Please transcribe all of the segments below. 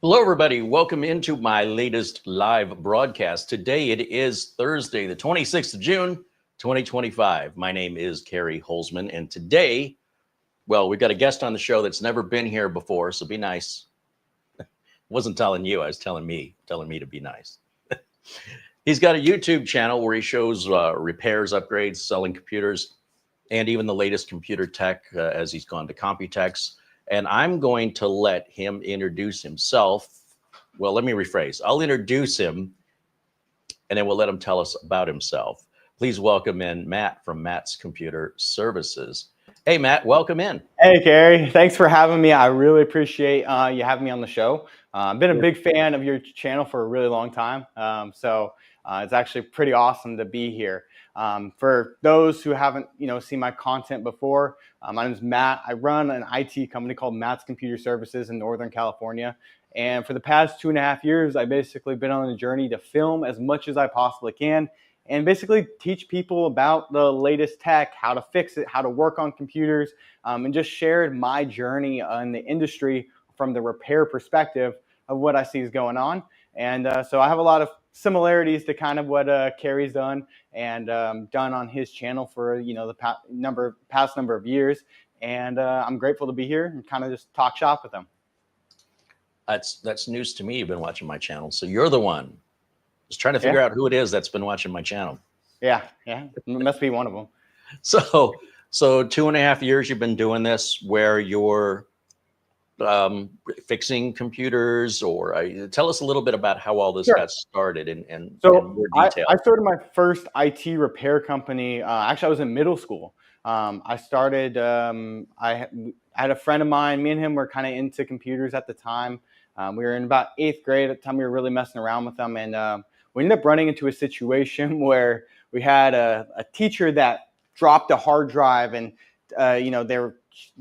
Hello, everybody. Welcome into my latest live broadcast. Today it is Thursday, the 26th of June, 2025. My name is CareyHolzman, and today, well, we've got a guest on the show that's never been here before, so be nice. I wasn't telling you, I was telling me to be nice. He's got a YouTube channel where he shows repairs, upgrades, selling computers, and even the latest computer tech as he's gone to Computex. And I'm going to let him introduce himself. Well, let me rephrase. I'll introduce him, and then we'll let him tell us about himself. Please welcome in Matt from Matt's Computer Services. Hey, Matt, welcome in. Hey, Carey. Thanks for having me. I really appreciate you having me on the show. I've been a big fan of your channel for a really long time. So it's actually pretty awesome to be here. For those who haven't, seen my content before, my name is Matt. I run an IT company called MattsComputerServices in Northern California. And for the past 2.5 years, I've basically been on a journey to film as much as I possibly can and basically teach people about the latest tech, how to fix it, how to work on computers, and just shared my journey in the industry from the repair perspective of what I see is going on. And so I have a lot of similarities to kind of what Carey's done and done on his channel for the past number of years. And I'm grateful to be here and kind of just talk shop with him. That's news to me. You've been watching my channel, so you're the one. Just trying to figure out who it is that's been watching my channel. Yeah, it must be one of them. So 2.5 years you've been doing this, where you're fixing computers, or tell us a little bit about how all this got started and more detail. I started my first IT repair company. Actually, I was in middle school. I started. I had a friend of mine. Me and him were kind of into computers at the time. We were in about 8th grade at the time. We were really messing around with them, and we ended up running into a situation where we had a teacher that dropped a hard drive, and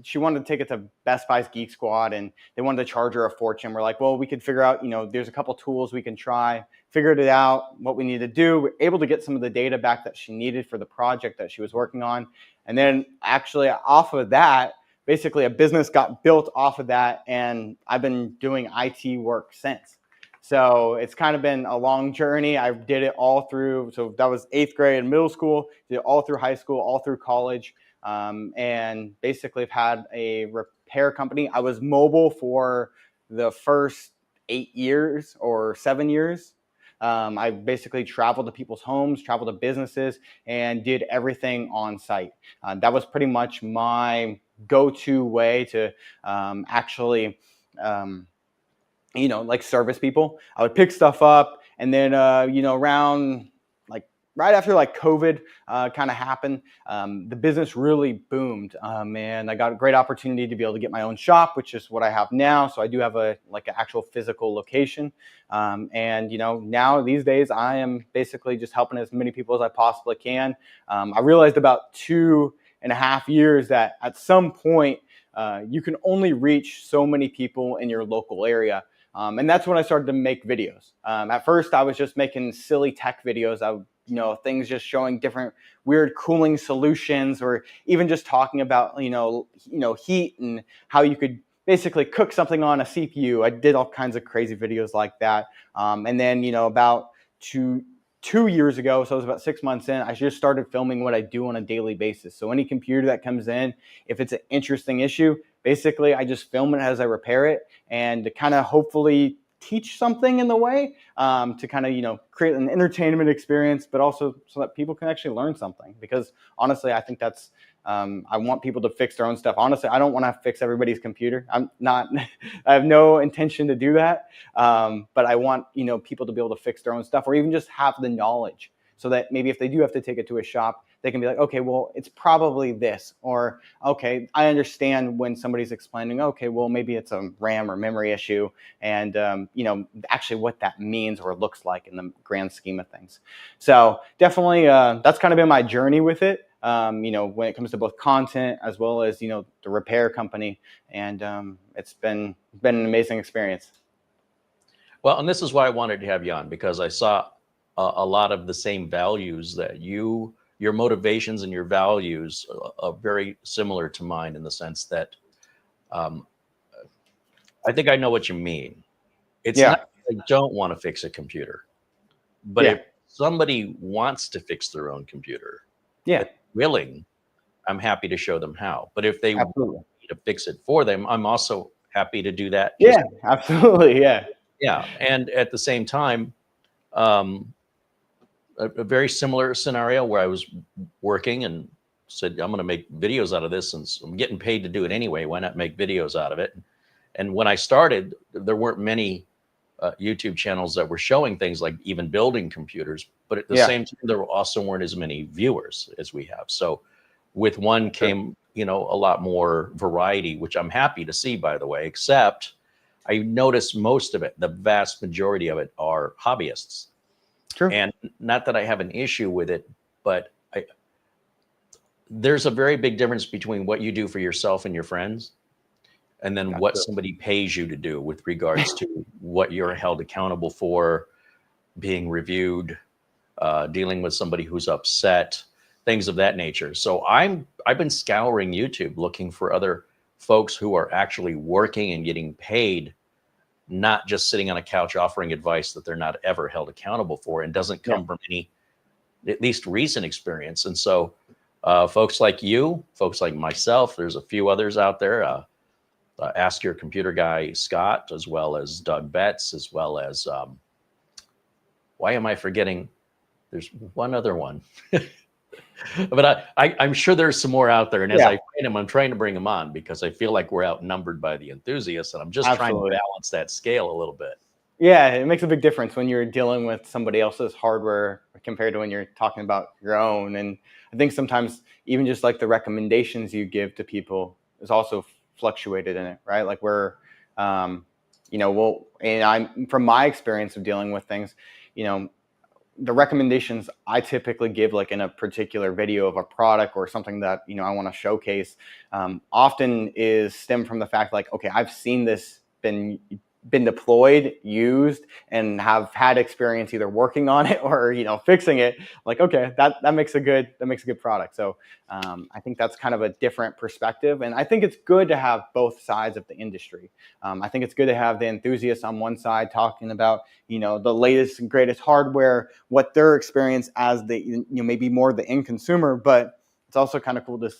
she wanted to take it to Best Buy's Geek Squad, and they wanted to charge her a fortune. We're like, well, we could figure out, there's a couple tools we can try. Figured it out, what we need to do. We're able to get some of the data back that she needed for the project that she was working on. And then actually off of that, basically a business got built off of that, and I've been doing IT work since. So it's kind of been a long journey. I did it all through, so that was 8th grade and middle school, did it all through high school, all through college. And basically I've had a repair company. I was mobile for the first 8 years or 7 years. I basically traveled to people's homes, traveled to businesses, and did everything on site. That was pretty much my go-to way to actually, service people. I would pick stuff up, and then, around right after COVID kind of happened, the business really boomed, and I got a great opportunity to be able to get my own shop, which is what I have now. So I do have an actual physical location, and now these days I am basically just helping as many people as I possibly can. I realized about 2.5 years that at some point you can only reach so many people in your local area. And that's when I started to make videos. At first, I was just making silly tech videos. Things just showing different weird cooling solutions, or even just talking about, heat and how you could basically cook something on a CPU. I did all kinds of crazy videos like that. And then, about 2 years ago, so it was about 6 months in, I just started filming what I do on a daily basis. So any computer that comes in, if it's an interesting issue, basically I just film it as I repair it, and to kind of hopefully teach something in the way, to kind of, create an entertainment experience, but also so that people can actually learn something. Because honestly, I think that's, I want people to fix their own stuff. Honestly, I don't want to fix everybody's computer. I have no intention to do that. But I want, people to be able to fix their own stuff, or even just have the knowledge, so that maybe if they do have to take it to a shop, they can be like, okay, well, it's probably this, or okay, I understand when somebody's explaining, okay, well, maybe it's a RAM or memory issue, and actually what that means or looks like in the grand scheme of things. So definitely, that's kind of been my journey with it. When it comes to both content as well as the repair company, and it's been an amazing experience. Well, and this is why I wanted to have you on, because I saw a lot of the same values that your motivations and your values are very similar to mine, in the sense that I think I know what you mean. It's Yeah. not that I don't want to fix a computer, but Yeah. if somebody wants to fix their own computer, Yeah. and willing, I'm happy to show them how. But if they want Absolutely. me to fix it for them, I'm also happy to do that. Yeah. Absolutely. Yeah. Yeah. And at the same time, um, a very similar scenario where I was working and said, I'm going to make videos out of this, and I'm getting paid to do it anyway. Why not make videos out of it? And when I started, there weren't many YouTube channels that were showing things like even building computers, but at the Yeah. same time, there also weren't as many viewers as we have. So with one Sure. came, a lot more variety, which I'm happy to see, by the way, except I noticed most of it, the vast majority of it, are hobbyists. True. And not that I have an issue with it, but there's a very big difference between what you do for yourself and your friends and then That's what true. somebody pays you to do with regards to what you're held accountable for, being reviewed, dealing with somebody who's upset, things of that nature. So I've been scouring YouTube looking for other folks who are actually working and getting paid, not just sitting on a couch offering advice that they're not ever held accountable for and doesn't Yeah. come from any, at least recent experience. And so folks like you, folks like myself, there's a few others out there. Ask Your Computer Guy Scott, as well as Doug Betts, as well as why am I forgetting? There's one other one, but I'm sure there's some more out there. And as I Yeah. find them, I'm trying to bring them on because I feel like we're outnumbered by the enthusiasts, and I'm just trying to Absolutely. balance that scale a little bit. Yeah, it makes a big difference when you're dealing with somebody else's hardware compared to when you're talking about your own. And I think sometimes even just like the recommendations you give to people is also fluctuated in it, right? Like um, and I'm from my experience of dealing with things, you know, the recommendations I typically give, like in a particular video of a product or something that I want to showcase, often is stem from the fact like, okay, I've seen this been deployed, used, and have had experience either working on it or fixing it. Like, okay, that makes a good product. So I think that's kind of a different perspective, and I think it's good to have both sides of the industry. I think it's good to have the enthusiasts on one side talking about the latest and greatest hardware, what their experience as the maybe more the end consumer, but it's also kind of cool to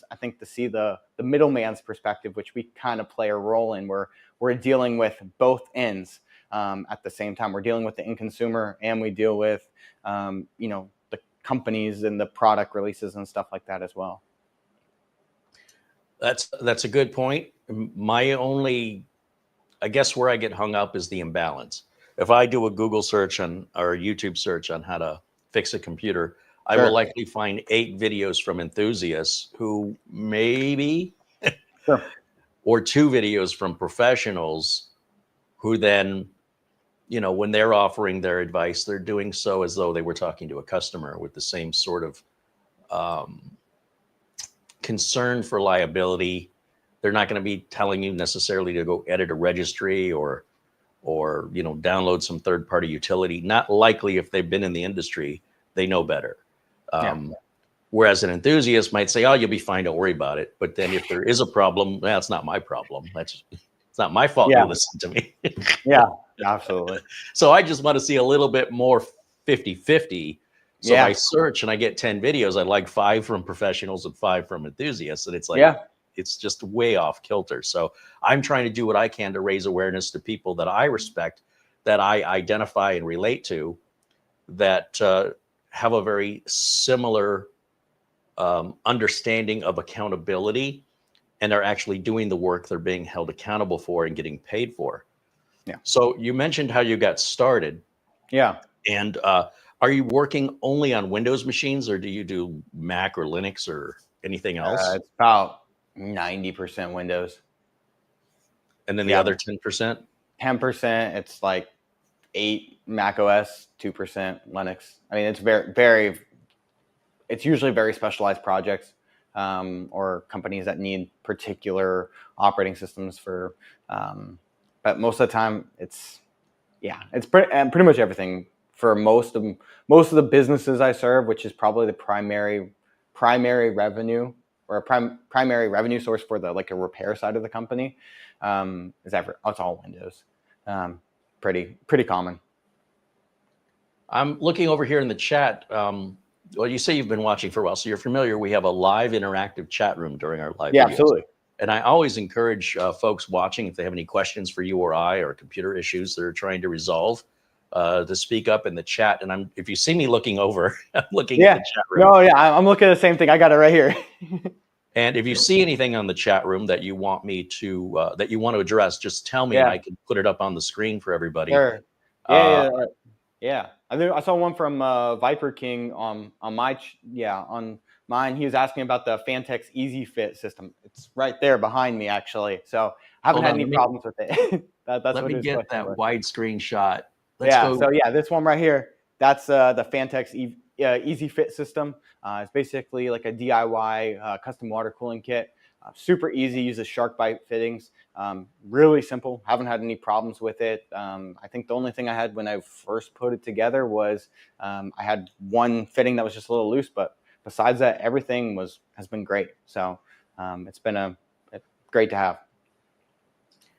see the middleman's perspective, which we kind of play a role in, where we're dealing with both ends at the same time. We're dealing with the end consumer, and we deal with the companies and the product releases and stuff like that as well. That's a good point. My only, I guess, where I get hung up is the imbalance. If I do a Google search or a YouTube search on how to fix a computer, I will Sure. likely find 8 videos from enthusiasts who maybe, Sure. or 2 videos from professionals who then, when they're offering their advice, they're doing so as though they were talking to a customer with the same sort of concern for liability. They're not going to be telling you necessarily to go edit a registry or download some third-party utility. Not likely. If they've been in the industry, they know better. Whereas an enthusiast might say, oh, you'll be fine, don't worry about it. But then if there is a problem, well, it's not my problem. It's not my fault you listen to me. Yeah, absolutely. So I just want to see a little bit more 50-50. So if I search and I get 10 videos, I'd like 5 from professionals and 5 from enthusiasts. And it's like, it's just way off kilter. So I'm trying to do what I can to raise awareness to people that I respect, that I identify and relate to, that have a very similar understanding of accountability and are actually doing the work they're being held accountable for and getting paid for. Yeah. So you mentioned how you got started. Yeah. And are you working only on Windows machines, or do you do Mac or Linux or anything else? It's about 90% Windows. And then the other 10%? 10%, it's like 8 Mac OS, 2% Linux. I mean, it's very, it's usually very specialized projects or companies that need particular operating systems for, but most of the time it's pretty much everything for most of the businesses I serve, which is probably the primary revenue or a primary revenue source for the like a repair side of the company. It's all Windows. pretty common. I'm looking over here in the chat. Well, you say you've been watching for a while, so you're familiar. We have a live interactive chat room during our live Yeah, videos. absolutely. And I always encourage folks watching, if they have any questions for you or I, or computer issues they're trying to resolve, to speak up in the chat. And if you see me looking over, I'm looking at the chat room. No, yeah, I'm looking at the same thing. I got it right here. And if you see anything on the chat room that you want me to that you want to address, just tell me, and I can put it up on the screen for everybody. Sure. Yeah. I saw one from Viper King on mine. He was asking about the Fantex Easy Fit system. It's right there behind me, actually. So I haven't had any problems with it. Let me get that widescreen shot. Let's go. So yeah, this one right here, that's the Fantex Easy Fit system. It's basically like a DIY custom water cooling kit. Super easy, uses shark bite fittings. Really simple. Haven't had any problems with it. I think the only thing I had when I first put it together was I had one fitting that was just a little loose, but besides that, everything has been great. So it's been great to have.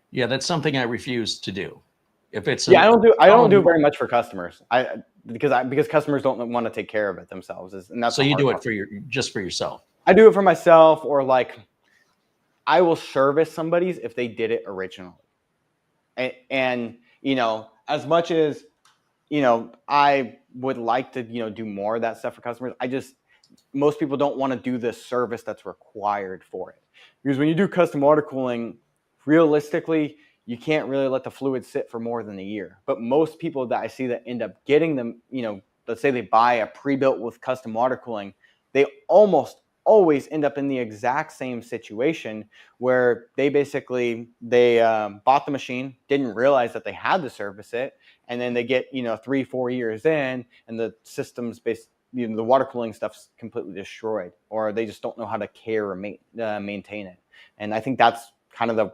Yeah, that's something I refuse to do. If it's I don't do very much for customers. Because customers don't want to take care of it themselves. And that's so you do it for just for yourself. I do it for myself, or like I will service somebody's if they did it originally. And as much as I would like to do more of that stuff for customers, most people don't want to do the service that's required for it. Because when you do custom water cooling, realistically, you can't really let the fluid sit for more than a year. But most people that I see that end up getting them, let's say they buy a pre-built with custom water cooling, they almost always end up in the exact same situation where they bought the machine, didn't realize that they had to service it, and then they get 3-4 years in, and the system's the water cooling stuff's completely destroyed, or they just don't know how to care or maintain it. And I think that's kind of the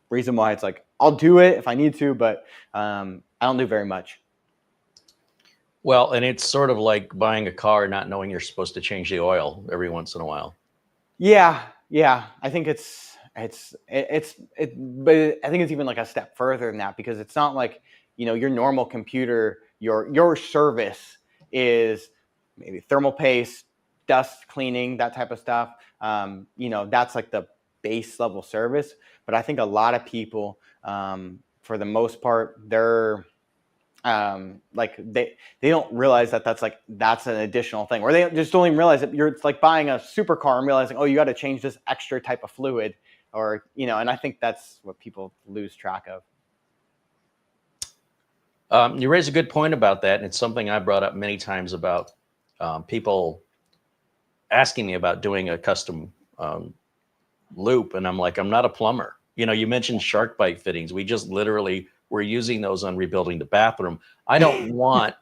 reason why it's like, I'll do it if I need to, but I don't do very much. Well, and it's sort of like buying a car, not knowing you're supposed to change the oil every once in a while. Yeah. I think but I think it's even like a step further than that, because it's not like, your normal computer, your service is maybe thermal paste, dust cleaning, that type of stuff. That's like the base level service. But I think a lot of people, for the most part, they're they don't realize that's an additional thing, or they just don't even realize that it's like buying a supercar and realizing, oh, you got to change this extra type of fluid, or and I think that's what people lose track of. You raise a good point about that, and it's something I brought up many times about people asking me about doing a custom loop, and I'm like, I'm not a plumber. You mentioned shark bite fittings. We just literally were using those on rebuilding the bathroom. I don't want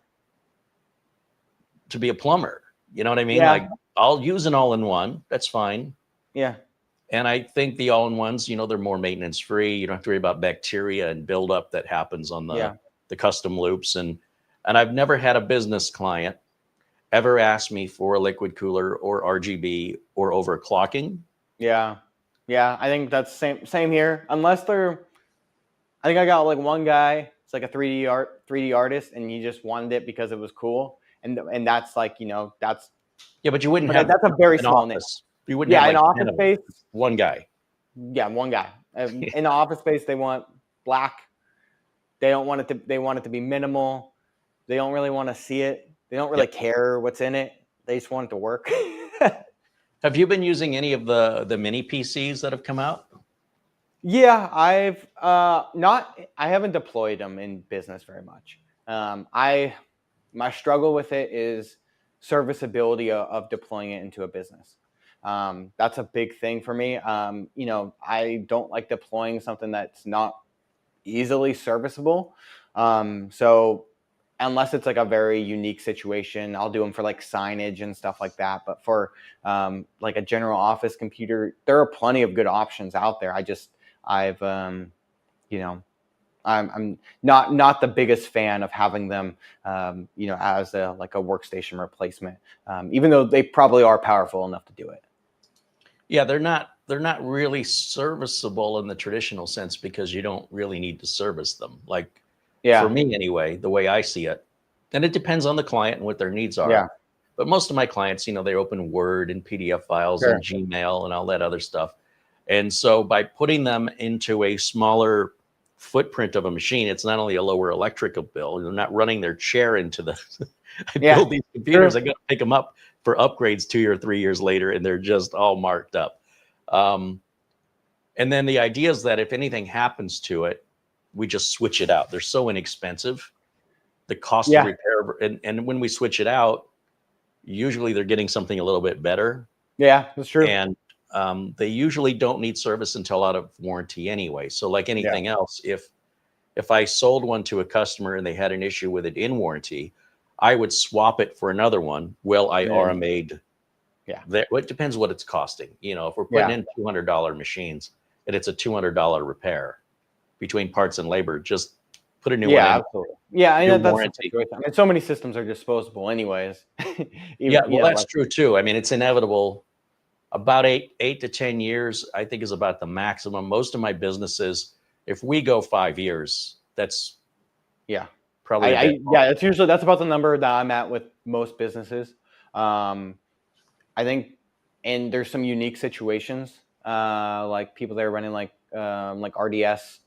to be a plumber. You know what I mean? Yeah. Like, I'll use an all-in-one. That's fine. Yeah. And I think the all-in-ones, they're more maintenance free. You don't have to worry about bacteria and buildup that happens on the custom loops. And I've never had a business client ever ask me for a liquid cooler or RGB or overclocking. Yeah. I think that's same here. Unless I think I got like one guy. It's like a 3D artist, and he just wanted it because it was cool. And that's like that's. Yeah, but you wouldn't have. That's a very small niche. You wouldn't have in office space. One guy. Yeah, one guy. In the office space, they want black. They don't want it to. They want it to be minimal. They don't really want to see it. They don't really care what's in it. They just want it to work. Have you been using any of the mini PCs that have come out? Yeah, I haven't deployed them in business very much. My struggle with it is serviceability of deploying it into a business. That's a big thing for me. I don't like deploying something that's not easily serviceable. So unless it's like a very unique situation, I'll do them for like signage and stuff like that. But for like a general office computer, there are plenty of good options out there. I'm not the biggest fan of having them, as a workstation replacement, even though they probably are powerful enough to do it. Yeah, they're not really serviceable in the traditional sense, because you don't really need to service them. Like, for me anyway, the way I see it. And it depends on the client and what their needs are. Yeah. But most of my clients, they open Word and PDF files Sure. and Gmail and all that other stuff. And so by putting them into a smaller footprint of a machine, it's not only a lower electrical bill, they're not running their chair into the, I build these computers, I got to pick them up for upgrades 2 or 3 years later, and they're just all marked up. And then the idea is that if anything happens to it, we just switch it out. They're so inexpensive. The cost of repair, and when we switch it out, usually they're getting something a little bit better. Yeah, that's true. And they usually don't need service until out of warranty anyway. So like anything else, if I sold one to a customer and they had an issue with it in warranty, I would swap it for another one. Well, I RMA'd. It depends what it's costing. If we're putting in $200 machines and it's a $200 repair between parts and labor, just put a new one in. Absolutely. Yeah, I know that's the situation. I mean, so many systems are disposable anyways. That's true too. I mean, it's inevitable. About 8 to 10 years, I think, is about the maximum. Most of my businesses, if we go 5 years, that's probably that's about the number that I'm at with most businesses. I think, and there's some unique situations, like people that are running like RDS.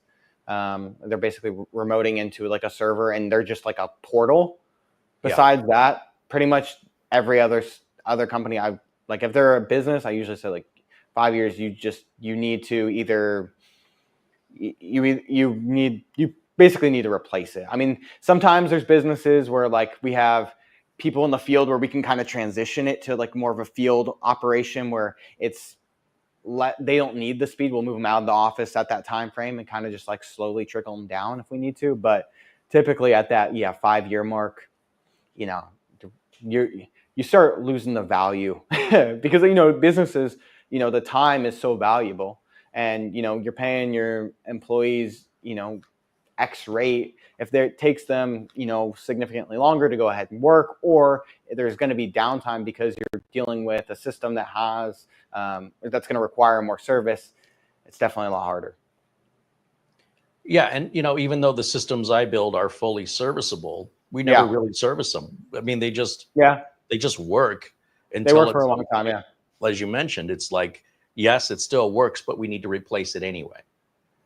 They're basically remoting into like a server, and they're just like a portal. Besides that, pretty much every other company like, if they're a business, I usually say like 5 years, you need to either, you basically need to replace it. I mean, sometimes there's businesses where like we have people in the field where we can kind of transition it to like more of a field operation where they don't need the speed. We'll move them out of the office at that time frame and kind of just like slowly trickle them down if we need to. But typically at that 5-year mark, you start losing the value because, businesses, the time is so valuable, and, you're paying your employees, X rate. If it takes them, significantly longer to go ahead and work, or there's going to be downtime because you're dealing with a system that has, that's going to require more service, it's definitely a lot harder. Yeah. And, even though the systems I build are fully serviceable, we never really service them. I mean, they just work until they work for a long time. Yeah. As you mentioned, it's like, yes, it still works, but we need to replace it anyway.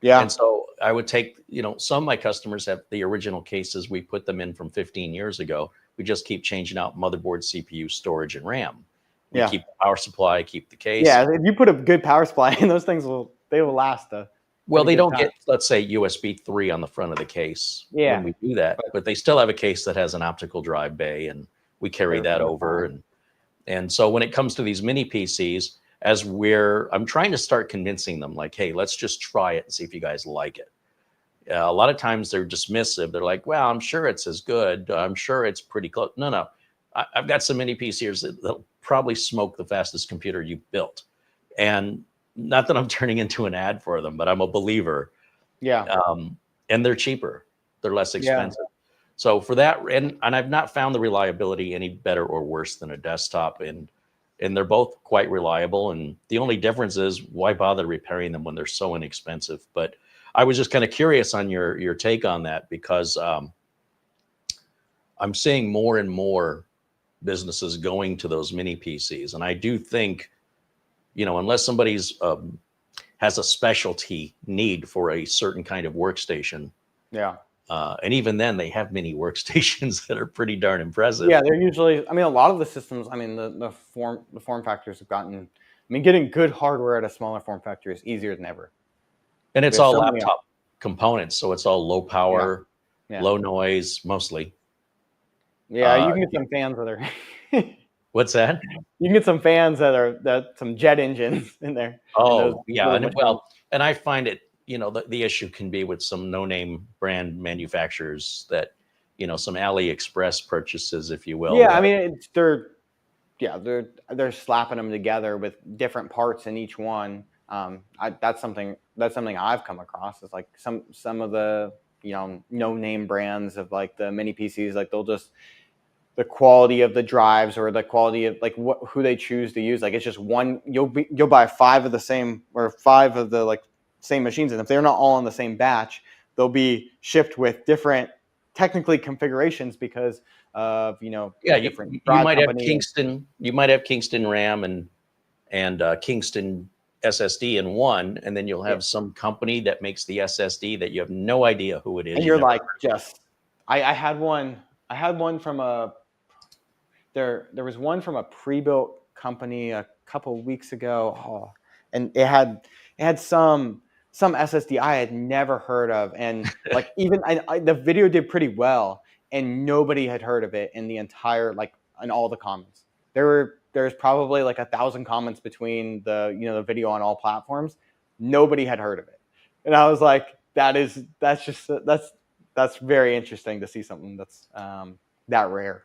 Yeah. And so I would take, some of my customers have the original cases. We put them in from 15 years ago. We just keep changing out motherboard, CPU, storage, and RAM. We keep the power supply, keep the case. Yeah. If you put a good power supply in, those things will last. They don't get, let's say, USB 3 on the front of the case when we do that, but they still have a case that has an optical drive bay, and we carry that over. And so when it comes to these mini PCs, I'm trying to start convincing them, like, hey, let's just try it and see if you guys like it. A lot of times they're dismissive. They're like, well, I'm sure it's as good. I'm sure it's pretty close. No. I've got some mini PCs that'll probably smoke the fastest computer you've built. And not that I'm turning into an ad for them, but I'm a believer. Yeah. And they're cheaper. They're less expensive. Yeah. So for that, and I've not found the reliability any better or worse than a desktop. And they're both quite reliable. And the only difference is, why bother repairing them when they're so inexpensive? But I was just kind of curious on your take on that, because I'm seeing more and more businesses going to those mini PCs. And I do think, unless somebody's has a specialty need for a certain kind of workstation. Yeah. And even then, they have mini workstations that are pretty darn impressive. Yeah, they're usually, a lot of the systems, the form factors have gotten, getting good hardware at a smaller form factor is easier than ever. And it's all laptop components, so it's all low power, low noise, mostly. Yeah, you can get some fans that are... What's that? You can get some fans that some jet engines in there. Oh, yeah. And I find it, the issue can be with some no-name brand manufacturers that, some AliExpress purchases, if you will. Yeah, they're slapping them together with different parts in each one. That's something I've come across. Is like some of the no-name brands of like the mini PCs, like they'll just, the quality of the drives or the quality of like who they choose to use, like it's just one. You'll buy 5 of the same, or 5 of the like same machines, and if they're not all in the same batch, they'll be shipped with different technically configurations because of, Yeah, different you drive might have company. Kingston RAM and Kingston SSD in one, and then you'll Yeah. have some company that makes the SSD that you have no idea who it is. And You've you're never like, heard of. I had one from there was one from a pre-built company a couple weeks ago. And it had some SSD I had never heard of. And like, even the video did pretty well, and nobody had heard of it in the entire, like, in all the comments. There's probably like 1,000 comments between the video on all platforms. Nobody had heard of it. And I was like, that's very interesting to see something that's that rare.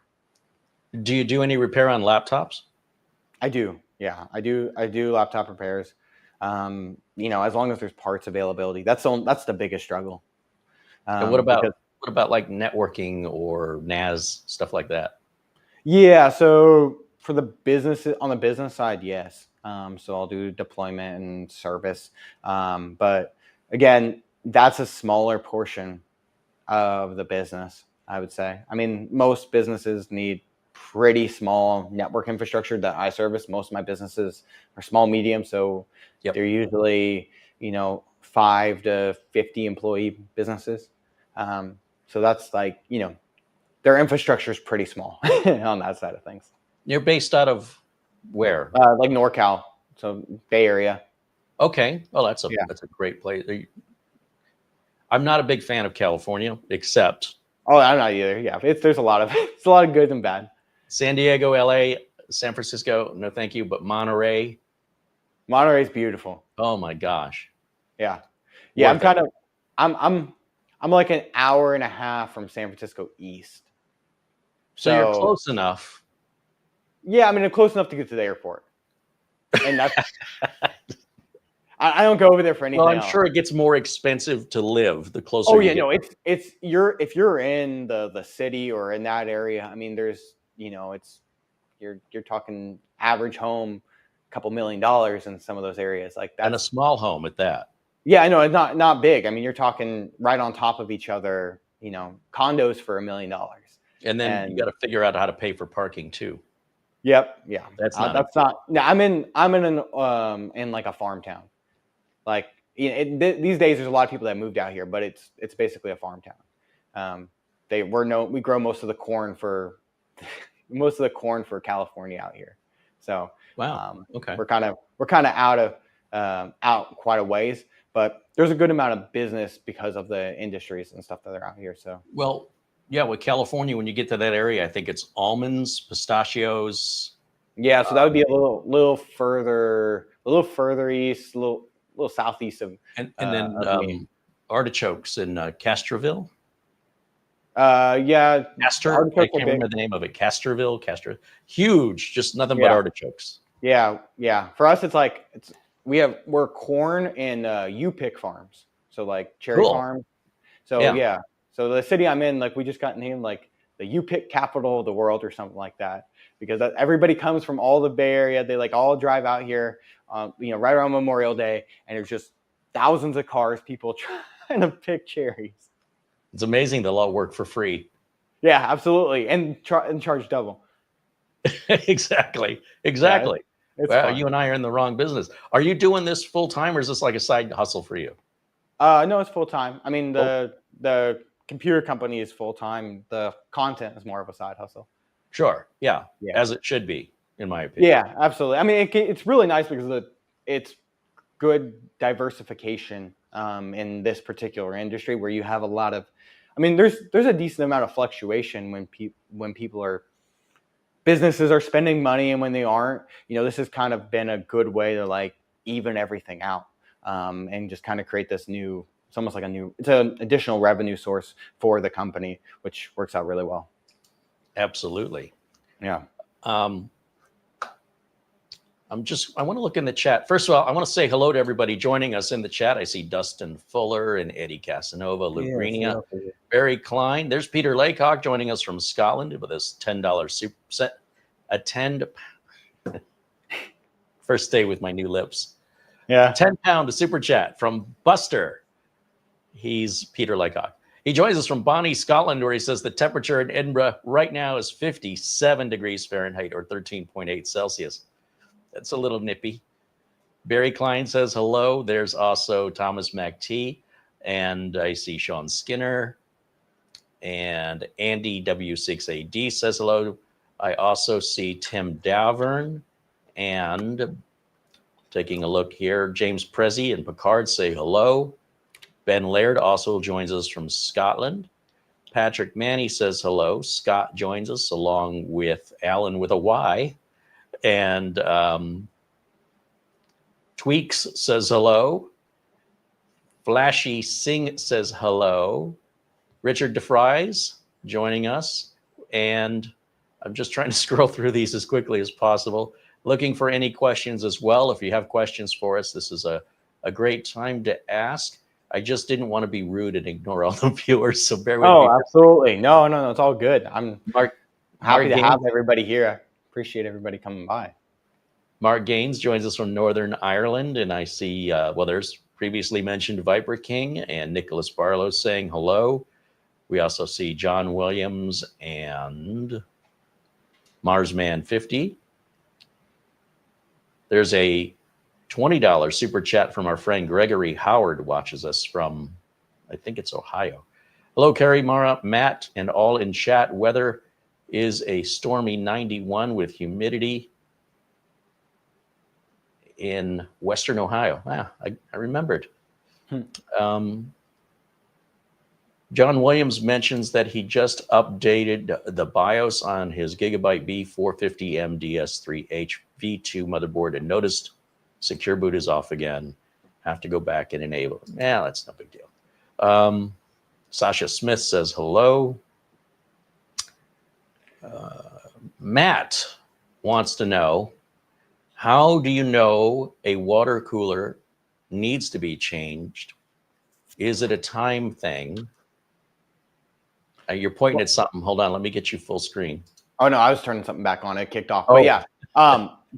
Do you do any repair on laptops? I do. Yeah, I do laptop repairs. As long as there's parts availability. That's the biggest struggle. And Because what about like networking or NAS stuff like that? yeah, so for the business side, yes. So I'll do deployment and service. But again, that's a smaller portion of the business, I would say. I mean, most businesses need pretty small network infrastructure that I service. Most of my businesses are small, medium. So Yep. they're usually, 5 to 50 employee businesses. So that's like, their infrastructure is pretty small on that side of things. You're based out of where? Like NorCal, so Bay Area. Okay. Well, that's a great place. I'm not a big fan of California, except Oh, I'm not either. Yeah, there's a lot of it's a lot of good and bad. San Diego, LA, San Francisco. No, thank you. But Monterey. Monterey's beautiful. Oh my gosh. Yeah. Worth I'm like an hour and a half from San Francisco east. So you're close enough. Yeah, I mean, I'm close enough to get to the airport. And that's I don't go over there for anything. Well, I'm else. sure it gets more expensive to live the closer. Oh yeah, no, if you're in the city or in that area, I mean, there's you're talking average home, a couple $1 million in some of those areas like that. And a small home at that. Yeah, I know, it's not big. I mean, you're talking right on top of each other, condos for $1 million. And then you got to figure out how to pay for parking too. Yep. Yeah. That's not. No, I'm in like a farm town. Like, these days, there's a lot of people that moved out here, but it's basically a farm town. We grow most of the corn for California out here. So wow. Okay. We're kind of out quite a ways, but there's a good amount of business because of the industries and stuff that are out here. So well, yeah, with California, when you get to that area, I think it's almonds, pistachios. Yeah, so that would be a little further east, a little southeast of, and then artichokes in Castroville. Yeah, Castor. I can't remember the name of it. Castor, huge, just nothing but artichokes. Yeah. For us, we're corn and U-pick farms, so like cherry farms. So yeah. So the city I'm in, like, we just got named like the U-pick capital of the world or something like that, because everybody comes from all the Bay Area. They like all drive out here, right around Memorial Day, and there's just thousands of cars, people trying to pick cherries. It's amazing they'll all work for free. Yeah, absolutely, and charge double. Exactly. Yeah, well, you and I are in the wrong business. Are you doing this full time, or is this like a side hustle for you? No, it's full time. I mean, the computer company is full time. The content is more of a side hustle. Sure. Yeah. As it should be, in my opinion. Yeah, absolutely. I mean, it's really nice because it's good diversification in this particular industry, where you have a lot of, I mean, there's a decent amount of fluctuation when businesses are spending money and when they aren't. This has kind of been a good way to like even everything out, and just kind of create this new. It's almost like it's an additional revenue source for the company, which works out really well. Absolutely. Yeah. I want to look in the chat. First of all, I want to say hello to everybody joining us in the chat. I see Dustin Fuller and Eddie Casanova, Lou Greenia, Barry Klein. There's Peter Laycock joining us from Scotland with this $10 super set. First day with my new lips. Yeah. £10 super chat from Buster. He's Peter Laycock. He joins us from Bonnie, Scotland, where he says the temperature in Edinburgh right now is 57 degrees Fahrenheit or 13.8 Celsius. That's a little nippy. Barry Klein says hello. There's also Thomas McT, and I see Sean Skinner, and Andy W6AD says hello. I also see Tim Davern, and taking a look here, James Prezi and Picard say hello. Ben Laird also joins us from Scotland. Patrick Manny says hello. Scott joins us along with Alan with a Y. And Tweaks says hello. Flashy Singh says hello. Richard DeFries joining us. And I'm just trying to scroll through these as quickly as possible. Looking for any questions as well. If you have questions for us, this is a great time to ask. I just didn't want to be rude and ignore all the viewers, so bear with me. Oh, absolutely. No, it's all good. I'm happy to Gaines, have everybody here. I appreciate everybody coming by. Mark Gaines joins us from Northern Ireland, and I see, there's previously mentioned Viper King and Nicholas Barlow saying hello. We also see John Williams and Marsman 50. There's a $20 super chat from our friend Gregory Howard, watches us from, I think it's Ohio. Hello, Carey, Mara, Matt, and all in chat. Weather is a stormy 91 with humidity in Western Ohio. I remembered. John Williams mentions that he just updated the BIOS on his Gigabyte B450M DS3H V2 motherboard and noticed Secure Boot is off again. Have to go back and enable it. Yeah, that's no big deal. Sasha Smith says hello. Matt wants to know, how do you know a water cooler needs to be changed? Is it a time thing? You're pointing at something. Hold on, let me get you full screen. Oh no, I was turning something back on. It kicked off. But yeah.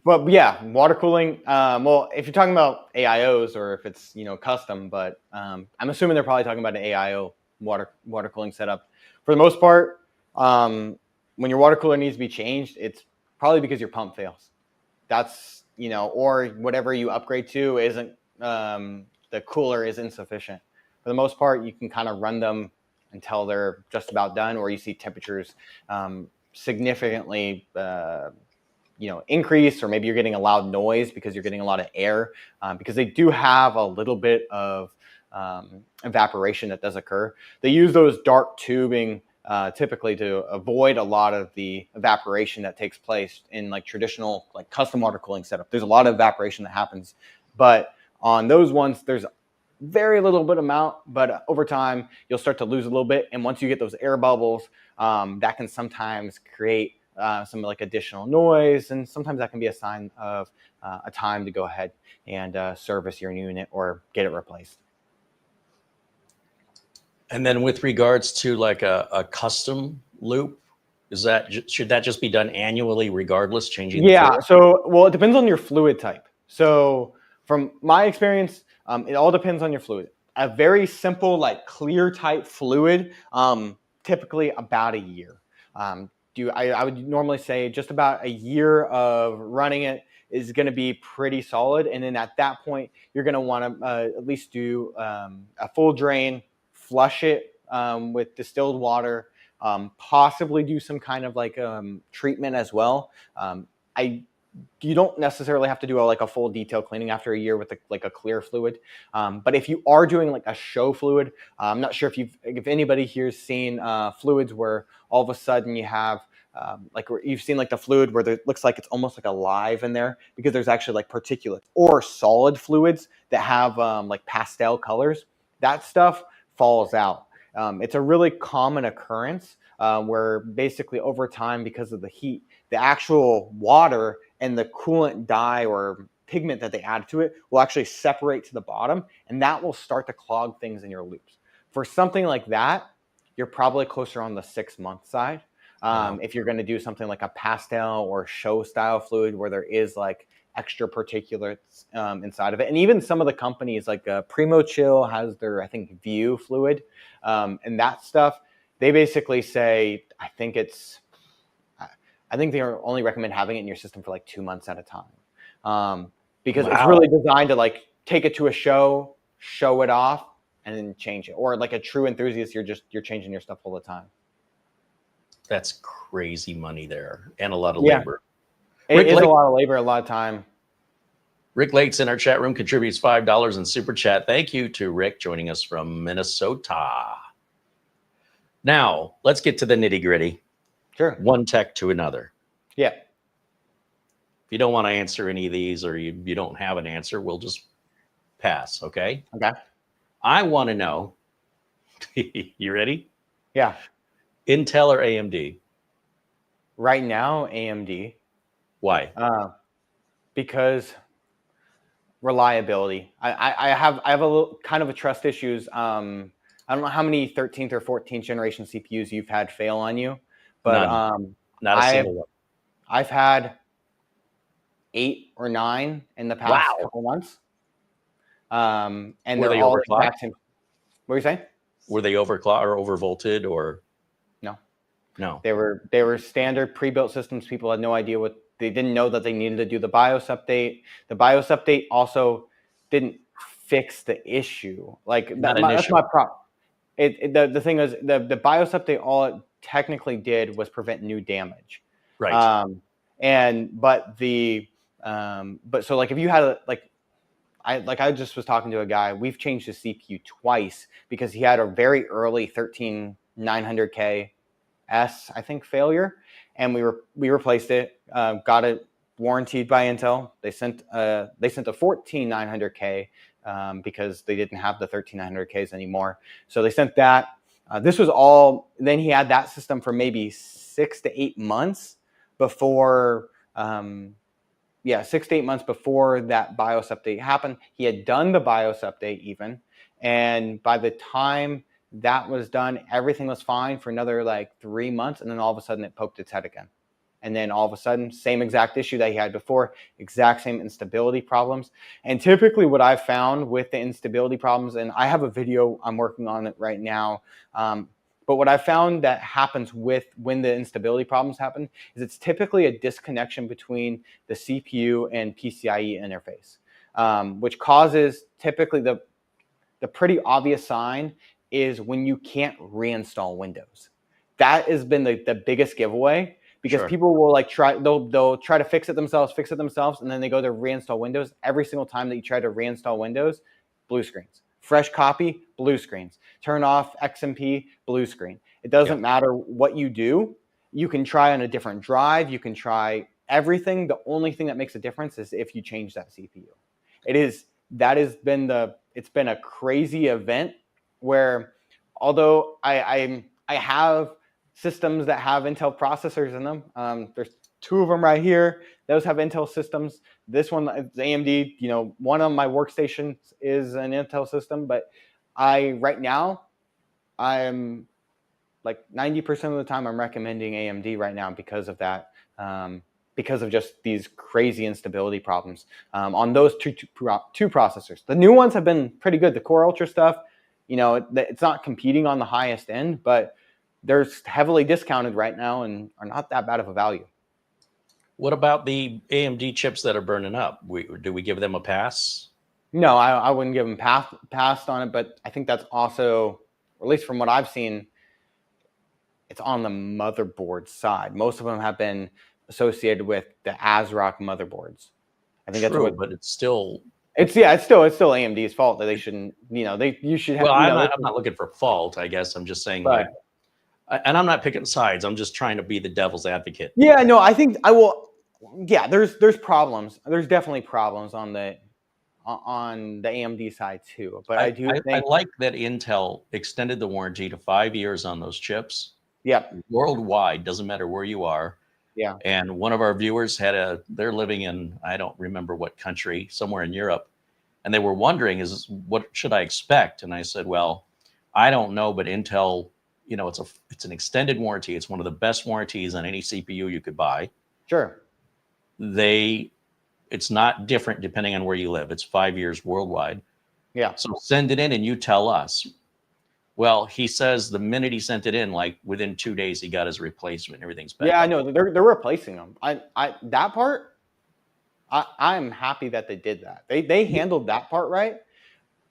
But yeah, water cooling. Well, if you're talking about AIOs or if it's custom, but I'm assuming they're probably talking about an AIO water cooling setup. For the most part, when your water cooler needs to be changed, it's probably because your pump fails. That's or whatever you upgrade to isn't the cooler is insufficient. For the most part, you can kind of run them until they're just about done, or you see temperatures significantly increase, or maybe you're getting a loud noise because you're getting a lot of air, because they do have a little bit of evaporation that does occur. They use those dark tubing typically to avoid a lot of the evaporation that takes place in like traditional like custom water cooling setup. There's a lot of evaporation that happens, but on those ones there's very little bit amount, but over time you'll start to lose a little bit, and once you get those air bubbles, that can sometimes create some like additional noise, and sometimes that can be a sign of a time to go ahead and service your unit or get it replaced. And then with regards to like a custom loop, should that just be done annually regardless, changing the fluid? So well, it depends on your fluid type. So from my experience, it all depends on your fluid. A very simple like clear type fluid, typically about a year. I would normally say just about a year of running it is going to be pretty solid, and then at that point you're going to want to at least do a full drain, flush it with distilled water, possibly do some kind of like treatment as well. You don't necessarily have to do a full detail cleaning after a year with a clear fluid, but if you are doing like a show fluid, I'm not sure if anybody here's seen fluids where all of a sudden you have you've seen like the fluid where it looks like it's almost like alive in there, because there's actually like particulates, or solid fluids that have like pastel colors. That stuff falls out. It's a really common occurrence where basically over time, because of the heat, the actual water and the coolant dye or pigment that they add to it will actually separate to the bottom, and that will start to clog things in your loops. For something like that, you're probably closer on the 6-month side. If you're going to do something like a pastel or show style fluid where there is like extra particulates inside of it. And even some of the companies like Primo Chill has their, I think, View fluid and that stuff. They basically say, I think they only recommend having it in your system for like 2 months at a time because it's really designed to like take it to a show it off, and then change it. Or like a true enthusiast, you're changing your stuff all the time. That's crazy money there, and a lot of labor. It is a lot of labor, a lot of time. Rick Lates in our chat room contributes $5 in super chat. Thank you to Rick joining us from Minnesota. Now let's get to the nitty gritty. Sure. One tech to another. Yeah. If you don't want to answer any of these, or you don't have an answer, we'll just pass. Okay. Okay. I want to know. You ready? Yeah. Intel or AMD? Right now, AMD. Why? Because reliability. I have a little kind of a trust issues. I don't know how many 13th or 14th generation CPUs you've had fail on you, but not a single one. I've had 8 or 9 in the past couple months. And were they're they all overclocked? exact same. What are you saying? Were they overclocked or overvolted or? No. They were standard pre-built systems. People had no idea they didn't know that they needed to do the BIOS update. The BIOS update also didn't fix the issue. Like that's my problem. The thing is the BIOS update, all it technically did was prevent new damage. Right. But so like if you had I just was talking to a guy, we've changed his CPU twice because he had a very early 13900K S, I think, failure, and we replaced it, got it warranted by Intel. They sent a 14900K because they didn't have the 13900Ks anymore. So they sent that. This was all. Then he had that system for maybe 6 to 8 months before. 6 to 8 months before that BIOS update happened. He had done the BIOS update even, and by the time that was done, everything was fine for another like 3 months, and then all of a sudden it poked its head again. And then all of a sudden, same exact issue that he had before, exact same instability problems. And typically what I've found with the instability problems, and I have a video, I'm working on it right now, but what I found that happens when the instability problems happen is it's typically a disconnection between the CPU and PCIe interface, which causes typically the pretty obvious sign is when you can't reinstall Windows. That has been the biggest giveaway because people will they'll try to fix it themselves, and then they go to reinstall Windows. Every single time that you try to reinstall Windows, blue screens. Fresh copy, blue screens. Turn off XMP, blue screen. It doesn't matter what you do. You can try on a different drive. You can try everything. The only thing that makes a difference is if you change that CPU. It's been a crazy event where, although I have systems that have Intel processors in them, there's 2 of them right here. Those have Intel systems. This one is AMD. One of my workstations is an Intel system, but right now I'm like 90% of the time I'm recommending AMD right now because of that. Because of just these crazy instability problems on those two processors. The new ones have been pretty good. The Core Ultra stuff, it's not competing on the highest end, but they're heavily discounted right now and are not that bad of a value. What about the AMD chips that are burning up? Do we give them a pass? No, I wouldn't give them passed on it, but I think that's also, or at least from what I've seen, it's on the motherboard side. Most of them have been associated with the ASRock motherboards. I think True, but it's still AMD's fault that they shouldn't. You should have. Well, I'm not looking for fault. I guess I'm just saying, and I'm not picking sides. I'm just trying to be the devil's advocate. Yeah, no, I think I will. Yeah, there's problems. There's definitely problems on the AMD side too. But I think I like that Intel extended the warranty to 5 years on those chips. Yeah, worldwide, doesn't matter where you are. Yeah. And one of our viewers they're living in, I don't remember what country, somewhere in Europe. And they were wondering, what should I expect? And I said, well, I don't know, but Intel, it's an extended warranty. It's one of the best warranties on any CPU you could buy. Sure. They It's not different depending on where you live. It's 5 years worldwide. Yeah. So send it in and you tell us. Well, he says the minute he sent it in, like within 2 days, he got his replacement. Everything's back. Yeah, I know they're replacing them. That part, I'm happy that they did that. They handled that part right.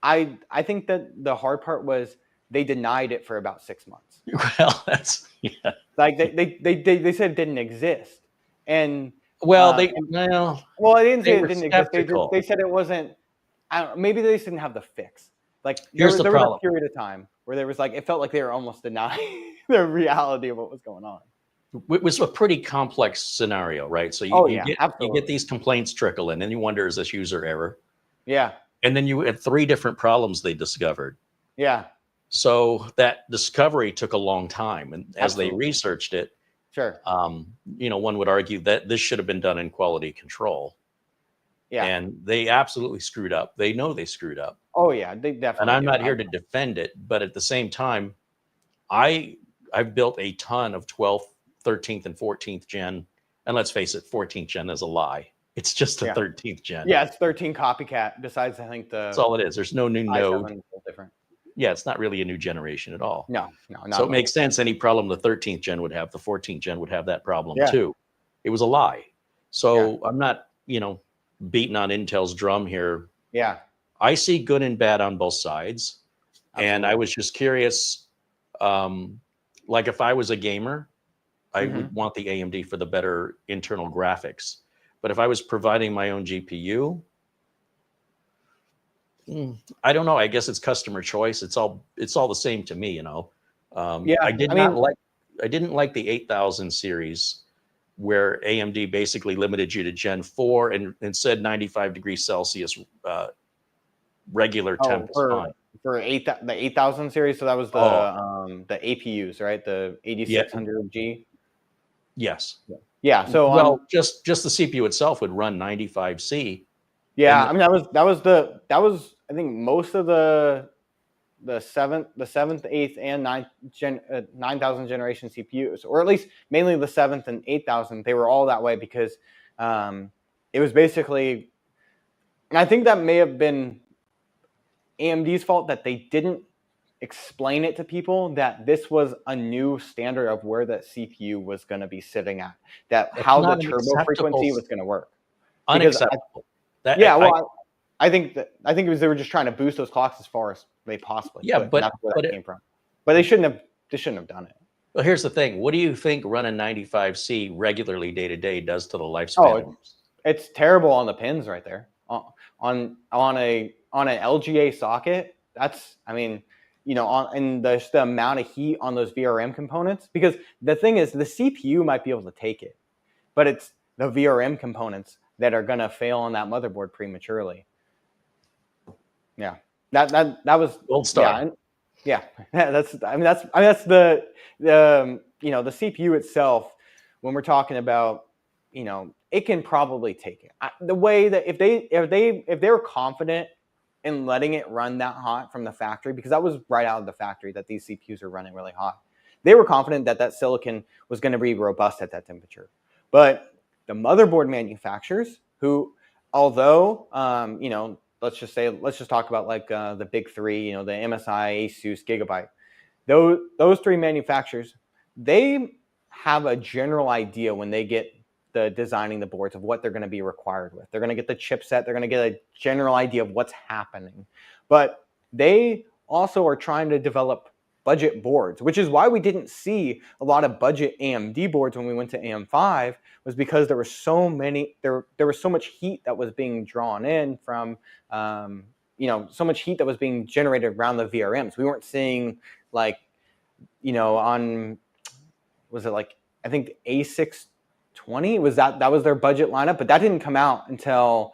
I think that the hard part was they denied it for about 6 months. Well, that's Like they said it didn't exist, and well, they didn't say they it were didn't exist. skeptical. They said it wasn't. I don't know, maybe they just didn't have the fix. Like Here's the there was problem. a period of time where there was like it felt like they were almost denying the reality of what was going on. It was a pretty complex scenario, right? So you get these complaints trickle in, and you wonder, is this user error? Yeah. And then you had 3 different problems they discovered. Yeah. So that discovery took a long time, and as they researched it, sure, one would argue that this should have been done in quality control. Yeah. And they absolutely screwed up. They know they screwed up. Oh yeah, they definitely. And I'm not here to defend it, but at the same time, I've built a ton of 12th, 13th, and 14th gen. And let's face it, 14th gen is a lie. It's just a 13th gen. Yeah, it's 13 copycat. Besides, I think that's all it is. There's no new node. Different. Yeah, it's not really a new generation at all. No, not so it makes sense. Any problem the 13th gen would have, the 14th gen would have that problem too. It was a lie. So I'm not, beating on Intel's drum here. Yeah. I see good and bad on both sides. Absolutely. And I was just curious, like if I was a gamer, I would want the AMD for the better internal graphics. But if I was providing my own GPU, I don't know. I guess it's customer choice. It's all the same to me, I didn't like the 8000 series where AMD basically limited you to Gen 4 and said 95 degrees Celsius regular temp is fine. For the 8000 series, so that was the APUs, right? The 8600G. Yes. Yeah. So just the CPU itself would run 95C. Yeah, I mean that was I think most of the 7th, 8th, and 9000 generation CPUs, or at least mainly the 7th and 8000, they were all that way because it was basically, and I think that may have been AMD's fault that they didn't explain it to people that this was a new standard of where that CPU was going to be sitting at, that how the turbo frequency was going to work. Unacceptable. I think it was they were just trying to boost those clocks as far as they possibly could. But that's where that came from. But they shouldn't have done it. Well, here's the thing. What do you think running 95C regularly day to day does to the lifespan? Oh, it's terrible on the pins right there. On an LGA socket, that's and the amount of heat on those VRM components, because the thing is the CPU might be able to take it, but it's the VRM components that are going to fail on that motherboard prematurely. Yeah, that was gold star. Yeah, that's the CPU itself. When we're talking about, it can probably take it. The way that if they were confident in letting it run that hot from the factory, because that was right out of the factory that these CPUs are running really hot, they were confident that silicon was going to be robust at that temperature. But the motherboard manufacturers, who, although let's just talk about like the big three, the MSI, Asus, Gigabyte. Those 3 manufacturers, they have a general idea when they get designing the boards of what they're going to be required with. They're going to get the chipset. They're going to get a general idea of what's happening. But they also are trying to develop budget boards, which is why we didn't see a lot of budget AMD boards when we went to AM5, was because there were so many, there was so much heat that was being drawn in from, so much heat that was being generated around the VRMs. We weren't seeing like, on, was it like, I think A620 was that was their budget lineup, but that didn't come out until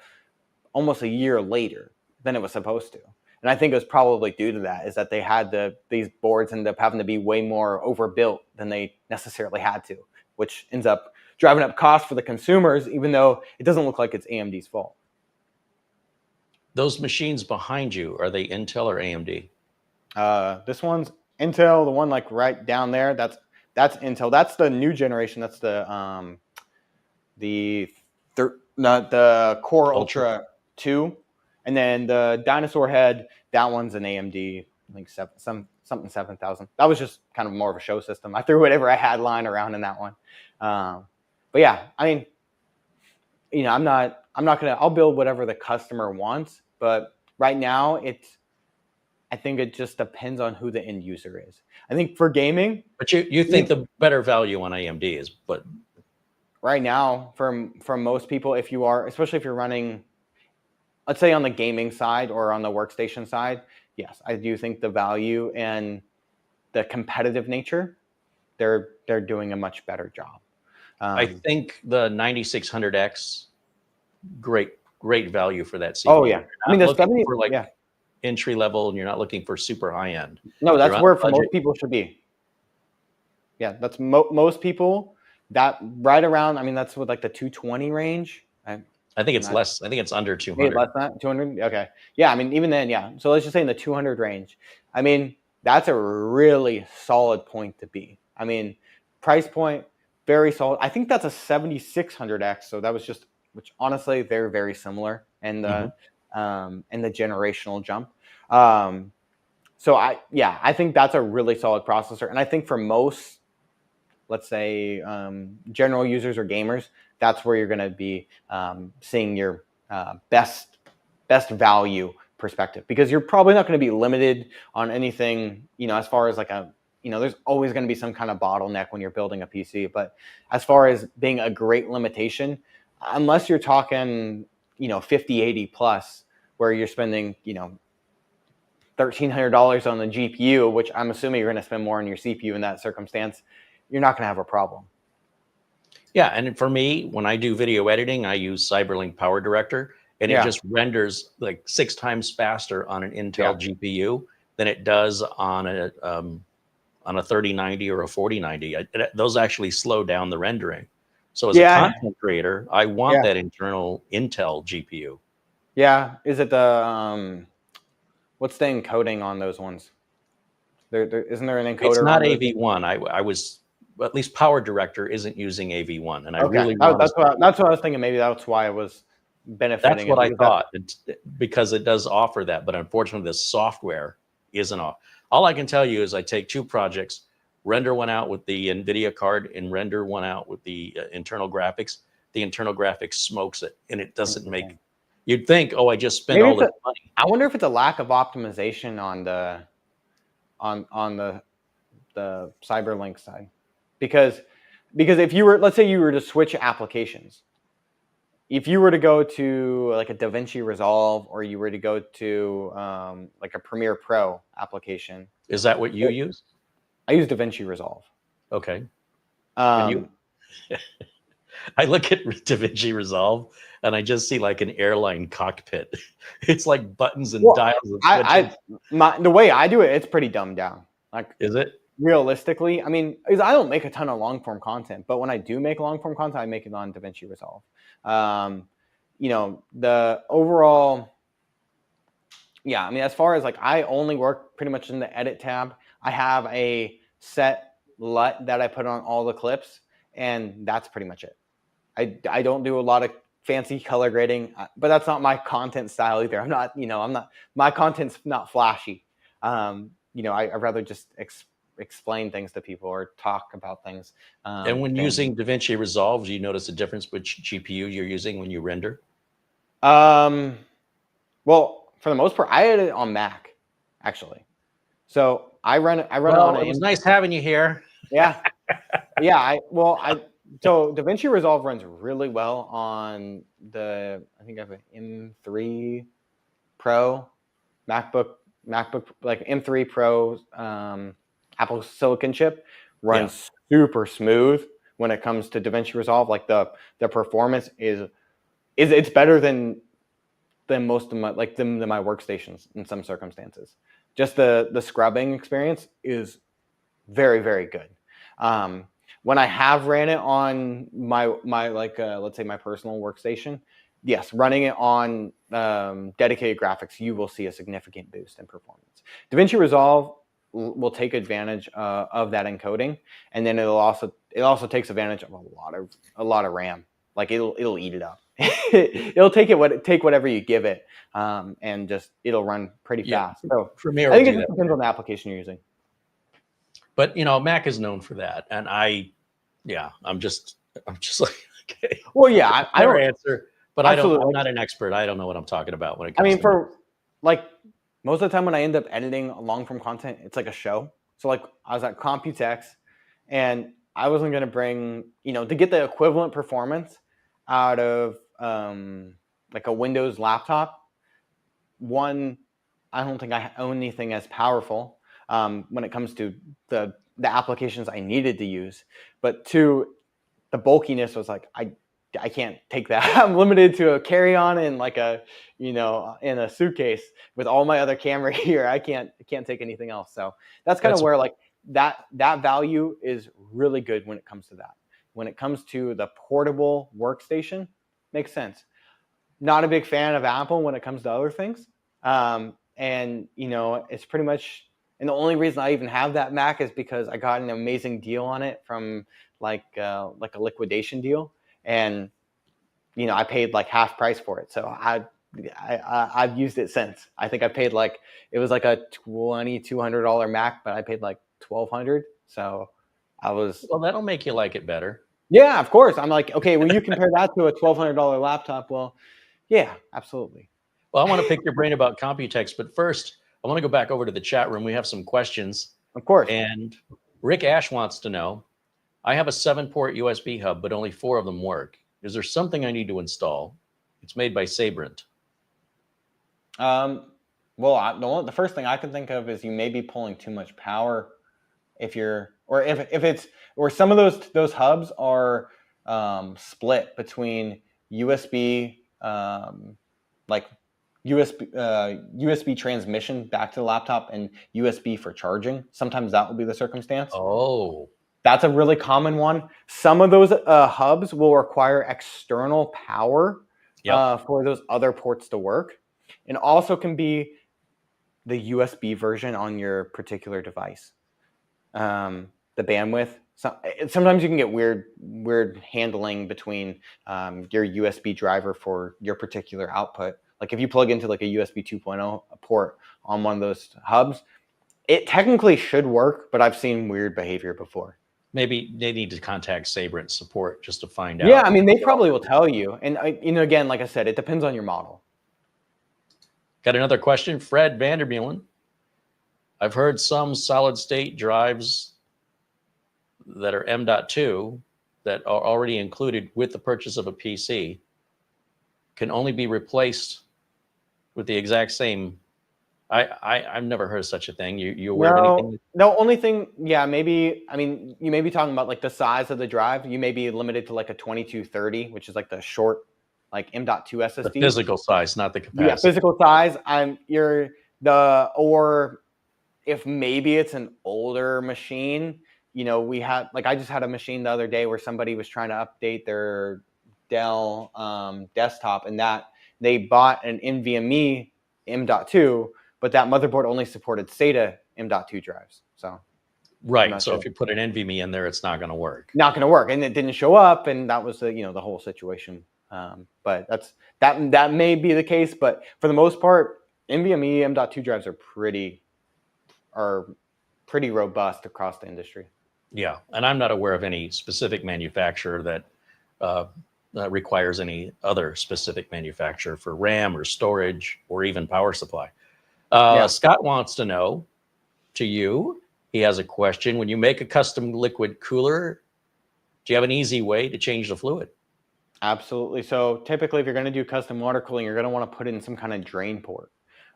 almost a year later than it was supposed to. And I think it was probably due to that, is that they had these boards end up having to be way more overbuilt than they necessarily had to, which ends up driving up costs for the consumers, even though it doesn't look like it's AMD's fault. Those machines behind you, are they Intel or AMD? This one's Intel. The one like right down there, that's Intel. That's the new generation. That's the not the Core Ultra. Ultra 2, and then the Dinosaur Head. That one's an AMD, I think something 7000. That was just kind of more of a show system. I threw whatever I had lying around in that one. But yeah, I mean, I'm not gonna. I'll build whatever the customer wants, but right now I think it just depends on who the end user is. I think for gaming, But you think the better value on AMD is, but right now, for most people, if you are, especially if you're running, let's say on the gaming side or on the workstation side, yes, I do think the value and the competitive nature, they're doing a much better job. I think the 9600X, great value for that CPU. Oh yeah, I mean, You're the not looking 70, for like yeah, entry level, and you're not looking for super high end. no, that's You're on where a for budget. most people should be. Yeah, that's most people. That right around. I mean, that's with like the 220 range. I think it's less. I think it's under 200. Maybe less than that, 200. Okay, yeah. I mean, even then, yeah. So let's just say in the 200 range. I mean, that's a really solid point to be. I mean, price point very solid. I think that's a 7600X. So that was just, which honestly they're very similar in the generational jump. So I think that's a really solid processor, and I think for most, let's say, general users or gamers, that's where you're going to be seeing your best value perspective, because you're probably not going to be limited on anything, as far as like there's always going to be some kind of bottleneck when you're building a PC. But as far as being a great limitation, unless you're talking, 5080 plus, where you're spending, $1,300 on the GPU, which I'm assuming you're going to spend more on your CPU in that circumstance, you're not going to have a problem. Yeah, and for me, when I do video editing, I use Cyberlink Power Director, and it just renders like 6 times faster on an Intel GPU than it does on a 3090 or a 4090. Those actually slow down the rendering. So as a content creator, I want that internal Intel GPU. Yeah, is it the what's the encoding on those ones? Isn't there an encoder? It's not AV1. I was, at least Power Director isn't using AV1, and I really want that's what I was thinking. Maybe that's why it was benefiting. That's what I thought, because it does offer that, but unfortunately, the software isn't off. All I can tell you is I take 2 projects, render one out with the NVIDIA card, and render one out with the internal graphics. The internal graphics smokes it, and it doesn't make. You'd think, oh, I just spent all this money. I wonder if it's a lack of optimization on the Cyberlink side, because if you were, let's say you were to switch applications, if you were to go to like a Vinci Resolve, or you were to go to like a Premiere Pro application. Is that what you use? I use Vinci Resolve. Okay. I look at Vinci Resolve and I just see like an airline cockpit. It's like buttons and dials. The way I do it, it's pretty dumbed down. Like, is it? Realistically, I mean, I don't make a ton of long form content, but when I do make long form content, I make it on Vinci Resolve. The overall, I mean, as far as like, I only work pretty much in the edit tab. I have a set LUT that I put on all the clips, and that's pretty much it. I don't do a lot of fancy color grading, but that's not my content style either. My content's not flashy. I'd rather just explain things to people or talk about things. And when using Vinci Resolve, do you notice a difference which GPU you're using when you render? Well, for the most part, I edit on Mac, actually. So I run it on. It was nice having you here. Yeah. So Vinci Resolve runs really well on I think I have an M3 Pro MacBook, like M3 Pro Apple Silicon chip runs super smooth when it comes to Vinci Resolve. Like the performance it's better than most of my than my workstations in some circumstances. Just the scrubbing experience is very, very good. When I have ran it on my let's say my personal workstation, yes, running it on dedicated graphics, you will see a significant boost in performance. Vinci Resolve will take advantage of that encoding, and then it also takes advantage of a lot of RAM. Like it'll eat it up. it'll take whatever you give it, and just it'll run pretty fast. So Premier I think will it do just that. depends on the application you're using. But Mac is known for that, and I'm just like, okay. Well, yeah, I Fair don't answer, but absolutely. I'm not an expert. I don't know what I'm talking about when it I comes mean, to Mac. for like most of the time when I end up editing long form content, it's like a show. So like I was at Computex, and I wasn't going to bring, to get the equivalent performance out of like a Windows laptop. One, I don't think I own anything as powerful when it comes to the applications I needed to use. But two, the bulkiness was like, I can't take that. I'm limited to a carry-on and like in a suitcase with all my other camera gear. I can't take anything else. So that's kind of where like that value is really good when it comes to that. When it comes to the portable workstation, makes sense. Not a big fan of Apple when it comes to other things. And it's pretty much, and the only reason I even have that Mac is because I got an amazing deal on it from like a liquidation deal. And, I paid like half price for it. So I've used it since. I think I paid it was like a $2,200 Mac, but I paid like $1,200. So Well, that'll make you like it better. Yeah, of course. I'm like, okay, well, you compare that to a $1,200 laptop. Well, yeah, absolutely. Well, I want to pick your brain about Computex, but first, I want to go back over to the chat room. We have some questions. Of course. And Rick Ash wants to know, I have a 7-port USB hub, but only 4 of them work. Is there something I need to install? It's made by Sabrent. Well, the first thing I can think of is you may be pulling too much power if some of those hubs are split between USB, USB transmission back to the laptop and USB for charging. Sometimes that will be the circumstance. Oh. That's a really common one. Some of those hubs will require external power for those other ports to work. And also can be the USB version on your particular device. The bandwidth. Sometimes you can get weird handling between your USB driver for your particular output. Like if you plug into like a USB 2.0 port on one of those hubs, it technically should work, but I've seen weird behavior before. Maybe they need to contact Sabrent support just to find out. Yeah, I mean, they probably will tell you. And again, like I said, it depends on your model. Got another question, Fred Vandermeulen. I've heard some solid state drives that are M.2 that are already included with the purchase of a PC can only be replaced with the exact same. I've never heard of such a thing. You aware of anything? No, only thing, maybe, I mean, you may be talking about like the size of the drive. You may be limited to like a 2230, which is like the short, like M.2 SSD. The physical size, not the capacity. Yeah, physical size. Or if maybe it's an older machine, I just had a machine the other day where somebody was trying to update their Dell desktop, and that they bought an NVMe M.2, but that motherboard only supported SATA M.2 drives. So right. So if you put an NVMe in there, it's not going to work. Not going to work, and it didn't show up, and that was the whole situation. But that may be the case, but for the most part, NVMe M.2 drives are pretty robust across the industry. Yeah, and I'm not aware of any specific manufacturer that requires any other specific manufacturer for RAM or storage or even power supply. Scott wants to know, he has a question. When you make a custom liquid cooler, do you have an easy way to change the fluid? Absolutely. So typically, if you're going to do custom water cooling, you're going to want to put in some kind of drain port.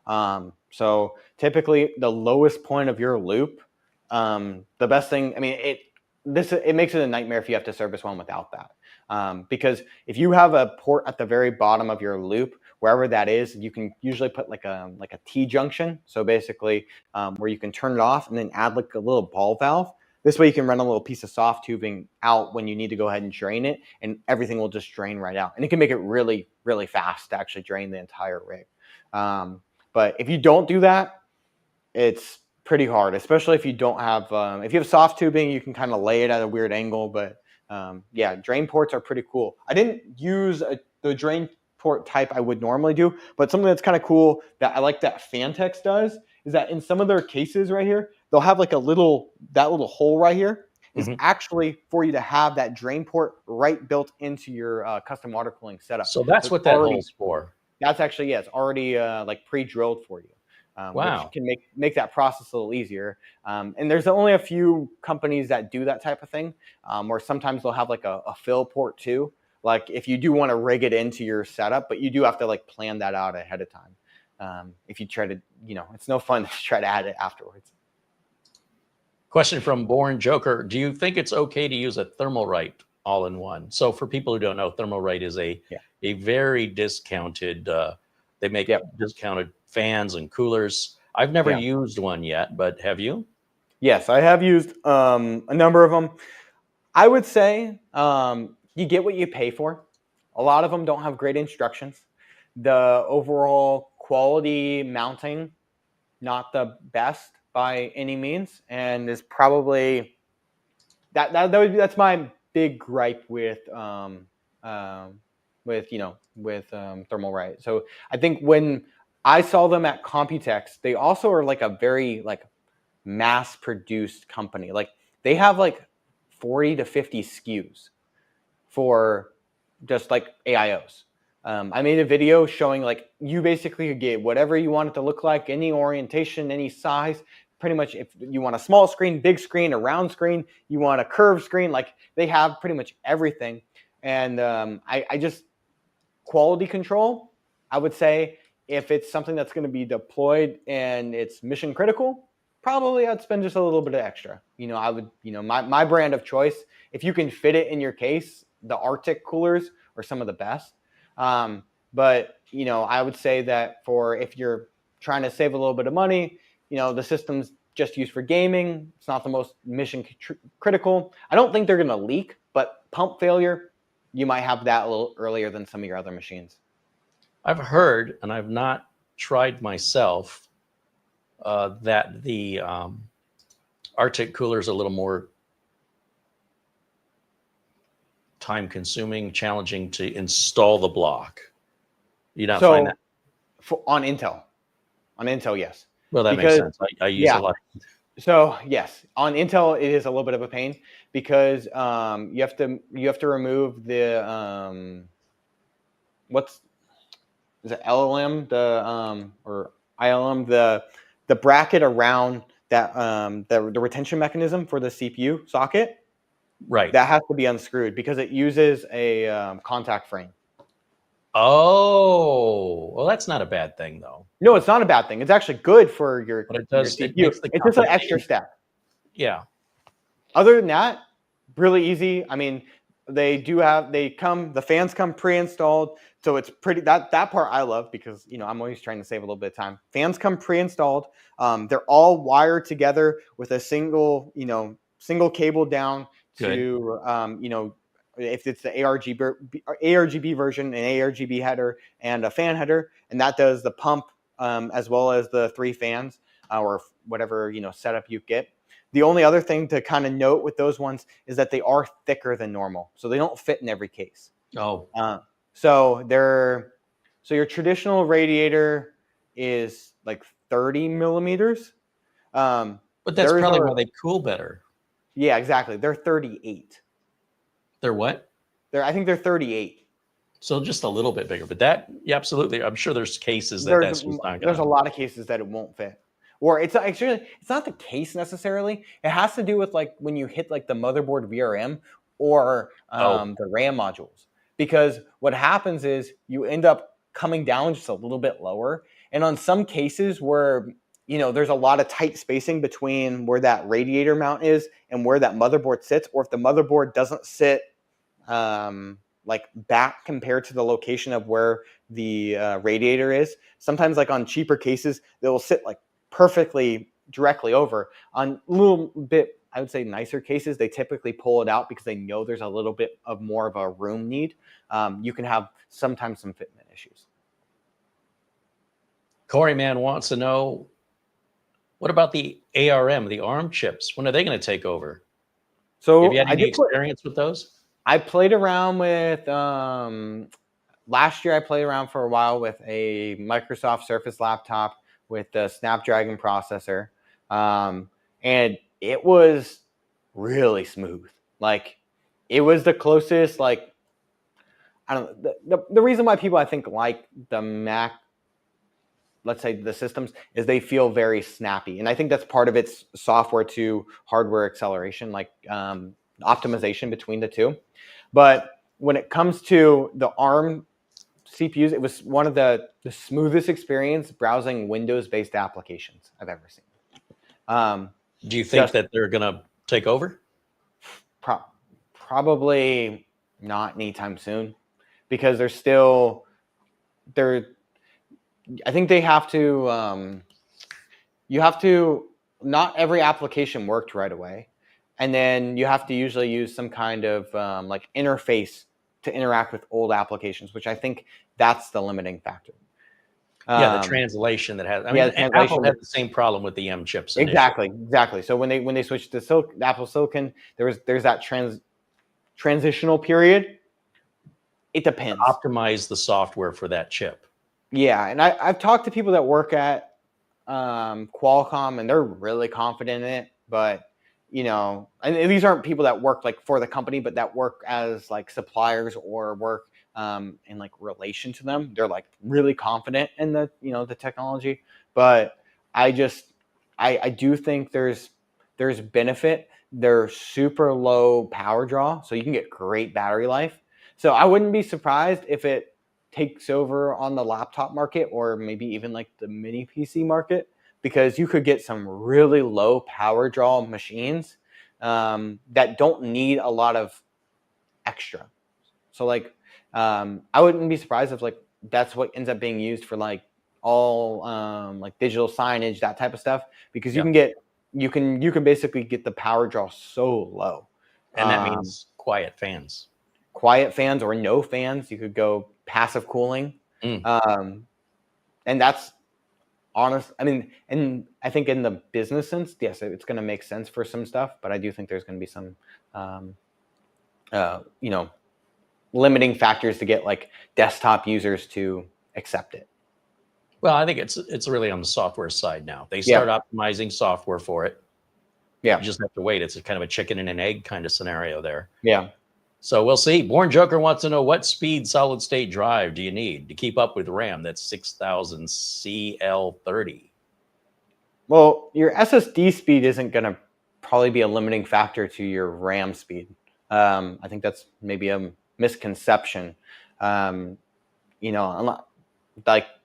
So typically, the lowest point of your loop, the best thing, I mean, it makes it a nightmare if you have to service one without that. Because if you have a port at the very bottom of your loop, wherever that is, you can usually put like a T junction. So basically, where you can turn it off and then add like a little ball valve. This way you can run a little piece of soft tubing out when you need to go ahead and drain it, and everything will just drain right out. And it can make it really, really fast to actually drain the entire rig. But if you don't do that, it's pretty hard, especially if you don't have, if you have soft tubing, you can kind of lay it at a weird angle. But drain ports are pretty cool. I didn't use the drain port type I would normally do, but something that's kind of cool that I like that Fantex does is that in some of their cases right here, they'll have like that little hole right here is actually for you to have that drain port right built into your custom water cooling setup. So that's So what that hole's for. that's actually, yeah, it's already like pre-drilled for you, which Wow. can make that process a little easier. And there's only a few companies that do that type of thing, or sometimes they'll have like a fill port too. Like if you do want to rig it into your setup, but you do have to like plan that out ahead of time. If you try to, it's no fun to try to add it afterwards. Question from Born Joker. Do you think it's okay to use a Thermalright all-in-one? So for people who don't know, Thermalright is a very discounted, they make discounted fans and coolers. I've never used one yet, but have you? Yes, I have used a number of them. I would say you get what you pay for. A lot of them don't have great instructions. The overall quality mounting, not the best by any means, and is probably that's my big gripe with Thermalright. So I think when I saw them at Computex, they also are like a very like mass-produced company. Like they have like 40 to 50 SKUs for just like AIOs. I made a video showing like you basically could get whatever you want it to look like, any orientation, any size. Pretty much if you want a small screen, big screen, a round screen, you want a curved screen, like they have pretty much everything. And I just, quality control, I would say if it's something that's going to be deployed and it's mission critical, probably I'd spend just a little bit of extra. I would, my brand of choice, if you can fit it in your case, the Arctic coolers are some of the best. But, I would say that for if you're trying to save a little bit of money, the system's just used for gaming. It's not the most mission critical. I don't think they're going to leak, but pump failure, you might have that a little earlier than some of your other machines. I've heard, and I've not tried myself, that the Arctic cooler is a little more time-consuming, challenging to install the block. You not find that? On Intel, yes. Well, that makes sense. I use a lot. So yes, on Intel it is a little bit of a pain because you have to remove the is it LLM or ILM the bracket around that the retention mechanism for the CPU socket. Right. That has to be unscrewed because it uses a contact frame. Oh, well, that's not a bad thing, though. No, it's not a bad thing. It's actually good for your CPU. It's just an extra step. Yeah. Other than that, really easy. I mean, the fans come pre-installed, so it's pretty. That part I love because I'm always trying to save a little bit of time. Fans come pre-installed. They're all wired together with a single cable down to if it's the ARGB version, an ARGB header and a fan header, and that does the pump as well as the 3 fans or whatever setup you get. The only other thing to kind of note with those ones is that they are thicker than normal, so they don't fit in every case. Oh, so your traditional radiator is like 30 millimeters. But that's probably why they cool better. Yeah, exactly. They're 38. They're what? I think they're 38. So just a little bit bigger, but absolutely. I'm sure there's cases that's just not. There's a lot of cases that it won't fit, or it's not the case necessarily. It has to do with like when you hit like the motherboard VRM or the RAM modules, because what happens is you end up coming down just a little bit lower, and on some cases where there's a lot of tight spacing between where that radiator mount is and where that motherboard sits, or if the motherboard doesn't sit like back compared to the location of where the radiator is. Sometimes like on cheaper cases, they will sit like perfectly directly over. On a little bit, I would say nicer cases, they typically pull it out because they know there's a little bit of more of a room need. You can have sometimes some fitment issues. Corey Man wants to know, what about the ARM, the ARM chips? When are they going to take over? So have you had any experience with those? I played around with last year I played around for a while with a Microsoft Surface laptop with the Snapdragon processor, and it was really smooth. Like, it was the closest, like, I don't know, the reason why people I think like the Mac, let's say the systems, is they feel very snappy, and I think that's part of its software to hardware acceleration, like optimization between the two. But when it comes to the ARM CPUs, it was one of the smoothest experience browsing Windows-based applications I've ever seen. Do you think that they're going to take over? Probably not anytime soon, because they're still I think they have to. You have to. Not every application worked right away, and then you have to usually use some kind of like interface to interact with old applications, which I think that's the limiting factor. Yeah, the translation that has. I mean, Apple had the same problem with the M chips initially. Exactly. So when they switched to Apple Silicon, there's that transitional period. It depends. Optimize the software for that chip. Yeah, and I've talked to people that work at Qualcomm, and they're really confident in it. But and these aren't people that work like for the company, but that work as like suppliers or work in like relation to them. They're like really confident in the technology. But I do think there's benefit. They're super low power draw, so you can get great battery life. So I wouldn't be surprised if it takes over on the laptop market, or maybe even like the mini PC market, because you could get some really low power draw machines that don't need a lot of extra. So like I wouldn't be surprised if like that's what ends up being used for like all like digital signage, that type of stuff, because you can basically get the power draw so low. And that means quiet fans Or no fans. You could go passive cooling. And that's honest. I mean, and I think in the business sense, yes, it's going to make sense for some stuff, but I do think there's going to be some, limiting factors to get like desktop users to accept it. Well, I think it's really on the software side now. They start optimizing software for it. Yeah. You just have to wait. It's a kind of a chicken and an egg kind of scenario there. Yeah. So we'll see. Born Joker wants to know, what speed solid state drive do you need to keep up with RAM that's 6000 CL30? Well, your SSD speed isn't going to probably be a limiting factor to your RAM speed. I think that's maybe a misconception. Like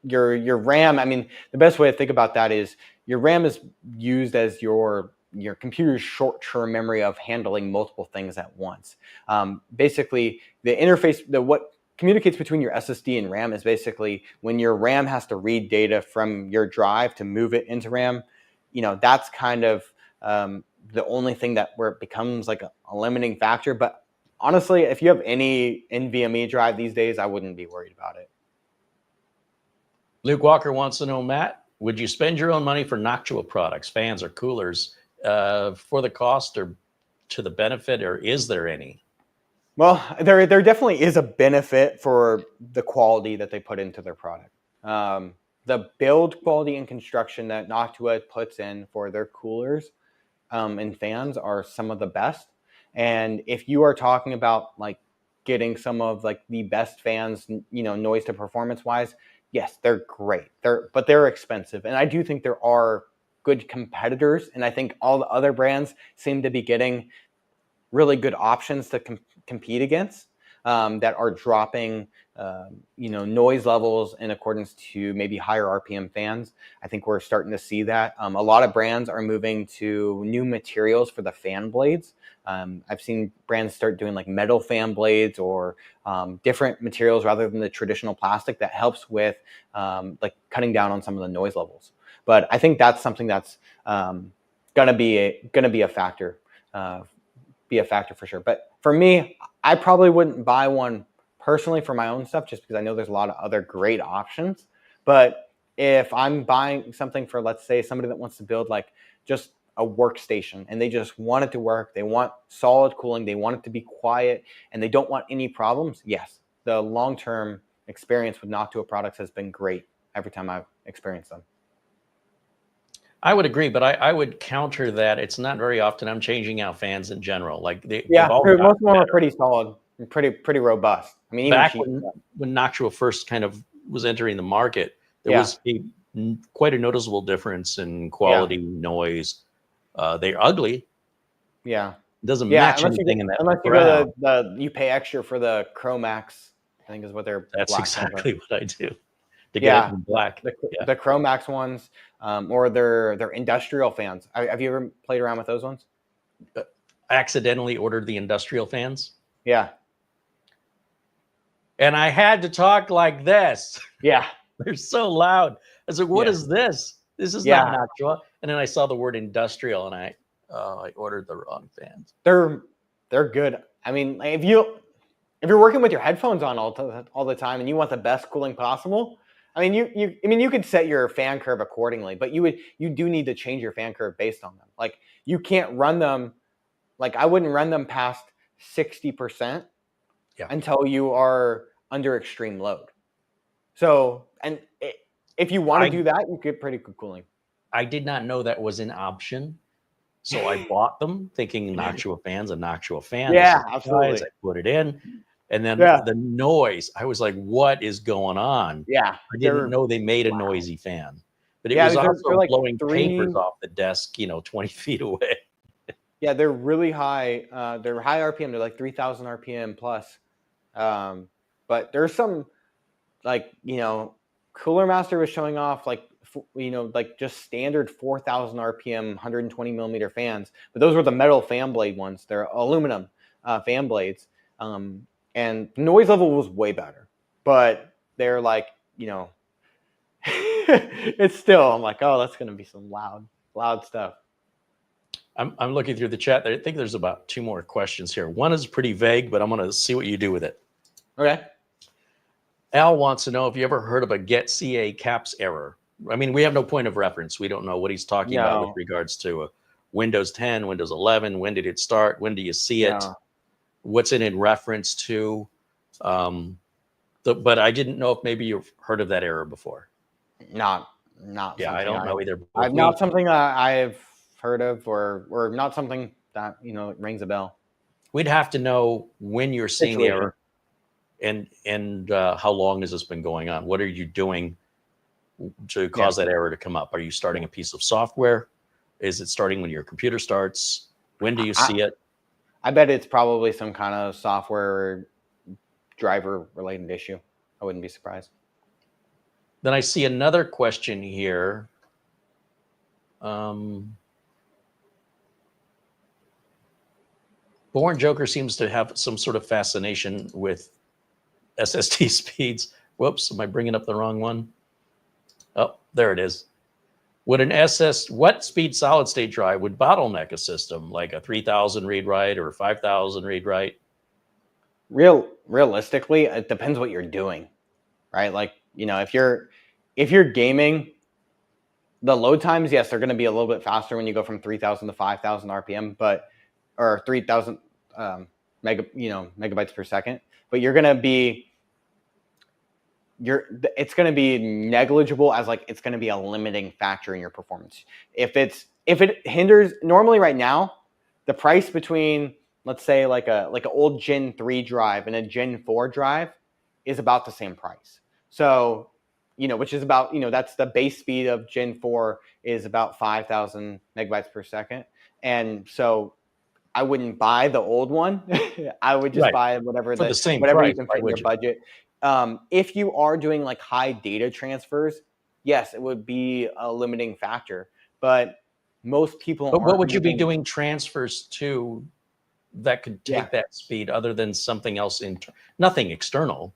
your RAM, I mean, the best way to think about that is your RAM is used as your computer's short-term memory of handling multiple things at once. Basically, the interface, what communicates between your SSD and RAM is basically when your RAM has to read data from your drive to move it into RAM. That's kind of the only thing where it becomes like a limiting factor. But honestly, if you have any NVMe drive these days, I wouldn't be worried about it. Luke Walker wants to know, Matt, would you spend your own money for Noctua products, fans or coolers, for the cost or to the benefit, or is there any? Well, there definitely is a benefit for the quality that they put into their product. The build quality and construction that Noctua puts in for their coolers and fans are some of the best. And if you are talking about like getting some of like the best fans, noise to performance wise, yes, they're great. But they're expensive. And I do think there are good competitors. And I think all the other brands seem to be getting really good options to compete against that are dropping, noise levels in accordance to maybe higher RPM fans. I think we're starting to see that. A lot of brands are moving to new materials for the fan blades. I've seen brands start doing like metal fan blades or different materials rather than the traditional plastic that helps with like cutting down on some of the noise levels. But I think that's something that's gonna be a factor. Be a factor for sure. But for me, I probably wouldn't buy one personally for my own stuff, just because I know there's a lot of other great options. But if I'm buying something for, let's say, somebody that wants to build like just a workstation and they just want it to work, they want solid cooling, they want it to be quiet, and they don't want any problems, yes, the long-term experience with Noctua products has been great every time I've experienced them. I would agree, but I would counter that. It's not very often I'm changing out fans in general. Like they've all most gotten of them are better. pretty solid, and pretty robust. I mean, even Back cheap. when Noctua first kind of was entering the market, there Yeah. was quite a noticeable difference in quality, noise. They're ugly. Yeah. It doesn't match anything in that unless you brown. go you pay extra for the Chromax, I think is what they're That's black ones are. exactly what I do to get it in black. The Chromax ones, or their industrial fans. Have you ever played around with those ones? I accidentally ordered the industrial fans. Yeah. And I had to talk like this. Yeah. They're so loud. I was like, what is this? This is not Noctua. And then I saw the word industrial and I ordered the wrong fans. They're good. I mean, if you're working with your headphones on all the time and you want the best cooling possible, I mean, you could set your fan curve accordingly, but you do need to change your fan curve based on them. Like you can't run them, like I wouldn't run them past 60% until you are under extreme load. So, and if you want to do that, you get pretty good cooling. I did not know that was an option. So I bought them thinking Noctua fans, a Noctua fan. Yeah, absolutely. I put it in. And then the noise, I was like, what is going on? Yeah. I didn't know they made a noisy fan. But it was they're also like blowing papers off the desk, 20 feet away. Yeah, they're really high. They're high RPM. They're like 3,000 RPM plus. But there's some, like, Cooler Master was showing off like just standard 4,000 RPM, 120 millimeter fans. But those were the metal fan blade ones. They're aluminum fan blades. And noise level was way better. But they're like, it's still, I'm like, oh, that's going to be some loud stuff. I'm looking through the chat. I think there's about 2 more questions here. One is pretty vague, but I'm going to see what you do with it. Okay. Al wants to know if you ever heard of a get CA caps error. I mean, we have no point of reference. We don't know what he's talking about with regards to Windows 10, Windows 11. When did it start? When do you see it? What's it in reference to? But I didn't know if maybe you've heard of that error before. Not. Yeah, I don't know either. Not something I've heard of, or not something that rings a bell. We'd have to know when you're seeing the error, and how long has this been going on? What are you doing to cause that error to come up? Are you starting a piece of software? Is it starting when your computer starts? When do you see it? I bet it's probably some kind of software or driver related issue. I wouldn't be surprised. Then I see another question here. Born Joker seems to have some sort of fascination with SSD speeds. Whoops, am I bringing up the wrong one? Oh, there it is. What speed solid state drive would bottleneck a system, like a 3,000 read write or 5,000 read write? Realistically, it depends what you're doing, right? Like, if you're gaming, the load times, yes, they're going to be a little bit faster when you go from 3,000 to 5,000 RPM, or 3,000 megabytes per second. But it's going to be negligible, as like it's going to be a limiting factor in your performance. If it hinders, normally right now, the price between, let's say, like an old Gen 3 drive and a Gen 4 drive is about the same price. So, which is about, that's the base speed of Gen 4 is about 5,000 megabytes per second. And so I wouldn't buy the old one. I would just buy whatever the same whatever price, you can fit in your budget. If you are doing like high data transfers, yes, it would be a limiting factor. But most people But what would you be doing transfers to that could take that speed other than something else nothing external?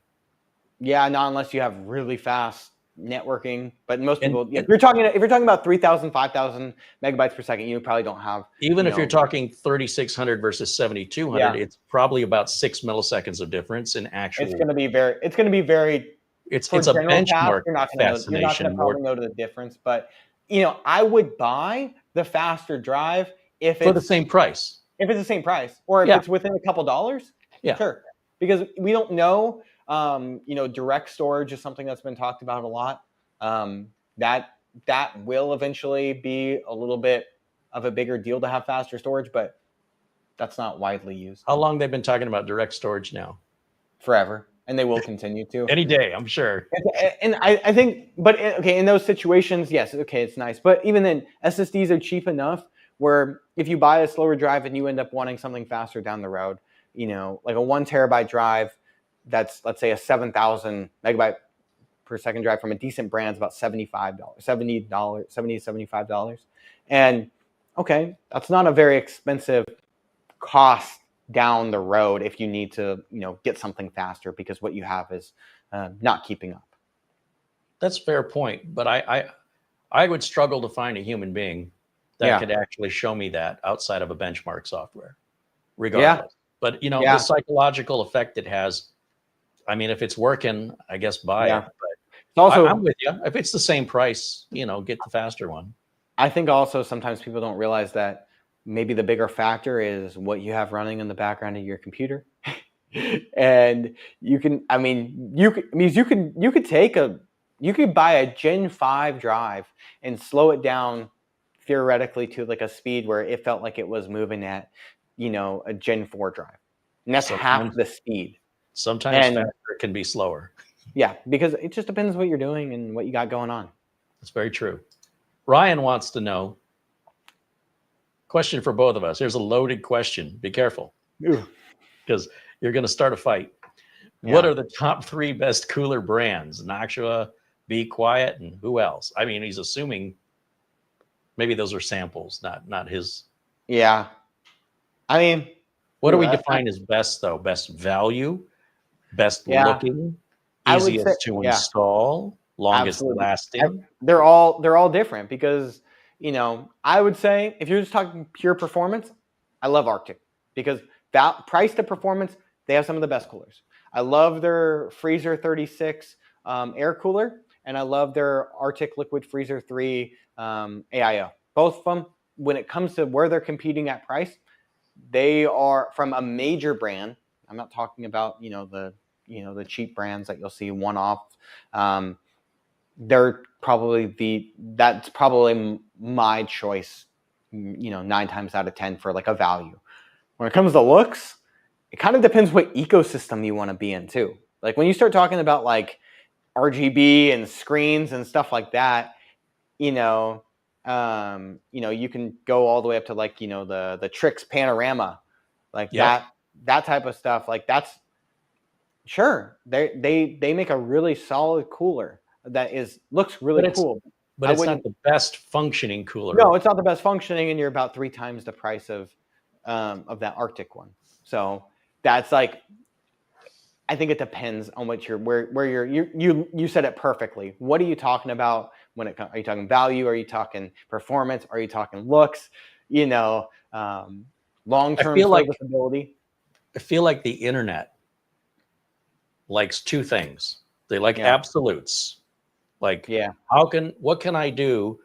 Yeah, not unless you have really fast networking. But most people, if you're talking about 3,000, 5,000 megabytes per second, you probably don't have. Even if you're talking 3,600 versus 7,200, it's probably about 6 milliseconds of difference in actual. It's going to be very. It's a benchmark. You're not going to probably know the difference, but I would buy the faster drive if it's for the same price. If it's the same price, or if it's within a couple dollars, sure. Because we don't know. Direct storage is something that's been talked about a lot. That will eventually be a little bit of a bigger deal to have faster storage, but that's not widely used. How long they've been talking about direct storage now? Forever, and they will continue to. Any day, I'm sure. And I think, but okay, in those situations, yes, okay, it's nice. But even then, SSDs are cheap enough where if you buy a slower drive and you end up wanting something faster down the road, like a 1 terabyte drive, that's, let's say, a 7,000 megabyte per second drive from a decent brand is about $70 to $75. And okay, that's not a very expensive cost down the road if you need to, get something faster because what you have is not keeping up. That's a fair point, but I would struggle to find a human being that could actually show me that outside of a benchmark software, regardless. But the psychological effect it has. I mean, if it's working, I guess buy it. But it's also, I'm with you. If it's the same price, get the faster one. I think also sometimes people don't realize that maybe the bigger factor is what you have running in the background of your computer. And you could buy a Gen 5 drive and slow it down theoretically to like a speed where it felt like it was moving at, a Gen 4 drive. And that's half the speed. Sometimes faster can be slower. Yeah, because it just depends what you're doing and what you got going on. That's very true. Ryan wants to know, question for both of us. Here's a loaded question. Be careful, because you're going to start a fight. Yeah. What are the top 3 best cooler brands? Noctua, Be Quiet, and who else? I mean, he's assuming maybe those are samples, not his. Yeah. I mean, what do we define as best, though? Best value, best looking, easiest to install, longest lasting? They're all different because, I would say if you're just talking pure performance, I love Arctic because that price to performance, they have some of the best coolers. I love their Freezer 36 air cooler, and I love their Arctic Liquid Freezer 3 AIO. Both of them, when it comes to where they're competing at price, they are from a major brand. I'm not talking about the cheap brands that you'll see one-off. They're probably that's probably my choice, 9 times out of 10 for like a value. When it comes to looks, it kind of depends what ecosystem you want to be in too. Like when you start talking about like RGB and screens and stuff like that, you can go all the way up to like, the Trix panorama, like that type of stuff. Like that's sure. They make a really solid cooler that looks really cool. But it's not the best functioning cooler. No, it's not the best functioning, and you're about 3 times the price of that Arctic one. So that's like, I think it depends on what you said it perfectly. What are you talking about when it comes? Are you talking value? Are you talking performance? Are you talking looks? Long-term serviceability. I feel like the internet likes 2 things. They like absolutes. Like, what can I do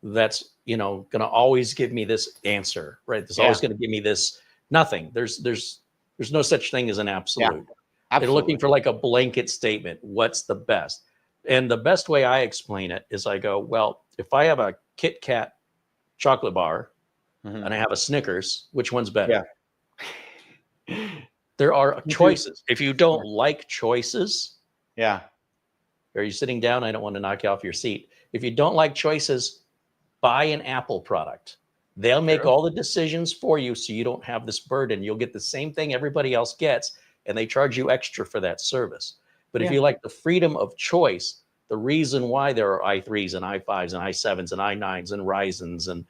that's, going to always give me this answer, right? There's always going to give me this nothing. There's no such thing as an absolute. Yeah, they're looking for like a blanket statement. What's the best? And the best way I explain it is I go, well, if I have a Kit Kat chocolate bar and I have a Snickers, which one's better? Yeah. There are choices. If you don't like choices, are you sitting down? I don't want to knock you off your seat. If you don't like choices, buy an Apple product. They'll make all the decisions for you so you don't have this burden. You'll get the same thing everybody else gets, and they charge you extra for that service. But if you like the freedom of choice, the reason why there are i3s and i5s and i7s and i9s and Ryzens and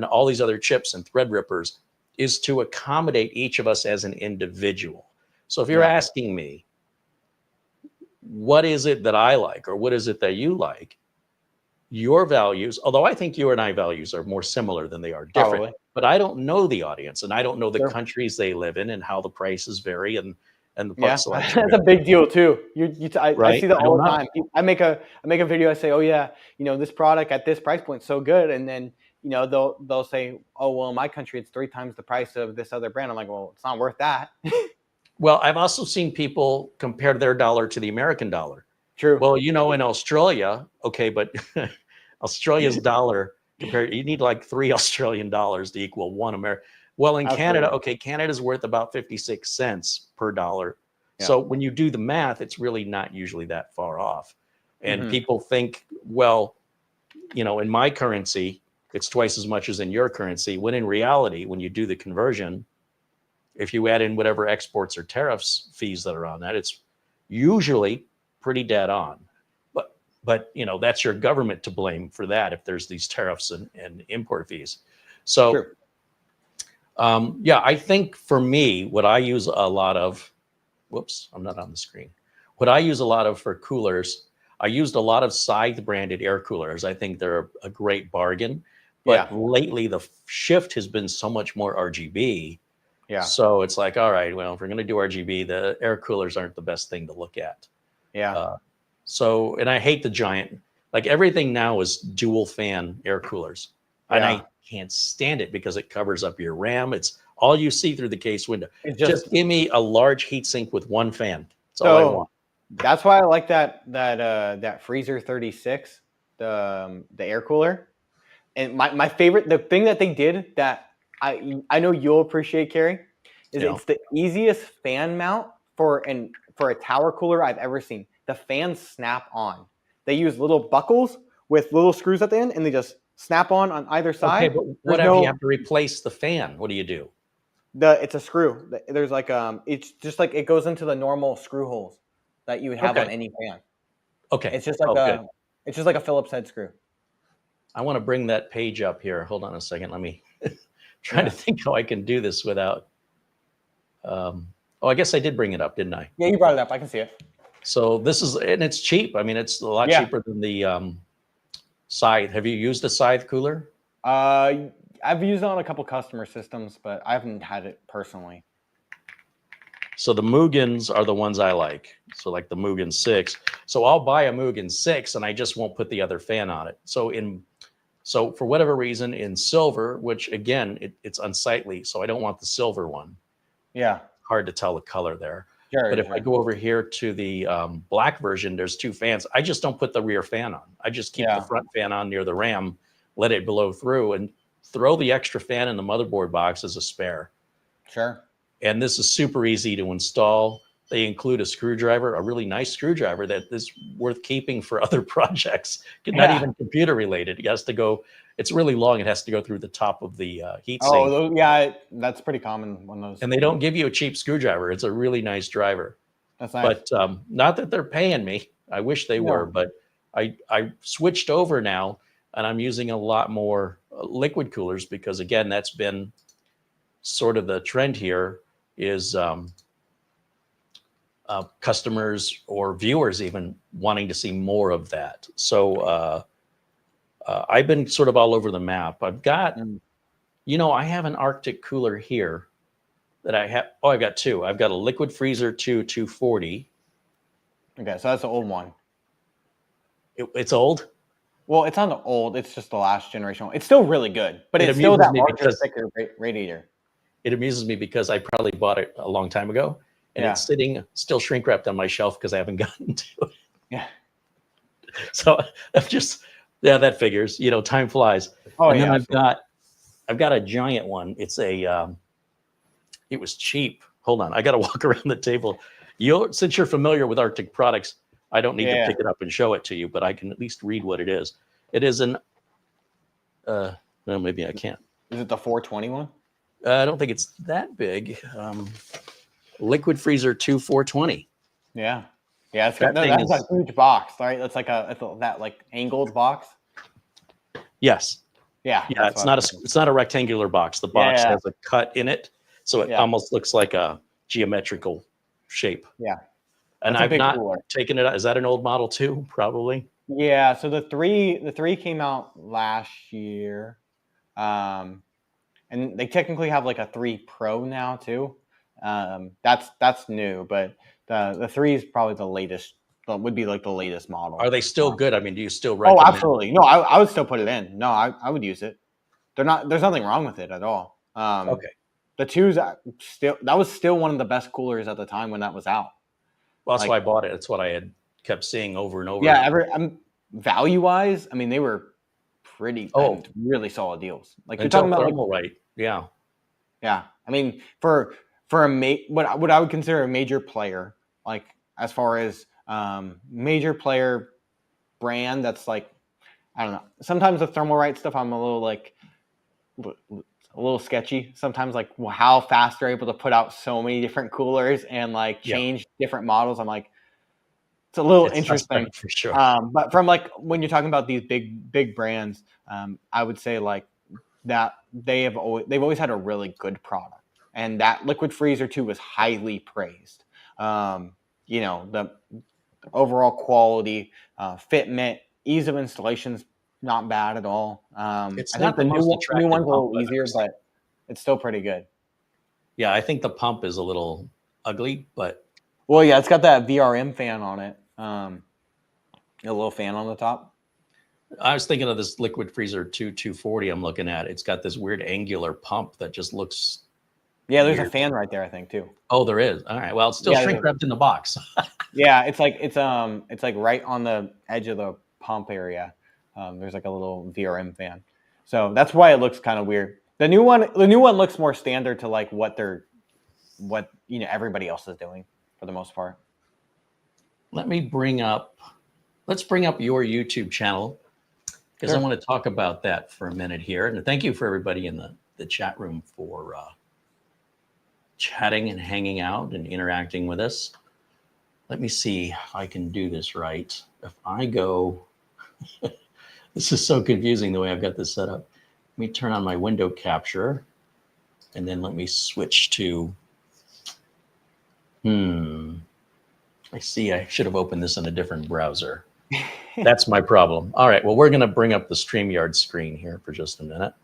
all these other chips and Threadrippers is to accommodate each of us as an individual. So if you're asking me, what is it that I like, or what is it that you like? Your values, although I think you and I values are more similar than they are different, probably. But I don't know the audience, and I don't know the countries they live in and how the prices vary and the part selection. That's a big deal too. I see that all the time. I make a video. I say, oh yeah, this product at this price point is so good, and then they'll say, oh well, in my country it's 3 times the price of this other brand. I'm like, well, it's not worth that. Well, I've also seen people compare their dollar to the American dollar. True. Well, you know, in Australia, okay, but Australia's dollar compared, you need like 3 Australian dollars to equal 1 American. Well, in Absolutely. Canada, okay, Canada's worth about 56 cents per dollar. Yeah. So when you do the math, it's really not usually that far off. And Mhm. people think, well, you know, in my currency, it's twice as much as in your currency. When in reality, when you do the conversion, if you add in whatever exports or tariffs fees that are on that, it's usually pretty dead on. But you know, that's your government to blame for that if there's these tariffs and import fees. So True. yeah, I think for me, what I use a lot of, whoops, I'm not on the screen. What I use a lot of for coolers, I used a lot of Scythe branded air coolers. I think they're a great bargain. But Yeah. lately, the shift has been so much more RGB. Yeah. So it's like, all right, well, if we're going to do RGB, the air coolers aren't the best thing to look at. Yeah. So, and I hate the giant, like everything now is dual fan air coolers. And Yeah. I can't stand it because it covers up your RAM. It's all you see through the case window. It's Just give me a large heatsink with one fan. That's all I so want. that's why I like that Freezer 36, the air cooler. And my favorite, the thing that they did that I know you'll appreciate, Carey, is Yeah. it's the easiest fan mount for a tower cooler I've ever seen. The fans snap on. They use little buckles with little screws at the end, and they just snap on either Okay, side. but what if you have to replace the fan? What do you do? It's a screw. There's like it's just like it goes into the normal screw holes that you would have on Okay. any fan. Okay. It's just like good. it's just like a Phillips head screw. I want to bring that page up here. Hold on a second. Let me try to think how I can do this without. Oh, I guess I did bring it up, didn't I? Yeah, you brought it up. I can see it. So this is, and it's cheap. I mean, it's a lot cheaper than the Scythe. Have you used a Scythe cooler? I've used it on a couple customer systems, but I haven't had it personally. So the Mugans are the ones I like. So like the Mugen 6. So I'll buy a Mugen 6 and I just won't put the other fan on it. So for whatever reason in silver, which again, it's unsightly. So I don't want the silver one. Yeah. Hard to tell the color there. Sure, but if I go over here to the black version, there's 2 fans. I just don't put the rear fan on. I just keep the front fan on near the RAM, let it blow through, and throw the extra fan in the motherboard box as a spare. Sure. And this is super easy to install. They include a screwdriver, a really nice screwdriver that is worth keeping for other projects, not even computer related. It has to go, it's really long. It has to go through the top of the heat sink. Oh, yeah, that's pretty common. One of those. And they don't give you a cheap screwdriver. It's a really nice driver. That's nice. But not that they're paying me. I wish they were, but I switched over now and I'm using a lot more liquid coolers because again, that's been sort of the trend here is customers or viewers even wanting to see more of that. So I've been sort of all over the map. I've got, you know, I have an Arctic cooler here that I have. Oh, I've got 2. I've got a Liquid Freezer 240. Okay, so that's the old one. It's old? Well, it's not the old. It's just the last generation one. It's still really good, but it's still that larger, thicker radiator. It amuses me because I probably bought it a long time ago, and it's sitting still shrink wrapped on my shelf because I haven't gotten to it. Yeah. So I've just, that figures. You know, time flies. Oh, and then I've got a giant one. It's a, it was cheap. Hold on, I got to walk around the table. Since you're familiar with Arctic products, I don't need to pick it up and show it to you, but I can at least read what it is. It is an, no, maybe I can't. Is it the 421? I don't think it's that big. Liquid Freezer 420. Yeah. Yeah, that's a huge box, right? That's like that like angled box. Yes. Yeah. Yeah, it's not a rectangular box. The box has a cut in it, so it almost looks like a geometrical shape. Yeah. And I've not taken it out. Is that an old model too? Probably. Yeah. So the three came out last year. And they technically have like a 3 Pro now too. That's new, but the 3 is probably the latest. Would be like the latest model. Are they still good? I mean, do you still recommend? Oh, absolutely. No, I would still put it in. No, I would use it. There's nothing wrong with it at all. Okay. The twos that was still one of the best coolers at the time when that was out. Well, that's why I bought it. That's what I had kept seeing over and over. Yeah, value wise, I mean, they were pretty really solid deals. Like you're talking about thermal, right? Yeah. Yeah. I mean, for what I would consider a major player, like as far as major player brand, that's like, I don't know. Sometimes the Thermalright stuff, I'm a little sketchy. Sometimes like how fast they're able to put out so many different coolers and like change different models. I'm like, it's a little interesting for sure. But from like when you're talking about these big brands, I would say like that they've always had a really good product, and that liquid freezer too was highly praised. You know, the overall quality, fitment, ease of installation's not bad at all. I think the new one's a little easier, but it's still pretty good. Yeah, I think the pump is a little ugly, but well, yeah, it's got that VRM fan on it. A little fan on the top. I was thinking of this liquid freezer 240 I'm looking at. It's got this weird angular pump that just looks there's weird. A fan right there, I think, too. Oh, there is. All right. Well, it's still shrink wrapped in the box. Yeah, it's like right on the edge of the pump area. There's like a little VRM fan. So that's why it looks kind of weird. The new one looks more standard to like what everybody else is doing for the most part. Let's bring up your YouTube channel, because I want to talk about that for a minute here. And thank you for everybody in the chat room for chatting and hanging out and interacting with us. Let me see if I can do this right. If I go, this is so confusing the way I've got this set up. Let me turn on my window capture, and then let me switch to, I see I should have opened this in a different browser. That's my problem. All right, well, we're going to bring up the StreamYard screen here for just a minute.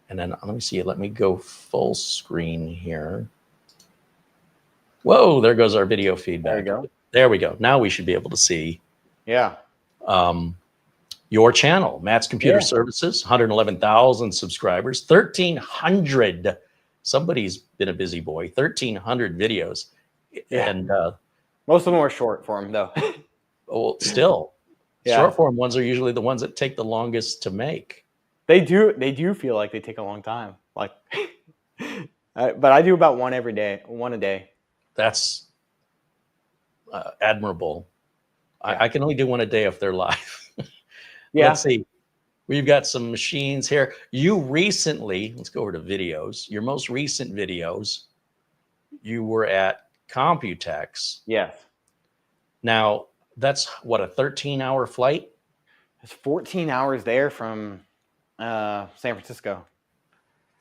And then let me see, let me go full screen here. Whoa, there goes our video feedback. There you go. There we go. Now we should be able to see your channel, Matt's Computer Services, 111,000 subscribers, 1,300. Somebody's been a busy boy, 1,300 videos. Yeah. And most of them are short form, though. Well, still, short form ones are usually the ones that take the longest to make. They do feel like they take a long time. Like, but I do about one a day. That's admirable. I can only do one a day if they're live. Let's see. We've got some machines here. You recently, let's go over to videos. Your most recent videos, you were at Computex. Yes. Now, that's what, a 13-hour flight? It's 14 hours there from San Francisco.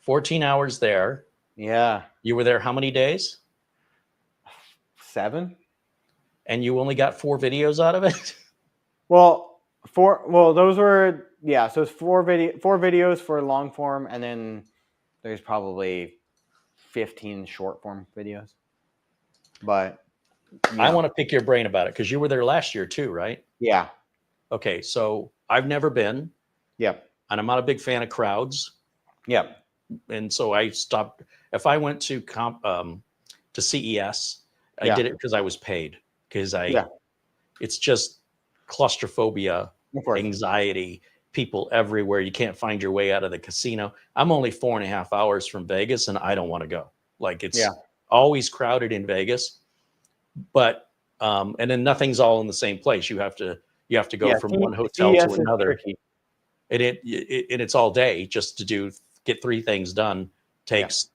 14 hours there. Yeah. You were there how many days? 7. And you only got 4 videos out of it? Well, those were, so it's 4 videos for long form, and then there's probably 15 short form videos. But I want to pick your brain about it, because you were there last year too, right? Yeah. Okay, so I've never been. Yep. And I'm not a big fan of crowds. Yep. And so I stopped. If I went to CES, I did it because I was paid. Because it's just claustrophobia, anxiety, people everywhere. You can't find your way out of the casino. I'm only 4.5 hours from Vegas, and I don't want to go. Like, it's always crowded in Vegas. But and then nothing's all in the same place. You have to go from one hotel to another. And it's all day just to get 3 things done. Takes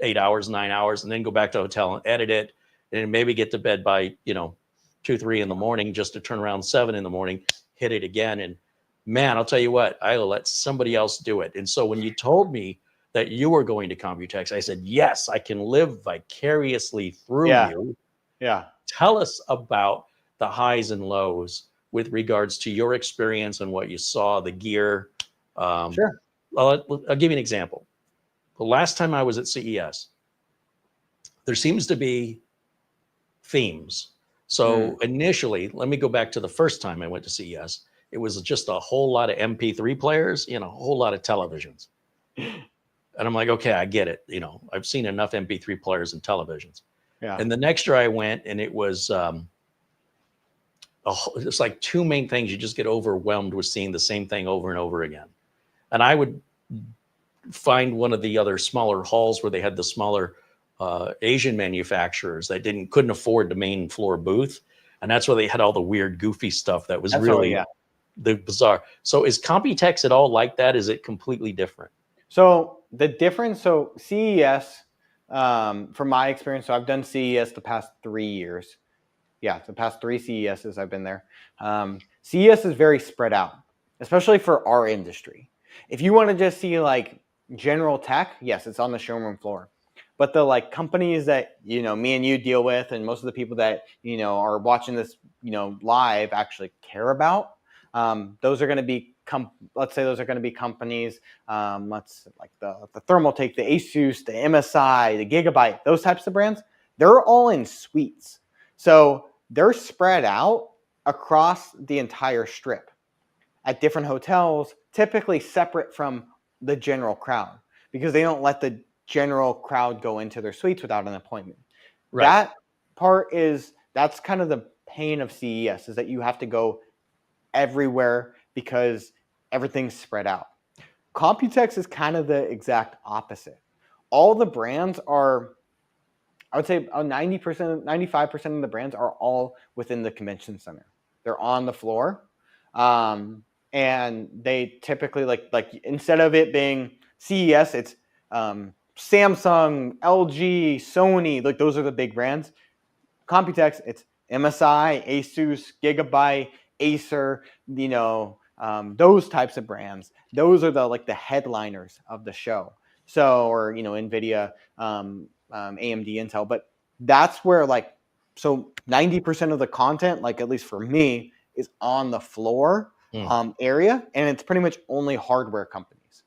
8 hours, 9 hours, and then go back to the hotel and edit it, and maybe get to bed by 2, 3 in the morning, just to turn around 7 in the morning, hit it again. And man, I'll tell you what, I'll let somebody else do it. And so when you told me that you were going to Computex, I said, yes, I can live vicariously through you. Yeah. Tell us about the highs and lows with regards to your experience and what you saw, the gear. Sure. I'll give you an example. The last time I was at CES, there seems to be themes. So initially, let me go back to the first time I went to CES. It was just a whole lot of MP3 players and a whole lot of televisions. And I'm like, okay, I get it. You know, I've seen enough MP3 players and televisions. Yeah. And the next year I went, and it was it's like two main things. You just get overwhelmed with seeing the same thing over and over again. And I would find one of the other smaller halls where they had the smaller Asian manufacturers that couldn't afford the main floor booth, and that's where they had all the weird, goofy stuff that was really the bizarre. So is Computex at all like that? Is it completely different? So the difference, so CES, from my experience, so I've done CES the past 3 years. Yeah, the past 3 CESs I've been there. CES is very spread out, especially for our industry. If you want to just see like general tech, yes, it's on the showroom floor. But the like companies that, you know, me and you deal with, and most of the people that, you know, are watching this, you know, live actually care about, those are going to be, let's say those are going to be companies, let's like the Thermaltake, the Asus, the MSI, the Gigabyte, those types of brands, they're all in suites. So they're spread out across the entire strip at different hotels, typically separate from the general crowd, because they don't let the general crowd go into their suites without an appointment. Right. That part that's kind of the pain of CES, is that you have to go everywhere because everything's spread out. Computex is kind of the exact opposite. All the brands are, I would say 90%, 95% of the brands are all within the convention center. They're on the floor. And they typically like instead of it being CES, it's Samsung, LG, Sony, like those are the big brands. Computex, it's MSI, Asus, Gigabyte, Acer, you know, those types of brands. Those are the headliners of the show. So, or, you know, NVIDIA, AMD, Intel, but that's where so 90% of the content, like at least for me, is on the floor area, and it's pretty much only hardware companies.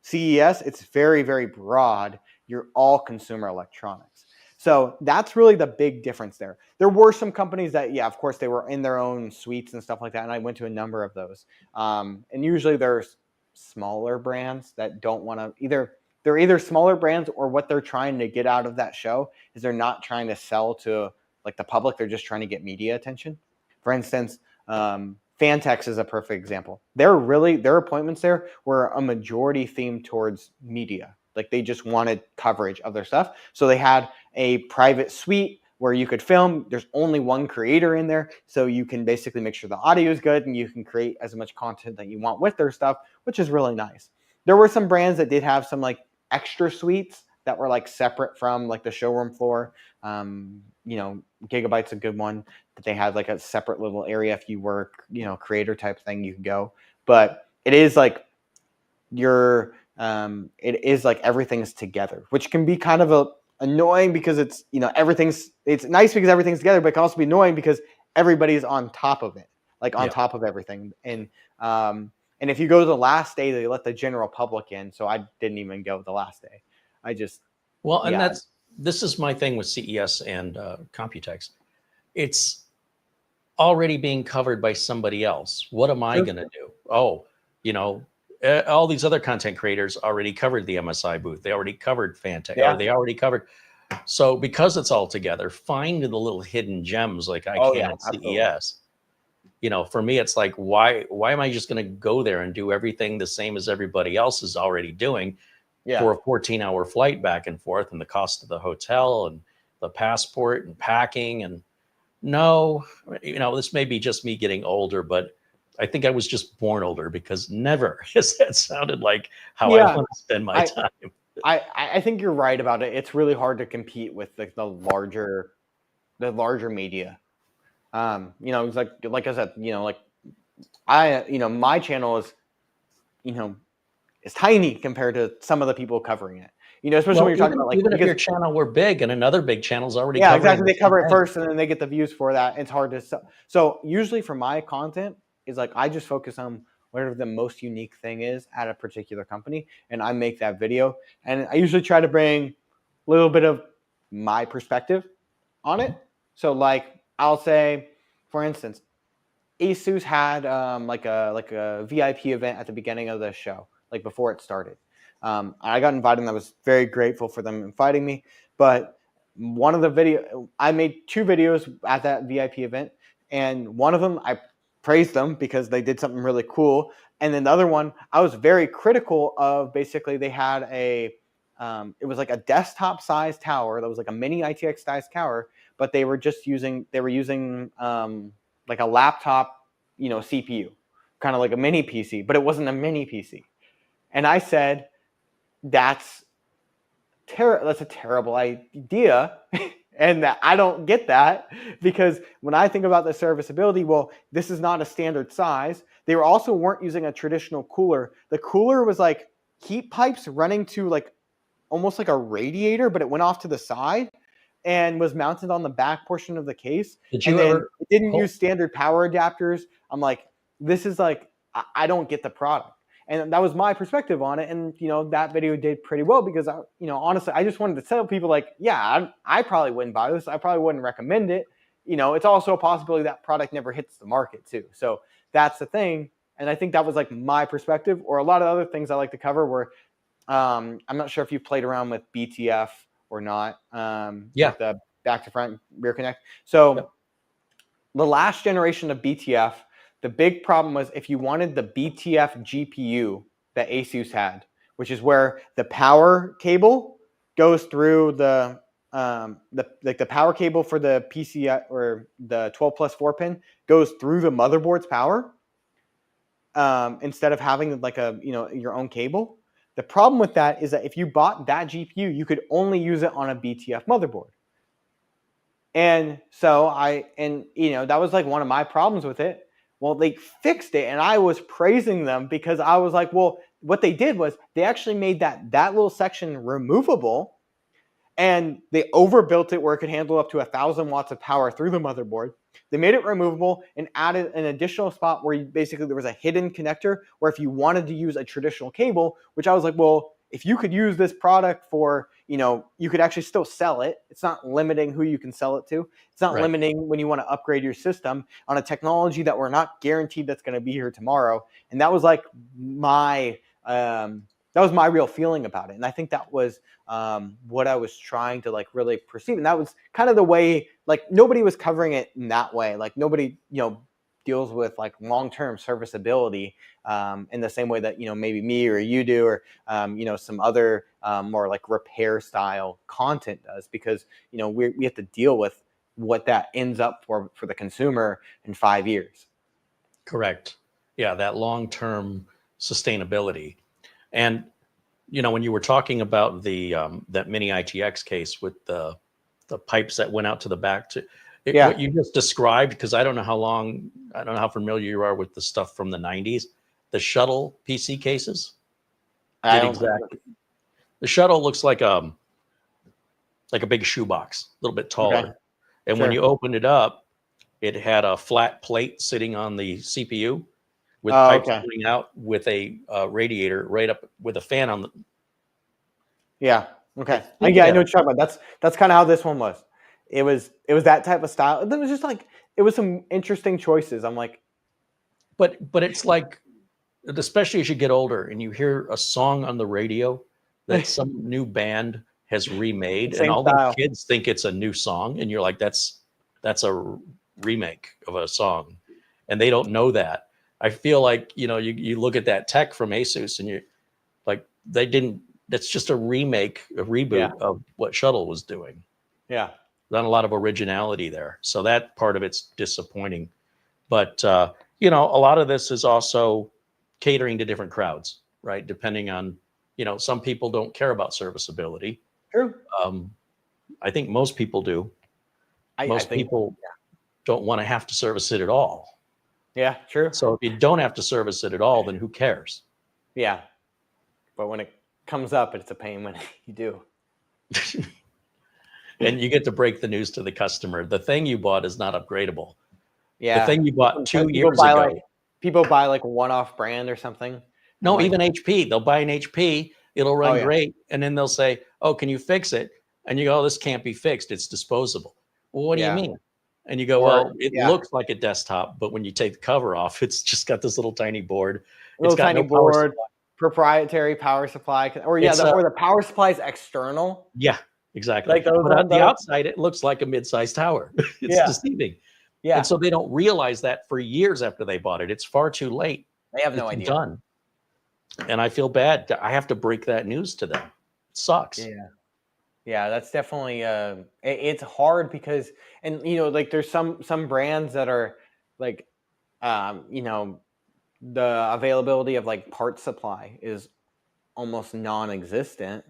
CES, it's very, very broad. You're all consumer electronics. So that's really the big difference there. There were some companies that, yeah, of course, they were in their own suites and stuff like that, and I went to a number of those. And usually there's smaller brands that don't want to they're either smaller brands, or what they're trying to get out of that show is they're not trying to sell to like the public. They're just trying to get media attention. For instance, Fantex is a perfect example. Their appointments there were a majority themed towards media. Like they just wanted coverage of their stuff. So they had a private suite where you could film. There's only one creator in there, so you can basically make sure the audio is good and you can create as much content that you want with their stuff, which is really nice. There were some brands that did have some like extra suites that were like separate from like the showroom floor. You know, Gigabyte's a good one that they had like a separate little area. If you were, you know, creator type thing, you could go. But it is like it is like everything's together, which can be kind of annoying because it's, you know, it's nice because everything's together, but it can also be annoying because everybody's on top of it, like on top of everything. And if you go to the last day, they let the general public in. So I didn't even go the last day. This is my thing with CES and Computex. It's already being covered by somebody else. What am I going to do? Oh, you know, all these other content creators already covered the MSI booth. They already covered Fantex. Or they already covered. So because it's all together, find the little hidden gems like I can at CES. You know, for me, it's like, why am I just going to go there and do everything the same as everybody else is already doing for a 14-hour flight back and forth, and the cost of the hotel and the passport and packing? And no, you know, this may be just me getting older, but I think I was just born older, because never has that sounded like how I want to spend my time. I think you're right about it. It's really hard to compete with the larger media. You know, it's like I said, you know, my channel is, you know, is tiny compared to some of the people covering it. You know, especially when you're talking about like, even if your channel were big and another big channel's already exactly, they cover it first and then they get the views for that. It's hard to sell. So usually for my content is like, I just focus on whatever the most unique thing is at a particular company, and I make that video. And I usually try to bring a little bit of my perspective on it. So like, I'll say, for instance, Asus had like a VIP event at the beginning of the show, like before it started. I got invited, and I was very grateful for them inviting me. But one of the I made 2 videos at that VIP event, and one of them I praised them because they did something really cool. And then the other one, I was very critical of. Basically, they had it was like a desktop sized tower that was like a mini ITX sized tower, but they were using like a laptop, CPU, kind of like a mini PC, but it wasn't a mini PC. And I said, that's a terrible idea. And that I don't get that, because when I think about the serviceability, well, this is not a standard size. They weren't using a traditional cooler. The cooler was like heat pipes running to like almost like a radiator, but it went off to the side and was mounted on the back portion of the case. Did you And then ever? it didn't use standard power adapters. I'm like, this is like, I don't get the product. And that was my perspective on it. And, that video did pretty well because, honestly, I just wanted to tell people like, yeah, I probably wouldn't buy this. I probably wouldn't recommend it. It's also a possibility that product never hits the market too. So that's the thing. And I think that was like my perspective, or a lot of other things I like to cover were, I'm not sure if you've played around with BTF or not. Yeah. The back to front rear connect. So the last generation of BTF, the big problem was if you wanted the BTF GPU that Asus had, which is where the power cable goes through the power cable for the PCI or the 12+4 pin goes through the motherboard's power, instead of having like your own cable. The problem with that is that if you bought that GPU, you could only use it on a BTF motherboard. And so that was like one of my problems with it. Well, they fixed it, and I was praising them because I was like, well, what they did was they actually made that little section removable, and they overbuilt it where it could handle up to 1,000 watts of power through the motherboard. They made it removable and added an additional spot where there was a hidden connector where if you wanted to use a traditional cable, which I was like, well, if you could use this product for, you could actually still sell it. It's not limiting who you can sell it to. It's not limiting when you want to upgrade your system on a technology that we're not guaranteed that's going to be here tomorrow. And that was like my real feeling about it. And I think that was what I was trying to like really perceive. And that was kind of the way, like nobody was covering it in that way. Like nobody, deals with like long-term serviceability in the same way that, maybe me or you do, or, some other more like repair style content does, because, we have to deal with what that ends up for the consumer in 5 years. Correct. Yeah, that long-term sustainability. And when you were talking about the that mini ITX case with the pipes that went out to the back, what you just described, because I don't know how familiar you are with the stuff from the 90s, the shuttle PC cases. Exactly. The shuttle looks like a big shoebox, a little bit taller. Okay. And when you opened it up, it had a flat plate sitting on the CPU with pipes coming out with a radiator right up with a fan on the. Yeah. Okay. I know what you're talking about. That's kind of how this one was. It was that type of style. It was just like, it was some interesting choices. I'm like, but it's like, especially as you get older and you hear a song on the radio that some new band has remade, and all the kids think it's a new song, and you're like, that's a remake of a song, and they don't know that. I feel like, you look at that tech from Asus and you're like, that's just a reboot of what Shuttle was doing. Yeah. Not a lot of originality there. So that part of it's disappointing. But, a lot of this is also catering to different crowds, right? Depending on, some people don't care about serviceability. True. I think most people do. Most people don't want to have to service it at all. Yeah, true. So if you don't have to service it at all, then who cares? Yeah. But when it comes up, it's a pain when you do. And you get to break the news to the customer. The thing you bought is not upgradable. Yeah. The thing you bought 2 years ago. People buy like one-off brand or something. No, even HP. They'll buy an HP. It'll run great. And then they'll say, oh, can you fix it? And you go, oh, this can't be fixed. It's disposable. Well, what do you mean? And you go, it looks like a desktop, but when you take the cover off, it's just got this little tiny board. Little tiny board. proprietary power supply, or It's or the power supply is external. yeah, exactly. Like those But on ones, the though. outside, it looks like a mid-sized tower. It's Yeah, deceiving. And yeah. so they don't realize that for years after they bought it. It's far too late. They have no It's idea. done. And I feel bad. I have to break that news to them. It sucks. Yeah. Yeah, that's definitely it's hard because, and like there's some brands that are like the availability of like part supply is almost non-existent.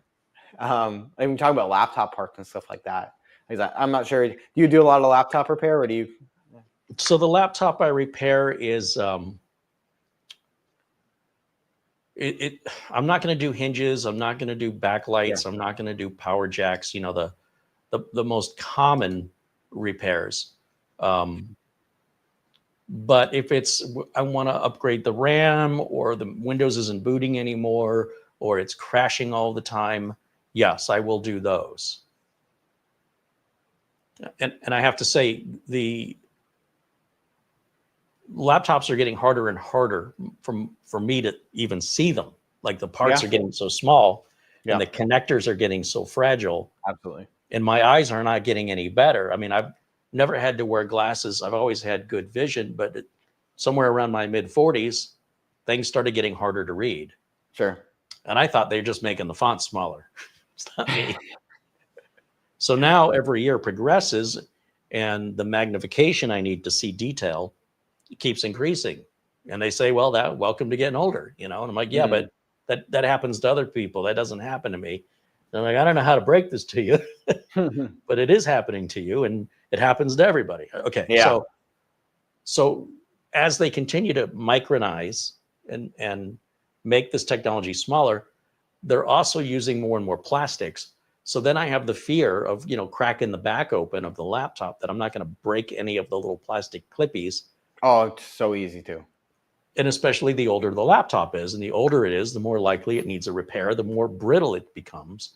I mean, talk about laptop parts and stuff like that. I'm not sure. Do you do a lot of laptop repair, or do you? So the laptop I repair is I'm not going to do hinges. I'm not going to do backlights. I'm not going to do power jacks. The most common repairs. But if I want to upgrade the RAM, or the Windows isn't booting anymore, or it's crashing all the time, yes, I will do those. And I have to say, the laptops are getting harder and harder for me to even see them. Like the parts are getting so small, and the connectors are getting so fragile. Absolutely. And my eyes are not getting any better. I mean, I've never had to wear glasses. I've always had good vision, but somewhere around my mid-40s, things started getting harder to read. Sure. And I thought they were just making the font smaller. It's not me. So now every year progresses, and the magnification I need to see detail keeps increasing. And they say, well, welcome to getting older, And I'm like, yeah, but that happens to other people. That doesn't happen to me. And I'm like, I don't know how to break this to you, but it is happening to you, and it happens to everybody. Okay. Yeah. So as they continue to micronize and make this technology smaller, they're also using more and more plastics. So then I have the fear of, cracking the back open of the laptop, that I'm not going to break any of the little plastic clippies. Oh, it's so easy to. And especially the older the laptop is, and the older it is, the more likely it needs a repair, the more brittle it becomes.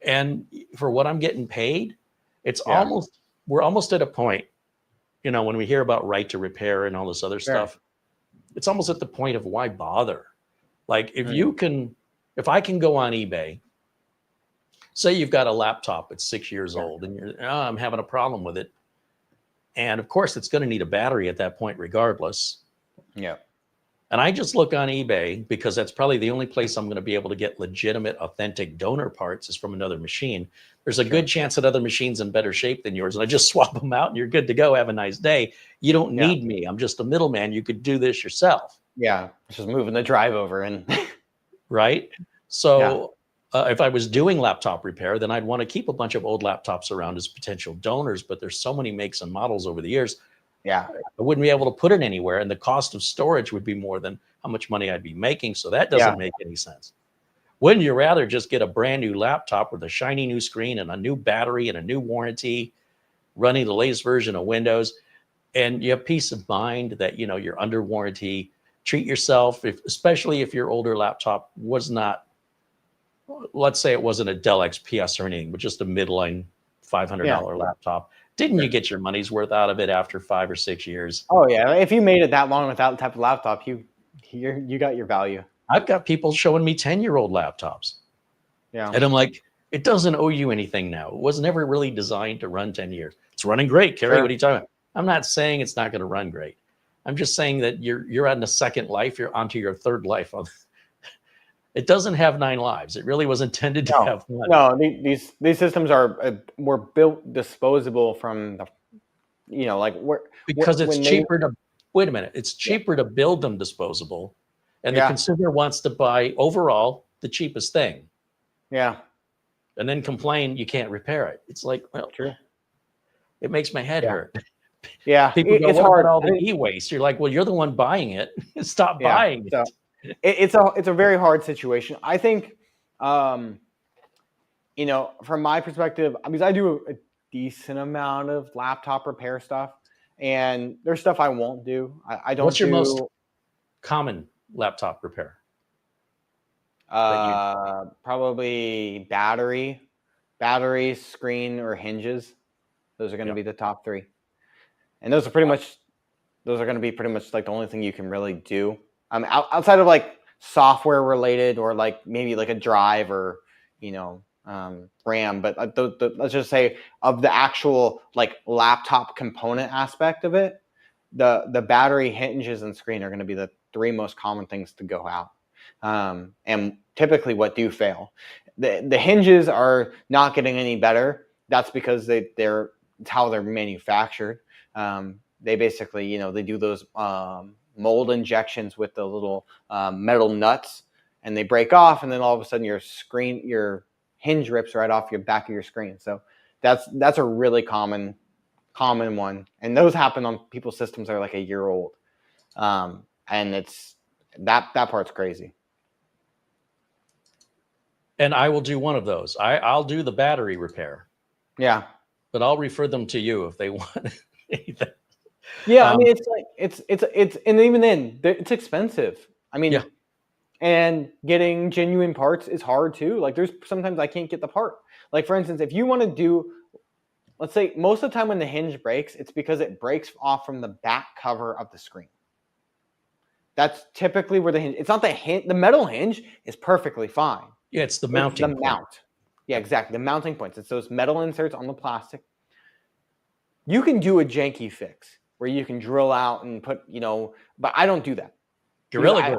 And for what I'm getting paid, we're almost at a point, when we hear about right to repair and all this other stuff, it's almost at the point of why bother? Like if I can go on eBay, say you've got a laptop that's 6 years old, and I'm having a problem with it. And of course it's going to need a battery at that point regardless. Yeah. And I just look on eBay, because that's probably the only place I'm going to be able to get legitimate, authentic donor parts is from another machine. There's a good chance that other machine's in better shape than yours, and I just swap them out and you're good to go. Have a nice day. You don't need me. I'm just a middleman. You could do this yourself. Yeah. Just moving the drive over and right. So if I was doing laptop repair, then I'd want to keep a bunch of old laptops around as potential donors, but there's so many makes and models over the years. Yeah. I wouldn't be able to put it anywhere, and the cost of storage would be more than how much money I'd be making. So that doesn't make any sense. Wouldn't you rather just get a brand new laptop with a shiny new screen and a new battery and a new warranty, running the latest version of Windows, and you have peace of mind that you're under warranty? Treat yourself, especially if your older laptop was not, let's say it wasn't a Dell XPS or anything, but just a midline $500 laptop. Didn't you get your money's worth out of it after 5 or 6 years? Oh yeah, if you made it that long without the type of laptop, you got your value. I've got people showing me 10-year-old laptops. Yeah. And I'm like, it doesn't owe you anything now. It was never really designed to run 10 years. It's running great, Carey. What are you talking about? I'm not saying it's not going to run great. I'm just saying that you're on a second life. You're onto your third life. It doesn't have 9 lives. It really was intended to have 1. No, these systems were built disposable from the, because it's cheaper to wait a minute. It's cheaper to build them disposable, and the consumer wants to buy overall the cheapest thing. Yeah, and then complain you can't repair it. It's like, well, it makes my head hurt. Yeah, people go, it's what hard. About all the e-waste? You're like, well, you're the one buying it. Stop buying it. So it's a very hard situation. I think, from my perspective, because I do a decent amount of laptop repair stuff, and there's stuff I won't do. I don't. What's your most common laptop repair? Probably batteries, screen, or hinges. Those are going to be the top 3. And those are going to be pretty much like the only thing you can really do. Outside of like software related or like maybe like a drive or, RAM. But let's just say of the actual like laptop component aspect of it, the battery, hinges, and screen are going to be the three most common things to go out. And typically what do fail. The hinges are not getting any better. That's because it's how they're manufactured. They basically, they do those mold injections with the little metal nuts, and they break off, and then all of a sudden your hinge rips right off your back of your screen. So that's a really common one, and those happen on people's systems that are like a year old, and it's that part's crazy. And I will do one of those. I'll do the battery repair. Yeah. But I'll refer them to you if they want anything. Yeah, I mean, it's like it's and even then it's expensive. I mean, yeah. And getting genuine parts is hard too. Like there's sometimes I can't get the part. Like for instance, if you want to do, let's say most of the time when the hinge breaks, it's because it breaks off from the back cover of the screen. That's typically where the hinge. It's not the hinge. The metal hinge is perfectly fine. Yeah, it's the mounting point. Mount. Yeah, exactly. The mounting points. It's those metal inserts on the plastic. You can do a janky fix where you can drill out and put, but I don't do that. You're really good.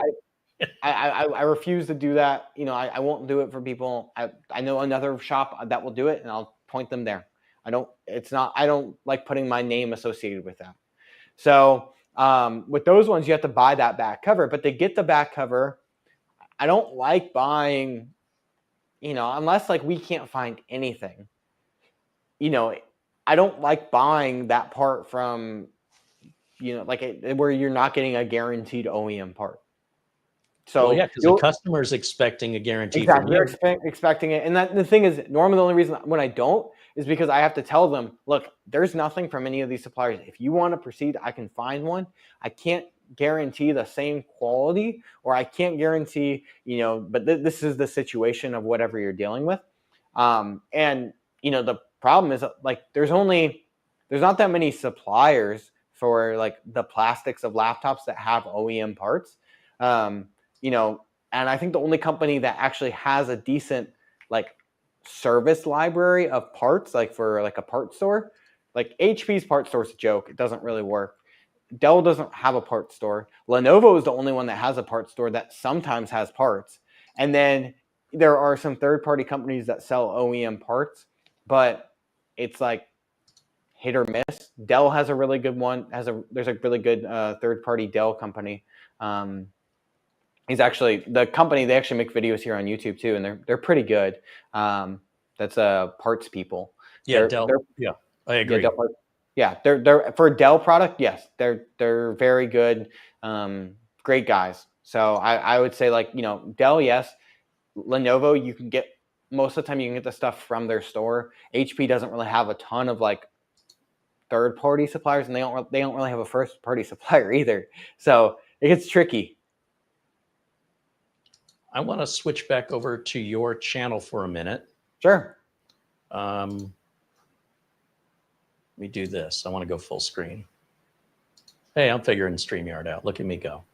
I refuse to do that. I won't do it for people. I know another shop that will do it, and I'll point them there. I don't like putting my name associated with that. So with those ones, you have to buy that back cover. But to get the back cover, I don't like buying, unless like we can't find anything. I don't like buying that part from, where you're not getting a guaranteed OEM part. So yeah, because the customer's expecting a guarantee. Exactly, they're expecting it. And the thing is, normally the only reason when I don't is because I have to tell them, look, there's nothing from any of these suppliers. If you want to proceed, I can find one. I can't guarantee the same quality, or I can't guarantee, but this is the situation of whatever you're dealing with. And, the problem is like, there's not that many suppliers for like the plastics of laptops that have OEM parts. And I think the only company that actually has a decent like service library of parts, like for like a parts store, like HP's parts store is a joke. It doesn't really work. Dell doesn't have a parts store. Lenovo is the only one that has a parts store that sometimes has parts. And then there are some third-party companies that sell OEM parts, but it's like hit or miss. Dell has a really good one. There's a really good third-party Dell company. He's actually the company. They actually make videos here on YouTube too, and they're pretty good. That's Parts People. Yeah, Dell. Yeah, I agree. Yeah, they're for a Dell product. Yes, they're very good. Great guys. So I would say like Dell, yes. Lenovo, you can get most of the time you can get the stuff from their store. HP doesn't really have a ton of like third-party suppliers, and they don't really have a first-party supplier either. So it gets tricky. I want to switch back over to your channel for a minute. Sure. Let me do this. I want to go full screen. Hey, I'm figuring StreamYard out. Look at me go.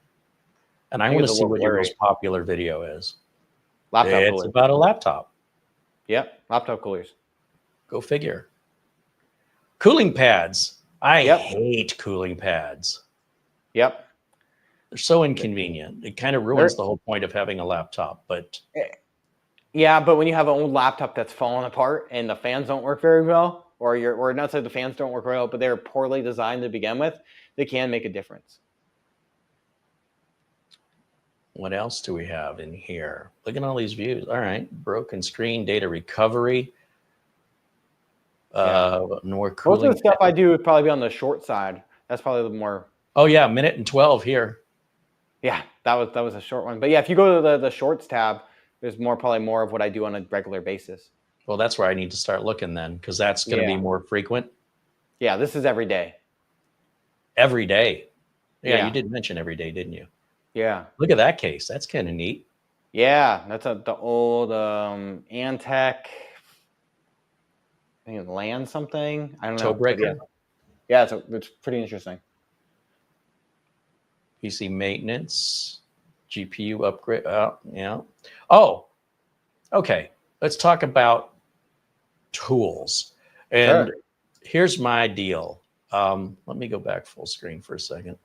And I want to see what your most popular video is. Laptop it's coolers. About a laptop. Yep, laptop coolers. Go figure. Cooling pads. I hate cooling pads. Yep. They're so inconvenient. It kind of ruins the whole point of having a laptop. But yeah, but when you have an old laptop that's falling apart and the fans don't work very well, or not that the fans don't work well, but they're poorly designed to begin with, they can make a difference. What else do we have in here? Look at all these views. All right, broken screen, data recovery. More cooling. Most of the stuff I do would probably be on the short side. That's probably the more. Oh yeah, 1:12 here. Yeah, that was a short one. But yeah, if you go to the shorts tab, there's probably more of what I do on a regular basis. Well, that's where I need to start looking then, because that's going to be more frequent. Yeah, this is every day. Every day. Yeah, you did mention every day, didn't you? Yeah. Look at that case. That's kind of neat. Yeah, that's the old Antec. I think land something. I don't know. Toebreaker. Yeah, it's pretty interesting. PC maintenance. GPU upgrade. Yeah. Oh, okay. Let's talk about tools. And Sure. here's my deal. Let me go back full screen for a second.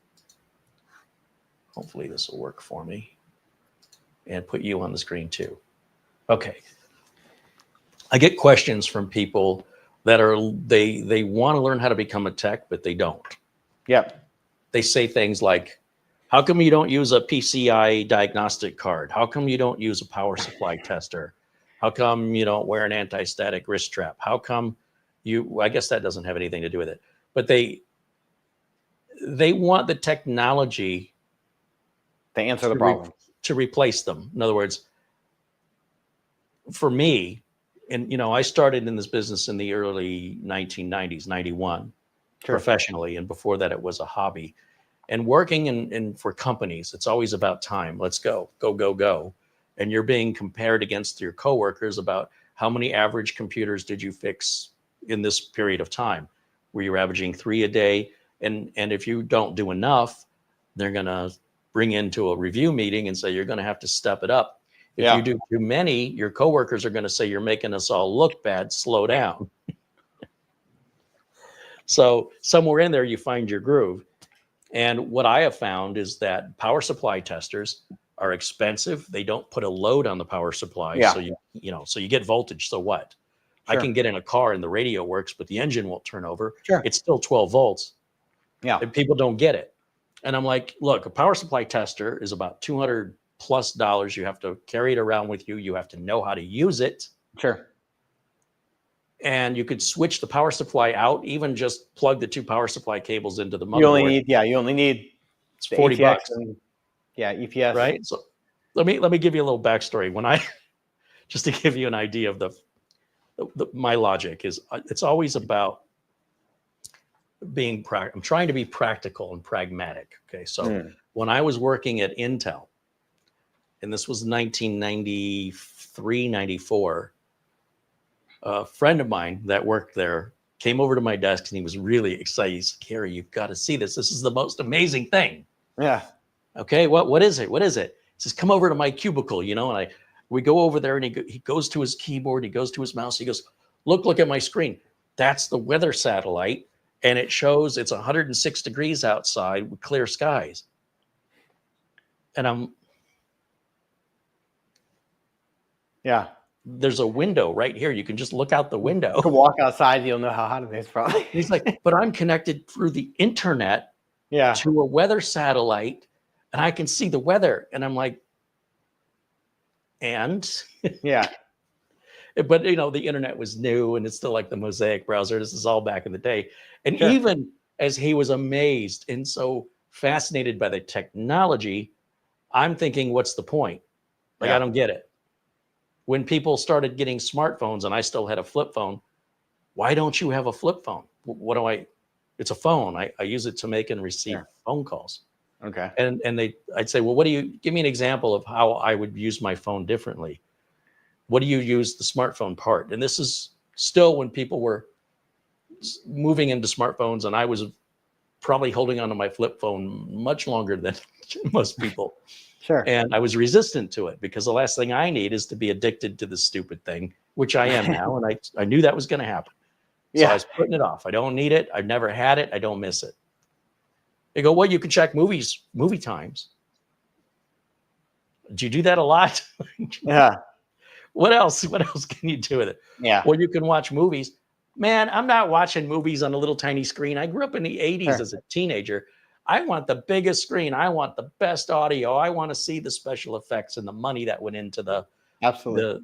Hopefully this will work for me and put you on the screen too. Okay. I get questions from people that they want to learn how to become a tech, but they don't. Yep. They say things like, how come you don't use a PCI diagnostic card? How come you don't use a power supply tester? How come you don't wear an anti-static wrist strap? How come I guess that doesn't have anything to do with it, but they want the technology To answer the problem. to replace them. In other words, for me, and I started in this business in the early 1990s, 91, Sure. professionally, and before that it was a hobby. And working in for companies, it's always about time. Let's go. And you're being compared against your coworkers about how many average computers did you fix in this period of time, where you're averaging 3 a day. And if you don't do enough, they're going to bring into a review meeting and say, you're going to have to step it up. If you do too many, your coworkers are going to say, you're making us all look bad, slow down. So somewhere in there, you find your groove. And what I have found is that power supply testers are expensive. They don't put a load on the power supply. Yeah. So so you get voltage. So what? Sure. I can get in a car and the radio works, but the engine won't turn over. Sure. It's still 12 volts. Yeah. And people don't get it. And I'm like, look, a power supply tester is about $200+ you have to carry it around with you. You have to know how to use it. Sure. And you could switch the power supply out, even just plug the 2 power supply cables into the motherboard. You only need it's $40. And, EPS. Right. So let me give you a little backstory. When just to give you an idea of my logic is, it's always about I'm trying to be practical and pragmatic. Okay. So when I was working at Intel, and this was 1993, 94, a friend of mine that worked there came over to my desk and he was really excited. He said, Carey, you've got to see this. This is the most amazing thing. Yeah. Okay. What is it? What is it? He says, come over to my cubicle, and we go over there and he goes to his keyboard. He goes to his mouse. He goes, look at my screen. That's the weather satellite. And it shows it's 106 degrees outside with clear skies. And there's a window right here. You can just look out the window. You can walk outside. You'll know how hot it is probably. He's like, but I'm connected through the internet to a weather satellite and I can see the weather. And I'm like, and? Yeah. But, the internet was new and it's still like the Mosaic browser. This is all back in the day. And Sure. even as he was amazed and so fascinated by the technology, I'm thinking, what's the point? Like, I don't get it. When people started getting smartphones and I still had a flip phone, why don't you have a flip phone? It's a phone. I use it to make and receive phone calls. Okay. And I'd say, well, give me an example of how I would use my phone differently. What do you use the smartphone part? And this is still when people were moving into smartphones and I was probably holding onto my flip phone much longer than most people. Sure. And I was resistant to it because the last thing I need is to be addicted to this stupid thing, which I am now. And I knew that was going to happen. So I was putting it off. I don't need it. I've never had it. I don't miss it. They go, well, you can check movie times. Do you do that a lot? Yeah. What else can you do with it? Yeah. Well, you can watch movies. Man, I'm not watching movies on a little tiny screen. I grew up in the 80s as a teenager. I want the biggest screen. I want the best audio. I want to see the special effects and the money that went into the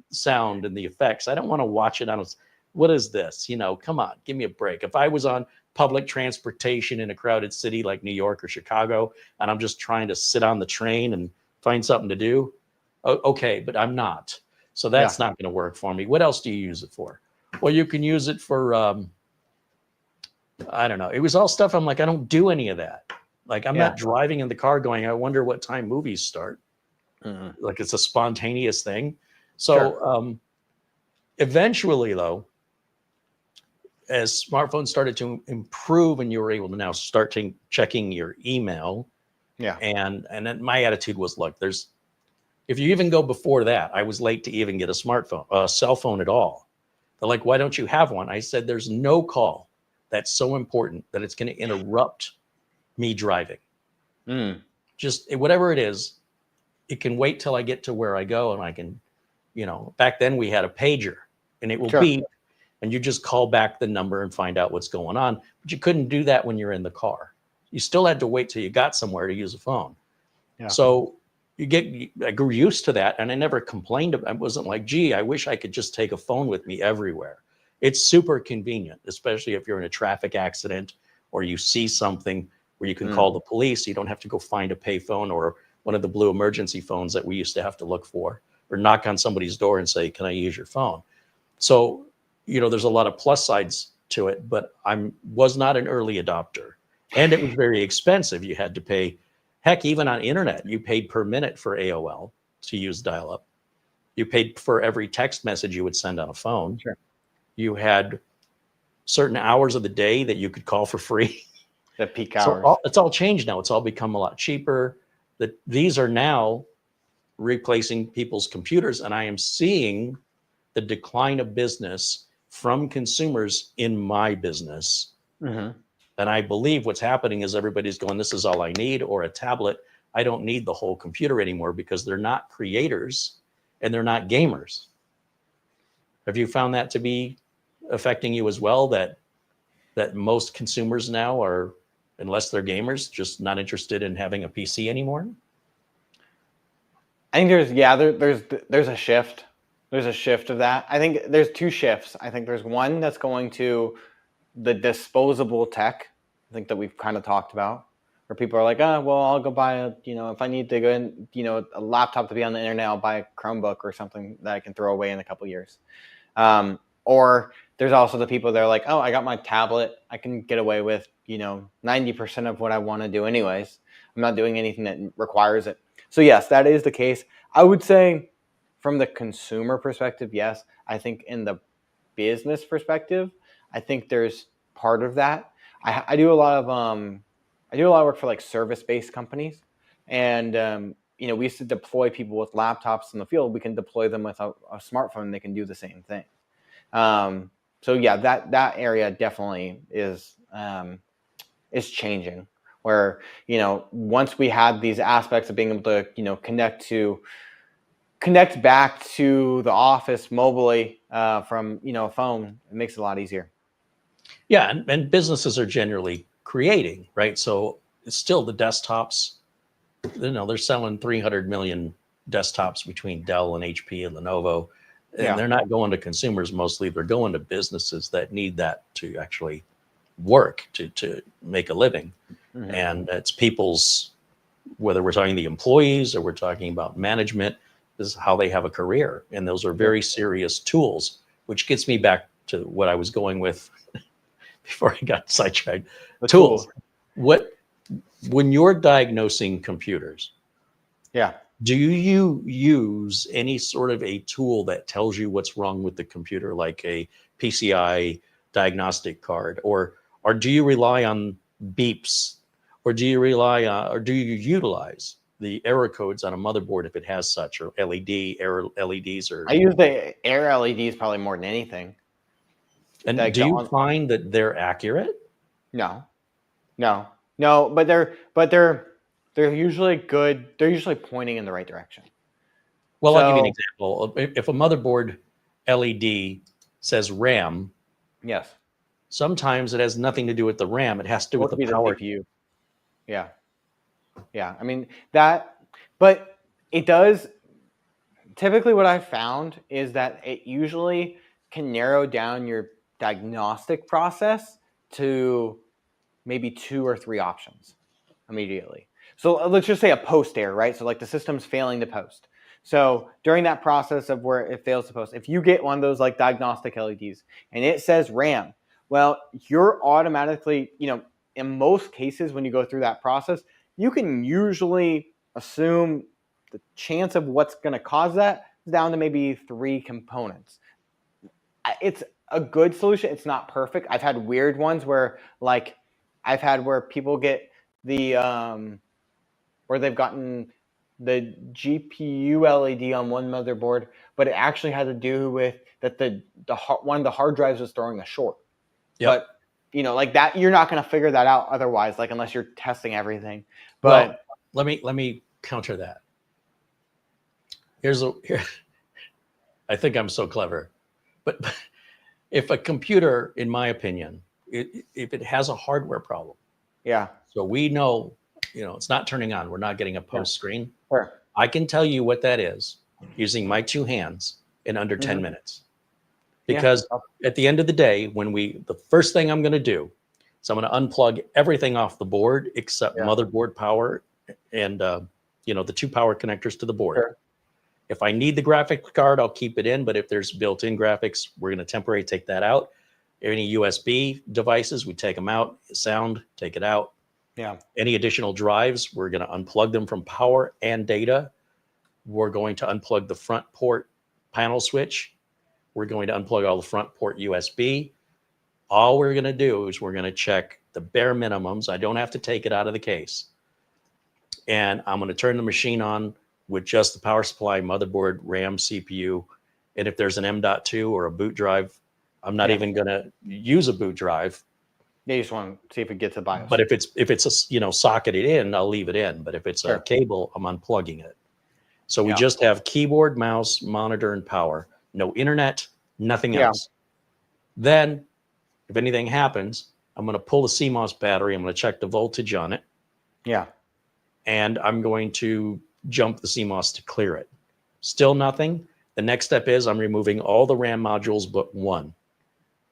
sound and the effects. I don't want to watch it on what is this? Come on, give me a break. If I was on public transportation in a crowded city like New York or Chicago, and I'm just trying to sit on the train and find something to do, okay, but I'm not. So that's not going to work for me. What else do you use it for? Well, you can use it for, I don't know. It was all stuff I'm like, I don't do any of that. Like, I'm not driving in the car going, I wonder what time movies start. Like, it's a spontaneous thing. So eventually, though, as smartphones started to improve and you were able to now start checking your email. Yeah. And then my attitude was, look, there's If you even go before that, I was late to even get a cell phone at all. They're like, why don't you have one? I said, there's no call that's so important that it's going to interrupt me driving. Just whatever it is, it can wait till I get to where I go, and I can, back then we had a pager, and it will beep, and you just call back the number and find out what's going on. But you couldn't do that when you're in the car. You still had to wait till you got somewhere to use a phone. Yeah. So I grew used to that, and I never complained. I wasn't like, gee, I wish I could just take a phone with me everywhere. It's super convenient, especially if you're in a traffic accident or you see something where you can call the police. You don't have to go find a payphone or one of the blue emergency phones that we used to have to look for, or knock on somebody's door and say, can I use your phone? So, there's a lot of plus sides to it, but was not an early adopter. And it was very expensive. You had to pay, heck, even on internet, you paid per minute for AOL to use dial-up. You paid for every text message you would send on a phone. Sure. You had certain hours of the day that you could call for free. The peak hours. So it's all changed now. It's all become a lot cheaper. These are now replacing people's computers, and I am seeing the decline of business from consumers in my business. Mm-hmm. And I believe what's happening is everybody's going, this is all I need, or a tablet. I don't need the whole computer anymore, because they're not creators and they're not gamers. Have you found that to be affecting you as well, that most consumers now are, unless they're gamers, just not interested in having a PC anymore? I think there's a shift. There's a shift of that. I think there's two shifts. I think there's one that's going to the disposable tech, I think, that we've kind of talked about, where people are like, I'll go buy if I need to go in, a laptop to be on the internet, I'll buy a Chromebook or something that I can throw away in a couple of years. Or there's also the people that are like, I got my tablet, I can get away with, 90% of what I want to do anyways. I'm not doing anything that requires it. So yes, that is the case. I would say from the consumer perspective, yes. I think in the business perspective, I think there's part of that. I do a lot of work for like service-based companies, and we used to deploy people with laptops in the field. We can deploy them with a smartphone; they can do the same thing. So yeah, that area definitely is changing. Where once we had these aspects of being able to connect back to the office mobily from a phone, it makes it a lot easier. Yeah, and businesses are generally creating, right? So it's still the desktops. They're selling 300 million desktops between Dell and HP and Lenovo, and they're not going to consumers mostly. They're going to businesses that need that to actually work, to make a living. Mm-hmm. And it's people's, whether we're talking the employees or we're talking about management, this is how they have a career. And those are very serious tools, which gets me back to what I was going with before I got sidetracked. The tools. When you're diagnosing computers, do you use any sort of a tool that tells you what's wrong with the computer, like a PCI diagnostic card, or do you rely on beeps, or do you utilize the error codes on a motherboard if it has such, or error LEDs? Or I use the error LEDs probably more than anything. And do you find that they're accurate? No, but they're usually good. They're usually pointing in the right direction. Well, I'll give you an example. If a motherboard LED says RAM, yes, sometimes it has nothing to do with the RAM. It has to do with the power. CPU. Yeah. I mean that, but it does. Typically, what I've found is that it usually can narrow down your diagnostic process to maybe 2 or 3 options immediately. So let's just say a post error, right? So like the system's failing to post. So during that process of where it fails to post, if you get one of those like diagnostic LEDs and it says RAM, well, you're automatically, in most cases when you go through that process, you can usually assume the chance of what's going to cause that is down to maybe 3 components. It's a good solution. It's not perfect. I've had weird ones where people get the where they've gotten the GPU LED on one motherboard, but it actually had to do with that one of the hard drives was throwing a short. Yep. But like that, you're not going to figure that out otherwise, like unless you're testing everything. But well, let me counter that. I think I'm so clever, but if a computer, in my opinion, if it has a hardware problem, yeah, so we know, it's not turning on, we're not getting a post screen. Sure. I can tell you what that is using my two hands in under 10 minutes. Because at the end of the day, the first thing I'm going to do is I'm going to unplug everything off the board except motherboard power and, the two power connectors to the board. Sure. If I need the graphics card, I'll keep it in. But if there's built-in graphics, we're going to temporarily take that out. Any USB devices, we take them out. Sound, take it out. Yeah. Any additional drives, we're going to unplug them from power and data. We're going to unplug the front port panel switch. We're going to unplug all the front port USB. All we're going to do is we're going to check the bare minimums. I don't have to take it out of the case. And I'm going to turn the machine on with just the power supply, motherboard, RAM, CPU. And if there's an M.2 or a boot drive, I'm not even going to use a boot drive. You just want to see if it gets a BIOS. But if it's a socketed in, I'll leave it in. But if it's a cable, I'm unplugging it. So we just have keyboard, mouse, monitor, and power. No internet, nothing else. Then, if anything happens, I'm going to pull the CMOS battery. I'm going to check the voltage on it. Yeah. And I'm going to jump the CMOS to clear it. Still nothing. The next step is I'm removing all the RAM modules but one.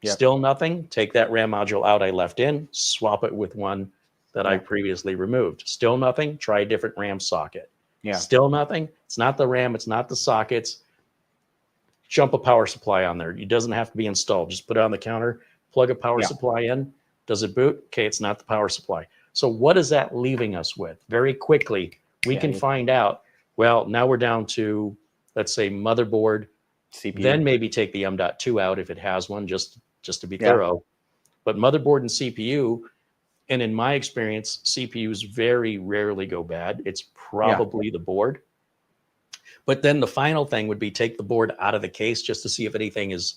Yep. Still nothing. Take that RAM module out I left in, swap it with one that I previously removed. Still nothing. Try a different RAM socket. Yeah. Still nothing. It's not the RAM. It's not the sockets. Jump a power supply on there. It doesn't have to be installed. Just put it on the counter, plug a power supply in. Does it boot? Okay, it's not the power supply. So what is that leaving us with? Very quickly, we can find out, well, now we're down to, let's say, motherboard, CPU. Then maybe take the M.2 out if it has one, just to be thorough. But motherboard and CPU, and in my experience, CPUs very rarely go bad. It's probably the board. But then the final thing would be take the board out of the case just to see if anything is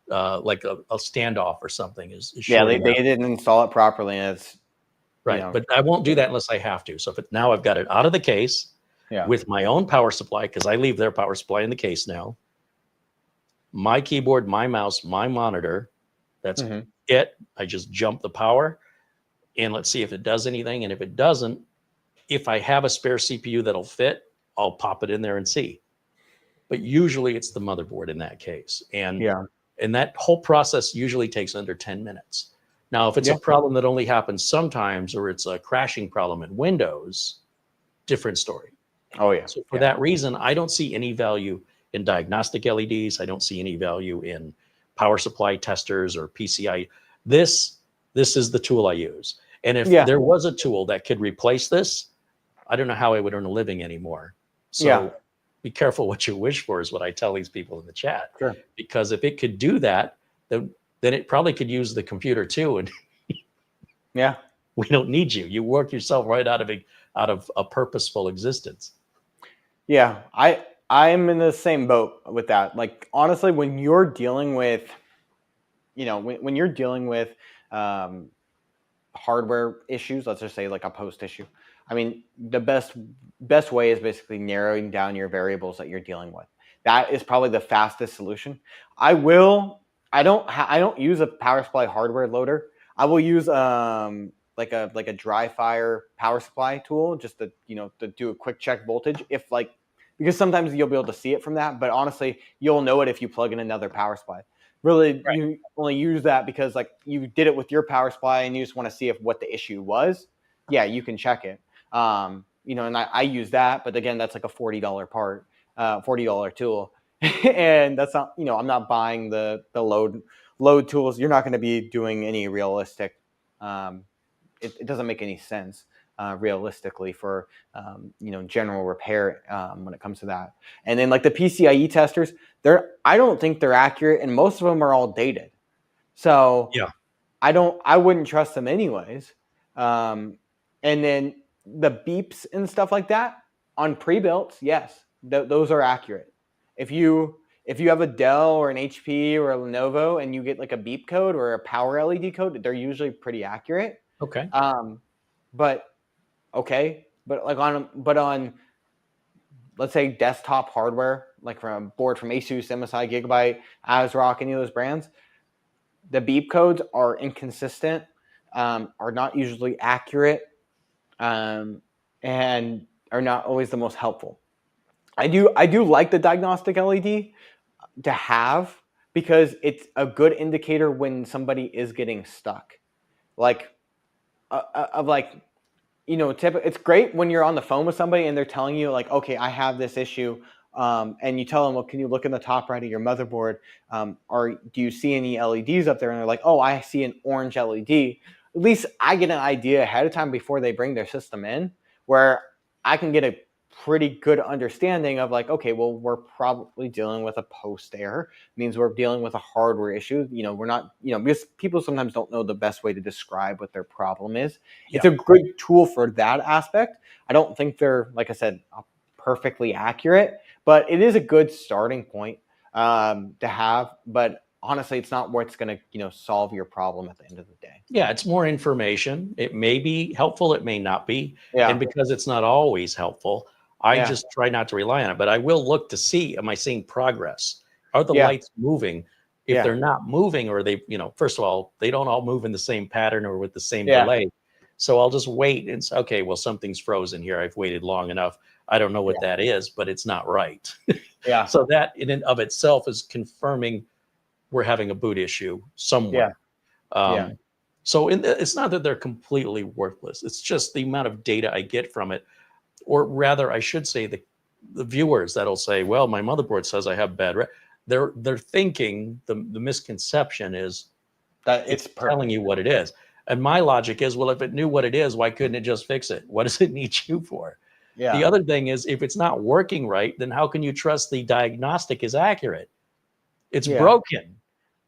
like a standoff or something is they didn't install it properly. And it's right. But I won't do that unless I have to. So now I've got it out of the case with my own power supply, because I leave their power supply in the case now. My keyboard, my mouse, my monitor. That's it. I just jump the power and let's see if it does anything. And if it doesn't, if I have a spare CPU that'll fit, I'll pop it in there and see. But usually it's the motherboard in that case. And that whole process usually takes under 10 minutes. Now, if it's a problem that only happens sometimes, or it's a crashing problem in Windows, different story. Oh, yeah. So for that reason, I don't see any value in diagnostic LEDs. I don't see any value in power supply testers or PCI. This is the tool I use. And if there was a tool that could replace this, I don't know how I would earn a living anymore. So be careful what you wish for is what I tell these people in the chat. Sure. Because if it could do that, then it probably could use the computer too. And we don't need you. You work yourself right out of a purposeful existence. Yeah, I'm in the same boat with that. Like, honestly, when you're dealing with, when you're dealing with hardware issues, let's just say like a post issue, I mean, the best way is basically narrowing down your variables that you're dealing with. That is probably the fastest solution. I don't use a power supply hardware loader. I will use like a dry fire power supply tool just to do a quick check voltage because sometimes you'll be able to see it from that, but honestly, you'll know it if you plug in another power supply. Really, you only use that because you did it with your power supply and you just want to see what the issue was. Yeah, you can check it. And I use that, but again, that's like a $40 part, $40 tool. And that's not, I'm not buying the load tools. You're not going to be doing any realistic. It doesn't make any sense realistically for, general repair when it comes to that. And then like the PCIe testers, I don't think they're accurate, and most of them are all dated. So I wouldn't trust them anyways. And then the beeps and stuff like that, On pre-built, yes, those are accurate. If you have a Dell or an HP or a Lenovo and you get like a beep code or a power LED code, they're usually pretty accurate. Okay. But on let's say desktop hardware, like from a board from Asus, MSI, Gigabyte, ASRock, any of those brands, the beep codes are inconsistent, are not usually accurate, and are not always the most helpful. I do like the diagnostic LED to have because it's a good indicator when somebody is getting stuck. Like, it's great when you're on the phone with somebody and they're telling you like, okay, I have this issue, and you tell them, well, can you look in the top right of your motherboard, or do you see any LEDs up there? And they're like, oh, I see an orange LED. At least I get an idea ahead of time before they bring their system in, where I can get a pretty good understanding of like, okay, well, we're probably dealing with a post error. It means we're dealing with a hardware issue. We're not, because people sometimes don't know the best way to describe what their problem is. Yeah. It's a good tool for that aspect. I don't think they're, like I said, perfectly accurate, but it is a good starting point to have. But honestly, it's not what's going to, solve your problem at the end of the day. Yeah, it's more information. It may be helpful, it may not be. Yeah. And because it's not always helpful, I Yeah. just try not to rely on it. But I will look to see, am I seeing progress? Are the Yeah. lights moving? If Yeah. they're not moving, or they, first of all, they don't all move in the same pattern or with the same Yeah. delay. So I'll just wait and say, okay, well, something's frozen here. I've waited long enough. I don't know what that is, but it's not right. Yeah. So that in and of itself is confirming we're having a boot issue somewhere. So it's not that they're completely worthless. It's just the amount of data I get from it, or rather, I should say the viewers that'll say, "Well, my motherboard says I have bad." They're thinking the misconception is that it's telling you what it is. And my logic is, well, if it knew what it is, why couldn't it just fix it? What does it need you for? Yeah. The other thing is, if it's not working right, then how can you trust the diagnostic is accurate? It's broken.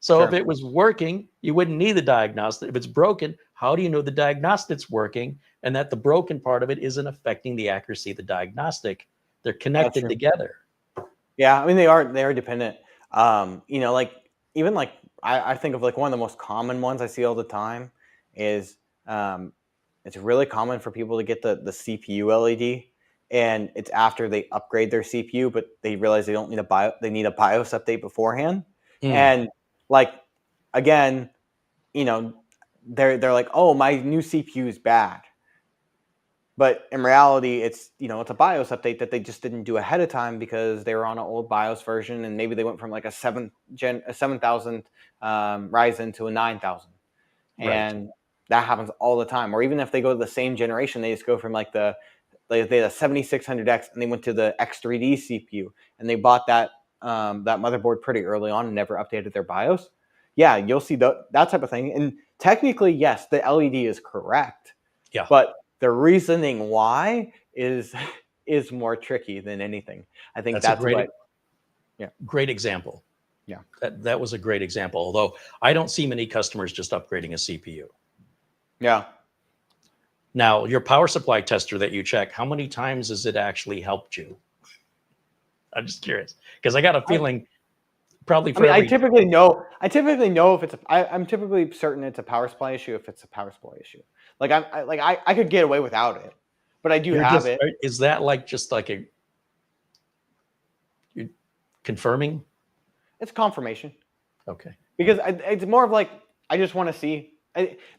So if it was working, you wouldn't need the diagnostic. If it's broken, how do you know the diagnostic's working and that the broken part of it isn't affecting the accuracy of the diagnostic? They're connected together. Yeah, I mean they are dependent. Like even like I think of like one of the most common ones I see all the time is it's really common for people to get the CPU LED, and it's after they upgrade their CPU, but they realize they don't need they need a BIOS update beforehand. And like, again, they're like, oh, my new CPU is bad. But in reality, it's a BIOS update that they just didn't do ahead of time because they were on an old BIOS version, and maybe they went from like a 7,000 Ryzen to a 9,000, and that happens all the time. Or even if they go to the same generation, they just go from like they had a 7600X and they went to the X3D CPU, and they bought that motherboard pretty early on and never updated their BIOS. Yeah, you'll see that type of thing. And technically, yes, the LED is correct. Yeah. But the reasoning why is more tricky than anything. I think that's great example. Yeah. That was a great example. Although I don't see many customers just upgrading a CPU. Yeah. Now, your power supply tester that you check, how many times has it actually helped you? I'm just curious because I got a feeling probably for I typically know if it's I'm typically certain it's a power supply issue if it's a power supply issue. Like I could get away without it, but I do have it. Is that like just like you're confirming? It's confirmation. Okay. Because it's more of like I just want to see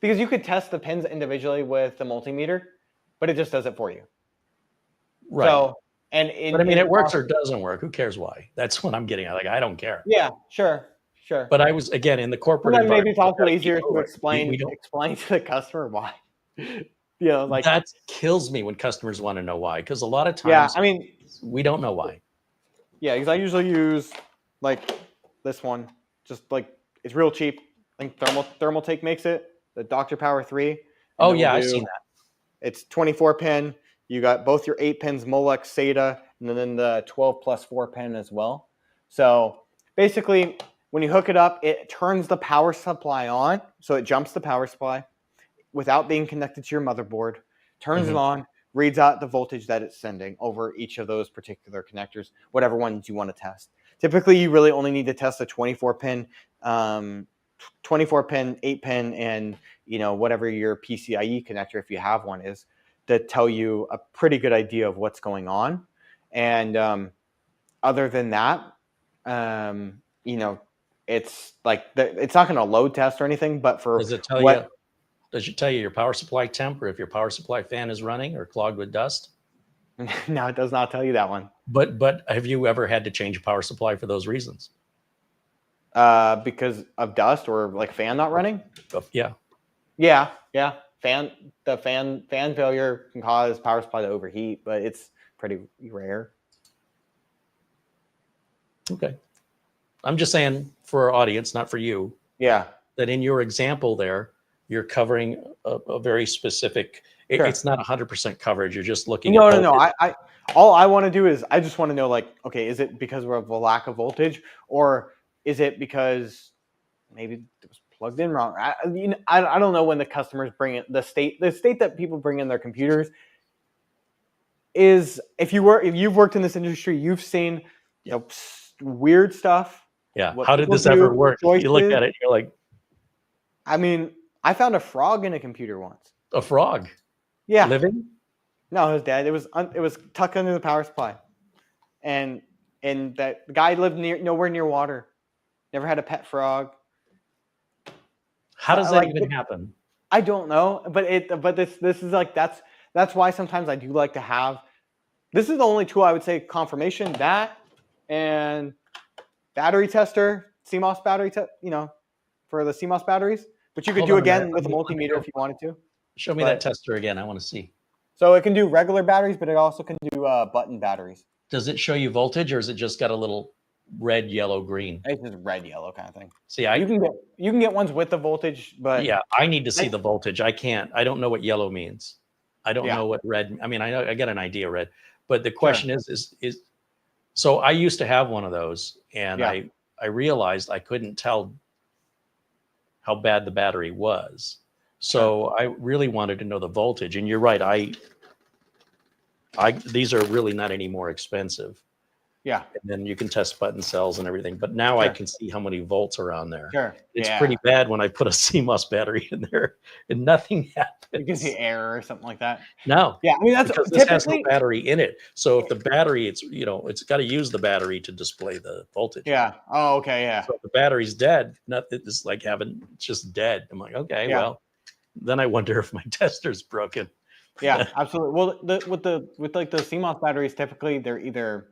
because you could test the pins individually with the multimeter, but it just does it for you. Right. So but I mean, it works or doesn't work. Who cares why? That's what I'm getting at. Like, I don't care. Yeah, sure. But I was, again, in the corporate environment. Maybe environment. it's also easier to explain to the customer why. Like that kills me when customers want to know why. Because a lot of times, we don't know why. Yeah, because I usually use like this one. Just like it's real cheap. I think Thermaltake makes it. The Dr. Power 3. Oh yeah, I've seen that. It's 24 pin. You got both your 8 pins, Molex, SATA, and then the 12 plus 4 pin as well. So basically, when you hook it up, it turns the power supply on. So it jumps the power supply without being connected to your motherboard, turns it on, reads out the voltage that it's sending over each of those particular connectors, whatever ones you want to test. Typically, you really only need to test a 24-pin, 8-pin, and whatever your PCIe connector, if you have one, is, to tell you a pretty good idea of what's going on. And other than that, it's like it's not going to load test or anything. But for Does it tell you? Does it tell you your power supply temp, or if your power supply fan is running or clogged with dust? No, it does not tell you that one. But have you ever had to change a power supply for those reasons? Because of dust or like fan not running? Yeah. The fan failure can cause power supply to overheat, but it's pretty rare. Okay. I'm just saying for our audience, not for you. Yeah. That in your example there, you're covering a very specific. Sure. It's not 100% coverage. You're just looking. No. All I want to do is I just want to know, like, okay, is it because of a lack of voltage, or is it because maybe it was plugged in wrong? I don't know when the customers bring in the state that people bring in their computers is. If you've worked in this industry, you've seen weird stuff. Yeah. How did this ever work? You look at it, you're like, I mean, I found a frog in a computer once. A frog? Yeah. Living? No, it was dead. It was tucked under the power supply, and that guy lived nowhere near water. Never had a pet frog. How does that even happen? I don't know, but this is like that's why sometimes I do like to have. This is the only tool I would say confirmation, that and battery tester, CMOS battery for the CMOS batteries. But you could do again with a multimeter if you wanted to. Show me that tester again. I want to see. So it can do regular batteries, but it also can do button batteries. Does it show you voltage, or is it just got a little red, yellow, green? It's just red, yellow kind of thing. See, you can get ones with the voltage, but yeah, I need to see the voltage. I can't. I don't know what yellow means. I don't know what red. I mean, I get an idea red, but the question is. So I used to have one of those, and I realized I couldn't tell how bad the battery was. So I really wanted to know the voltage, and you're right. These are really not any more expensive. Yeah. And then you can test button cells and everything. But now I can see how many volts are on there. Sure. It's pretty bad when I put a CMOS battery in there and nothing happens. You can see error or something like that. No. Yeah. I mean, that's because this has no battery in it. So if the battery, it's got to use the battery to display the voltage. Yeah. Oh, okay. Yeah. So if the battery's dead, it's like it's just dead. I'm like, okay, well, then I wonder if my tester's broken. Yeah, absolutely. Well, with the CMOS batteries, typically they're either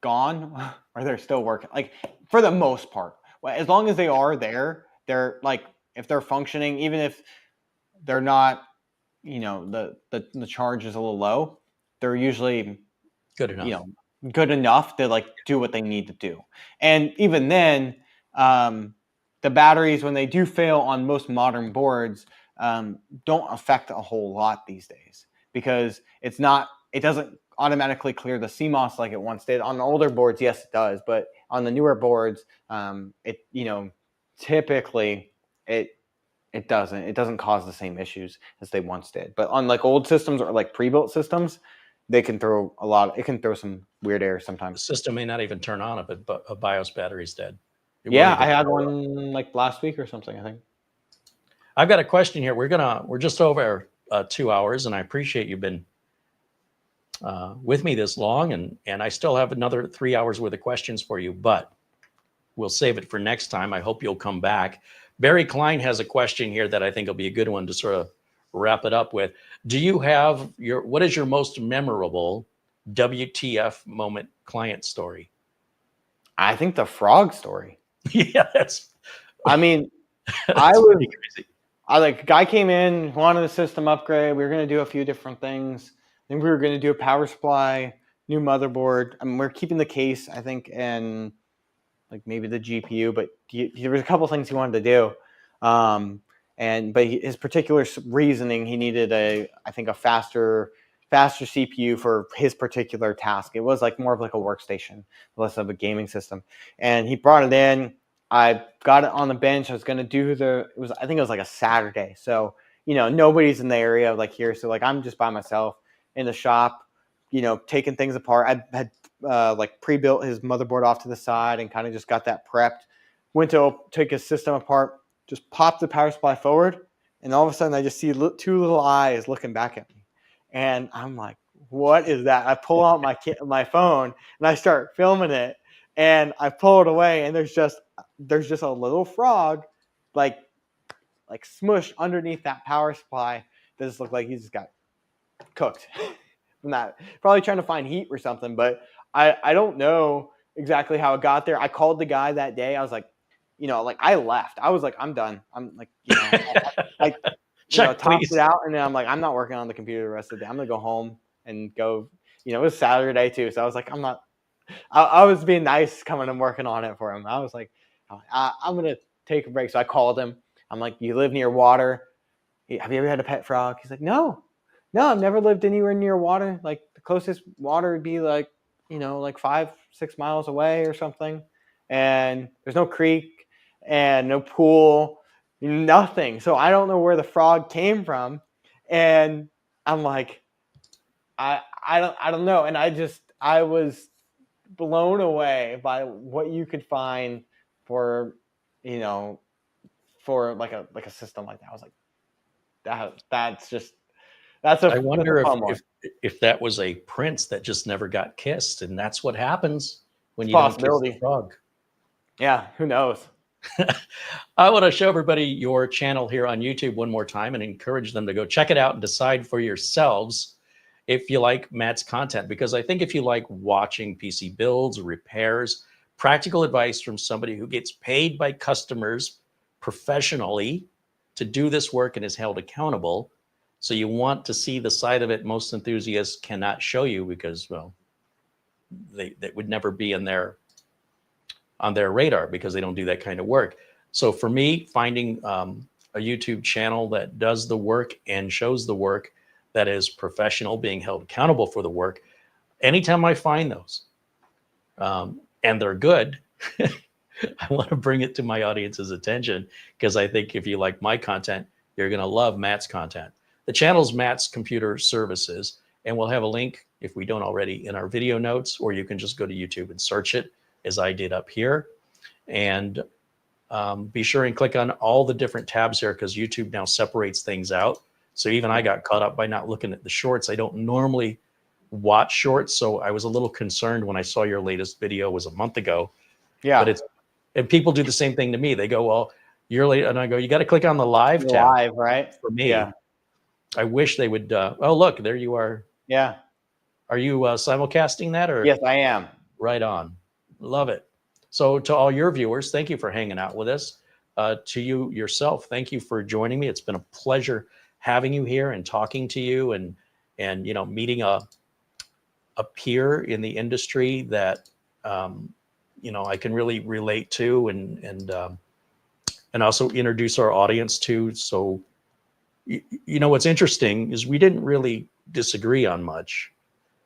gone or they're still working. Like for the most part, as long as they are there, they're like, if they're functioning, even if they're not, the charge is a little low, they're usually good enough. Good enough to like do what they need to do. And even then, the batteries, when they do fail on most modern boards, don't affect a whole lot these days, because it doesn't automatically clear the CMOS like it once did. On the older boards, yes, it does, but on the newer boards, typically it doesn't cause the same issues as they once did. But on like old systems or like pre-built systems, it can throw some weird errors sometimes. The system may not even turn on if a BIOS battery's dead. I had one like last week or something, I think. I've got a question here. We're just over 2 hours, and I appreciate you've been with me this long, and I still have another 3 hours worth of questions for you, but we'll save it for next time. I hope you'll come back. Barry Klein has a question here that I think will be a good one to sort of wrap it up with. Do you have what is your most memorable WTF moment client story? I think the frog story. Yeah, I mean, crazy. Guy came in, wanted a system upgrade. We were going to do a few different things. I think we were going to do a power supply, new motherboard. I mean, we're keeping the case, I think, and like maybe the GPU, but there was a couple things he wanted to do. But his particular reasoning, he needed a faster CPU for his particular task. It was like more of like a workstation, less of a gaming system. And he brought it in. I got it on the bench. I was going to do I think it was like a Saturday. So nobody's in the area like here. So like I'm just by myself in the shop, taking things apart. I had like pre-built his motherboard off to the side and kind of just got that prepped. Went to take his system apart, just popped the power supply forward, and all of a sudden I just see two little eyes looking back at me. And I'm like, what is that? I pull out my phone and I start filming it, and I pull it away, and there's just a little frog like smushed underneath that power supply. That just looked like he just got cooked from that. Probably trying to find heat or something, but I don't know exactly how it got there. I called the guy that day. I was like, I left. I was like, I'm done. I'm like, I Check, topped please. it out, and then I'm like, I'm not working on the computer the rest of the day. I'm gonna go home and go. It was Saturday too, so I was like, I'm not. I was being nice coming and working on it for him. I was like, I'm gonna take a break. So I called him. I'm like, you live near water? Have you ever had a pet frog? He's like, no, I've never lived anywhere near water. Like the closest water would be like, like 5-6 miles away or something. And there's no creek and no pool, nothing. So I don't know where the frog came from. And I'm like, I don't know. And I was blown away by what you could find for, for like a system like that. I was like, I wonder if that was a prince that just never got kissed, and that's what happens when you don't kiss the frog. Yeah, who knows? I want to show everybody your channel here on YouTube one more time and encourage them to go check it out and decide for yourselves if you like Matt's content, because I think if you like watching PC builds, repairs, practical advice from somebody who gets paid by customers professionally to do this work and is held accountable, so you want to see the side of it most enthusiasts cannot show you because, well, they would never be on their radar because they don't do that kind of work. So for me, finding a YouTube channel that does the work and shows the work that is professional, being held accountable for the work, anytime I find those and they're good, I want to bring it to my audience's attention because I think if you like my content, you're going to love Matt's content. The channel's Matt's Computer Services, and we'll have a link, if we don't already, in our video notes, or you can just go to YouTube and search it as I did up here. And be sure and click on all the different tabs here because YouTube now separates things out. So even I got caught up by not looking at the shorts. I don't normally watch shorts, so I was a little concerned when I saw your latest video was a month ago. Yeah. But and people do the same thing to me. They go, well, you're late. And I go, you got to click on the live tab. Live, right? For me. Yeah. I wish they would. Oh, look, there you are. Yeah. Are you simulcasting that? Or Yes, I am. Right on. Love it. So to all your viewers, thank you for hanging out with us. To you yourself, thank you for joining me. It's been a pleasure having you here and talking to you and meeting a peer in the industry that I can really relate to and also introduce our audience to. So what's interesting is we didn't really disagree on much.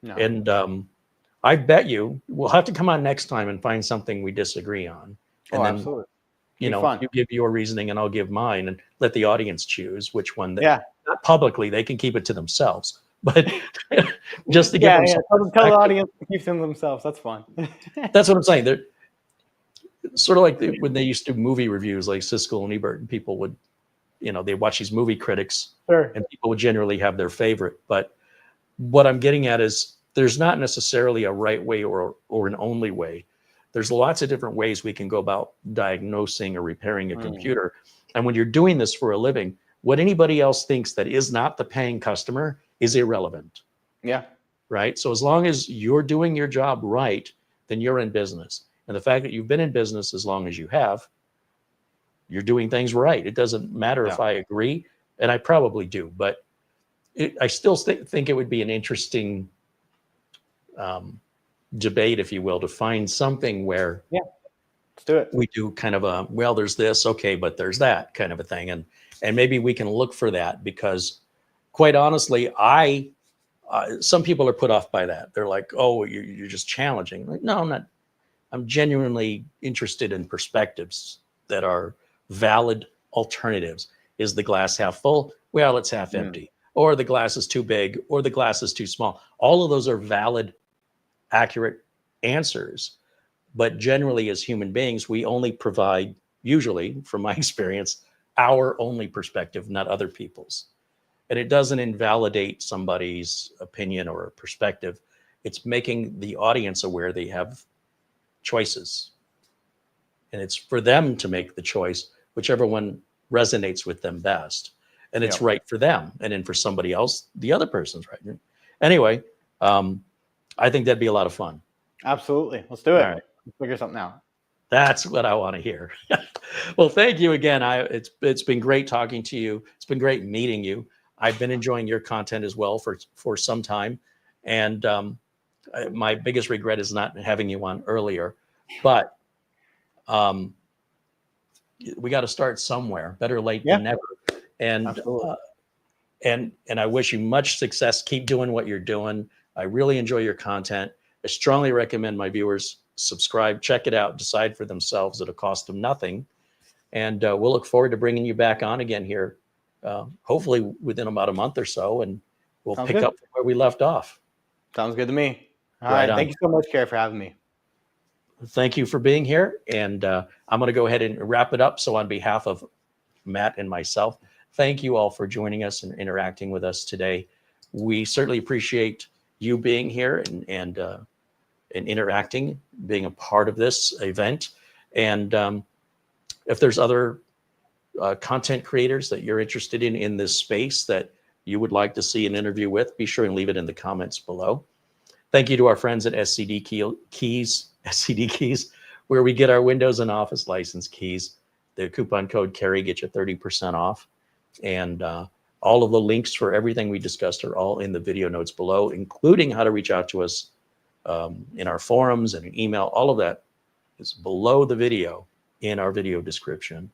No. And I bet you we'll have to come on next time and find something we disagree on. And then, absolutely. you give your reasoning and I'll give mine and let the audience choose which one. Not publicly, they can keep it to themselves. But just to give them tell the audience to keep them to themselves. That's fun. That's what I'm saying. They're sort of like when they used to do movie reviews like Siskel and Ebert, and people would, they watch these movie critics, sure, and people would generally have their favorite. But what I'm getting at is there's not necessarily a right way or an only way. There's lots of different ways we can go about diagnosing or repairing a computer. And when you're doing this for a living, what anybody else thinks that is not the paying customer is irrelevant. Yeah. Right. So as long as you're doing your job right, then you're in business. And the fact that you've been in business as long as you have, you're doing things right. It doesn't matter if I agree, and I probably do, but I still think it would be an interesting debate, if you will, to find something where let's do it. We do kind of there's this, okay, but there's that kind of a thing. And maybe we can look for that because quite honestly, some people are put off by that. They're like, oh, you're just challenging. Like, no, I'm not. I'm genuinely interested in perspectives that are valid alternatives. Is the glass half full well, it's half empty, or the glass is too big, or the glass is too small. All of those are valid, accurate answers. But generally, as human beings, we only provide, usually, from my experience, our only perspective, not other people's. And it doesn't invalidate somebody's opinion or perspective. It's making the audience aware they have choices. And it's for them to make the choice, whichever one resonates with them best. And it's right for them. And then for somebody else, the other person's right. Anyway, I think that'd be a lot of fun. Absolutely. Let's do it. All right. Let's figure something out. That's what I want to hear. Well, thank you again. It's been great talking to you. It's been great meeting you. I've been enjoying your content as well for some time. And my biggest regret is not having you on earlier. But we got to start somewhere. Better late than never. And and I wish you much success. Keep doing what you're doing. I really enjoy your content. I strongly recommend my viewers subscribe, check it out, decide for themselves at a cost of nothing. And we'll look forward to bringing you back on again here, hopefully within about a month or so, and we'll pick up where we left off. Sounds good to me. All right. Thank you so much, Carey, for having me. Thank you for being here. And I'm going to go ahead and wrap it up. So on behalf of Matt and myself, thank you all for joining us and interacting with us today. We certainly appreciate you being here and interacting, being a part of this event. And if there's other content creators that you're interested in this space that you would like to see an interview with, be sure and leave it in the comments below. Thank you to our friends at SCD Keys, where we get our Windows and Office license keys. The coupon code Carey gets you 30% off. And all of the links for everything we discussed are all in the video notes below, including how to reach out to us in our forums and an email. All of that is below the video in our video description.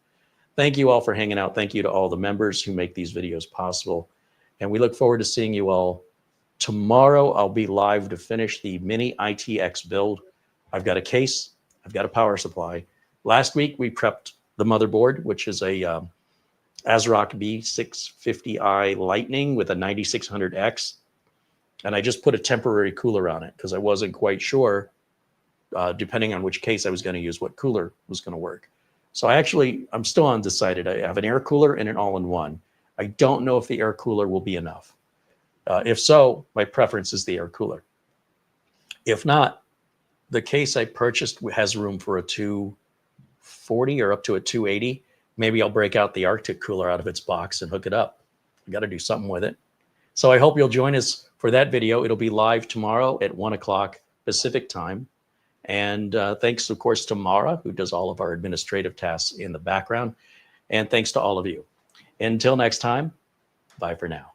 Thank you all for hanging out. Thank you to all the members who make these videos possible. And we look forward to seeing you all tomorrow. I'll be live to finish the mini ITX build. I've got a case. I've got a power supply. Last week, we prepped the motherboard, which is a ASRock B650i Lightning with a 9600X. And I just put a temporary cooler on it because I wasn't quite sure, depending on which case I was going to use, what cooler was going to work. So I'm still undecided. I have an air cooler and an all-in-one. I don't know if the air cooler will be enough. If so, my preference is the air cooler. If not, the case I purchased has room for a 240 or up to a 280. Maybe I'll break out the Arctic cooler out of its box and hook it up. I got to do something with it. So I hope you'll join us for that video. It'll be live tomorrow at 1 o'clock Pacific time. And thanks, of course, to Mara, who does all of our administrative tasks in the background. And thanks to all of you. Until next time, bye for now.